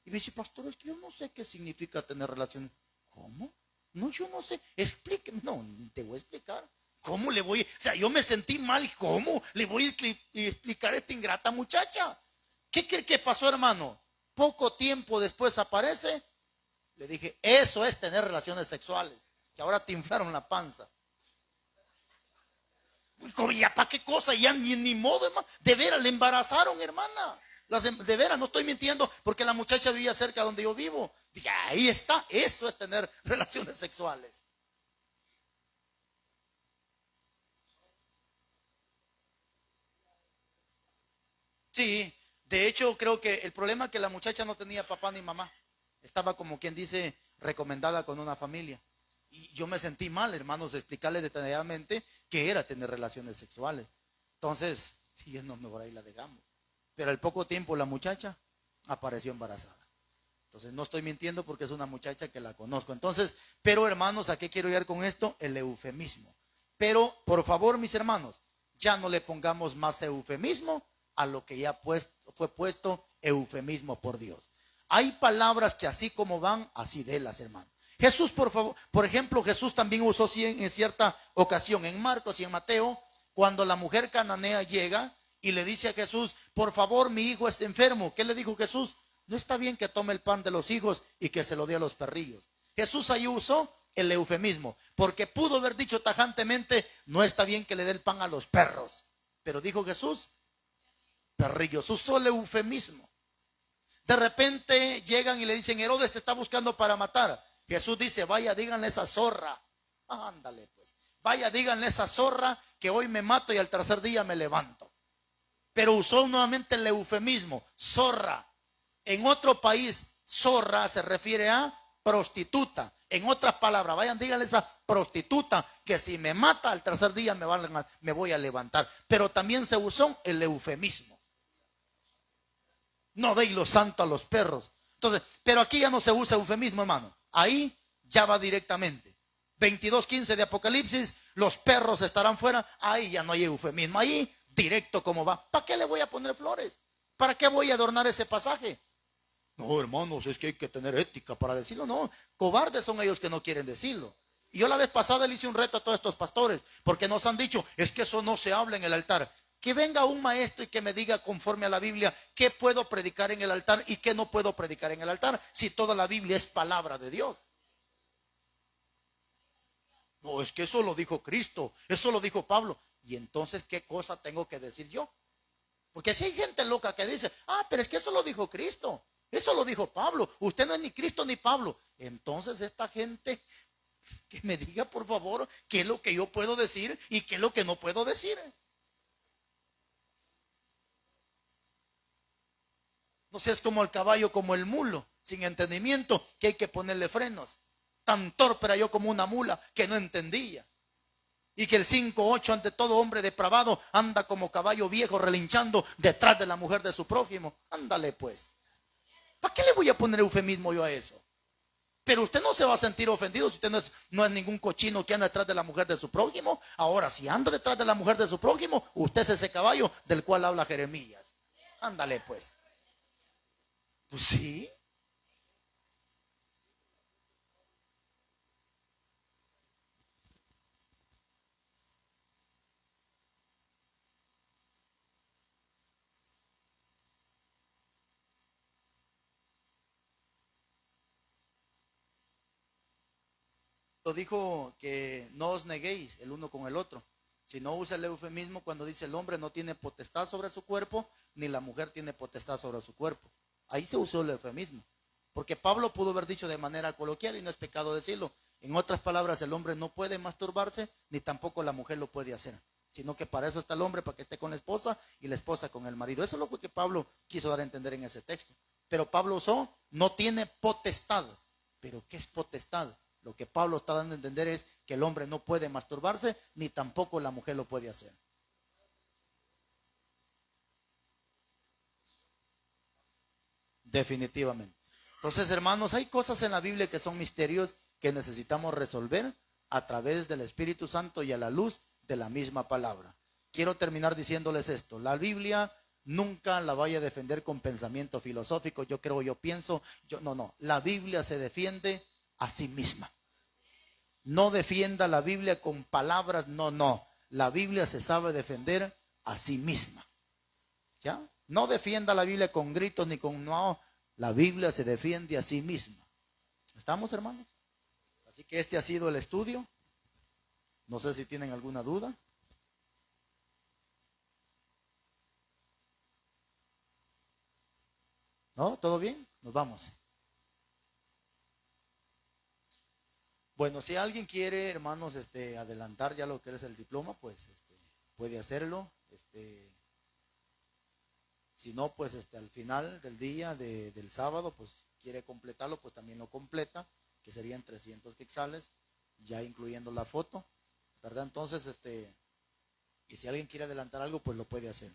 Y me dice, pastor, es que yo no sé qué significa tener relaciones. ¿Cómo? No, yo no sé. Explíqueme. No, te voy a explicar. ¿Cómo le voy? O sea, yo me sentí mal. ¿Cómo le voy a explicar a esta ingrata muchacha? ¿Qué cree que pasó, hermano? Poco tiempo después aparece. Le dije, eso es tener relaciones sexuales. Que ahora te inflaron la panza. ¿Ya para qué cosa? Ya ni modo, hermano. De veras, le embarazaron, hermana. De veras, no estoy mintiendo, porque la muchacha vivía cerca de donde yo vivo. Dije, ahí está, eso es tener relaciones sexuales. Sí, de hecho creo que el problema es que la muchacha no tenía papá ni mamá. Estaba como quien dice recomendada con una familia. Y yo me sentí mal, hermanos, de explicarle detalladamente qué era tener relaciones sexuales. Entonces, sí, no, mejor ahí la dejamos. Pero al poco tiempo la muchacha apareció embarazada. Entonces no estoy mintiendo porque es una muchacha que la conozco. Entonces, pero hermanos, ¿a qué quiero llegar con esto? El eufemismo. Pero, por favor, mis hermanos, ya no le pongamos más eufemismo a lo que ya fue puesto eufemismo por Dios. Hay palabras que así como van, así délas, hermano. Jesús, por ejemplo, Jesús también usó en cierta ocasión, en Marcos y en Mateo, cuando la mujer cananea llega y le dice a Jesús, por favor, mi hijo está enfermo. ¿Qué le dijo Jesús? No está bien que tome el pan de los hijos y que se lo dé a los perrillos. Jesús ahí usó el eufemismo, porque pudo haber dicho tajantemente, no está bien que le dé el pan a los perros. Pero dijo Jesús, perrillos. Usó el eufemismo. De repente llegan y le dicen, Herodes te está buscando para matar. Jesús dice, vaya, díganle a esa zorra. Ándale pues. Vaya, díganle a esa zorra que hoy me mato y al tercer día me levanto. Pero usó nuevamente el eufemismo, zorra. En otro país, zorra se refiere a prostituta. En otras palabras, vayan, díganle a esa prostituta que si me mata al tercer día me voy a levantar. Pero también se usó el eufemismo. No deis lo santo a los perros. Entonces, pero aquí ya no se usa eufemismo, hermano. Ahí ya va directamente. 22:15 de Apocalipsis, los perros estarán fuera. Ahí ya no hay eufemismo. Ahí directo como va. ¿Para qué le voy a poner flores? ¿Para qué voy a adornar ese pasaje? No, hermanos, es que hay que tener ética para decirlo. No, cobardes son ellos que no quieren decirlo. Y yo la vez pasada le hice un reto a todos estos pastores, porque nos han dicho, es que eso no se habla en el altar. Que venga un maestro y que me diga conforme a la Biblia qué puedo predicar en el altar y qué no puedo predicar en el altar, si toda la Biblia es palabra de Dios. No, es que eso lo dijo Cristo, eso lo dijo Pablo. Y entonces, ¿qué cosa tengo que decir yo? Porque si hay gente loca que dice, pero es que eso lo dijo Cristo, eso lo dijo Pablo, usted no es ni Cristo ni Pablo. Entonces esta gente que me diga por favor qué es lo que yo puedo decir y qué es lo que no puedo decir. No seas como el caballo, como el mulo, sin entendimiento, que hay que ponerle frenos. Tan torpe era yo como una mula que no entendía. Y que el 5:8 ante todo hombre depravado anda como caballo viejo relinchando detrás de la mujer de su prójimo. Ándale pues. ¿Para qué le voy a poner eufemismo yo a eso? Pero usted no se va a sentir ofendido si usted no es ningún cochino que anda detrás de la mujer de su prójimo. Ahora, si anda detrás de la mujer de su prójimo, usted es ese caballo del cual habla Jeremías. Ándale pues. Pues sí. Dijo que no os neguéis el uno con el otro. Si no usa el eufemismo cuando dice el hombre no tiene potestad sobre su cuerpo, ni la mujer tiene potestad sobre su cuerpo. Ahí se usó el eufemismo. Porque Pablo pudo haber dicho de manera coloquial y no es pecado decirlo. En otras palabras, el hombre no puede masturbarse, ni tampoco la mujer lo puede hacer. Sino que para eso está el hombre, para que esté con la esposa y la esposa con el marido. Eso es lo que Pablo quiso dar a entender en ese texto. Pero Pablo usó, no tiene potestad. ¿Pero qué es potestad? Lo que Pablo está dando a entender es que el hombre no puede masturbarse, ni tampoco la mujer lo puede hacer. Definitivamente. Entonces, hermanos, hay cosas en la Biblia que son misterios que necesitamos resolver a través del Espíritu Santo y a la luz de la misma palabra. Quiero terminar diciéndoles esto. La Biblia nunca la vaya a defender con pensamiento filosófico. Yo creo, yo pienso, no. La Biblia se defiende a sí misma. No defienda la Biblia con palabras, no. La Biblia se sabe defender a sí misma. ¿Ya? No defienda la Biblia con gritos ni con no. La Biblia se defiende a sí misma. ¿Estamos, hermanos? Así que este ha sido el estudio. No sé si tienen alguna duda. ¿No? ¿Todo bien? Nos vamos. Bueno, si alguien quiere, hermanos, adelantar ya lo que es el diploma, pues puede hacerlo. Si no, pues al final del día del sábado, pues quiere completarlo, pues también lo completa, que serían 300 quetzales, ya incluyendo la foto, ¿verdad? Entonces, y si alguien quiere adelantar algo, pues lo puede hacer.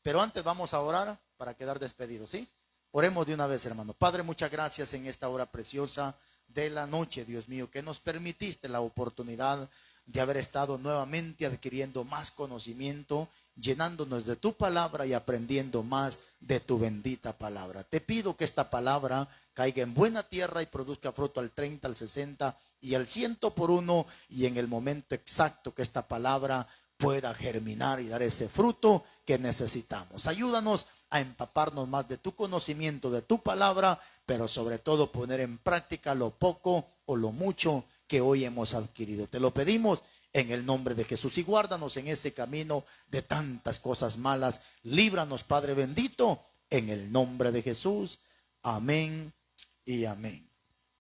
Pero antes vamos a orar para quedar despedidos, ¿sí? Oremos de una vez, hermano. Padre, muchas gracias en esta hora preciosa de la noche, Dios mío, que nos permitiste la oportunidad de haber estado nuevamente adquiriendo más conocimiento, llenándonos de tu palabra y aprendiendo más de tu bendita palabra. Te pido que esta palabra caiga en buena tierra y produzca fruto al 30, al 60 y al 100 por uno, y en el momento exacto que esta palabra pueda germinar y dar ese fruto que necesitamos. Ayúdanos a empaparnos más de tu conocimiento, de tu palabra, pero sobre todo poner en práctica lo poco o lo mucho que hoy hemos adquirido. Te lo pedimos en el nombre de Jesús y guárdanos en ese camino de tantas cosas malas. Líbranos, Padre bendito, en el nombre de Jesús. Amén y amén.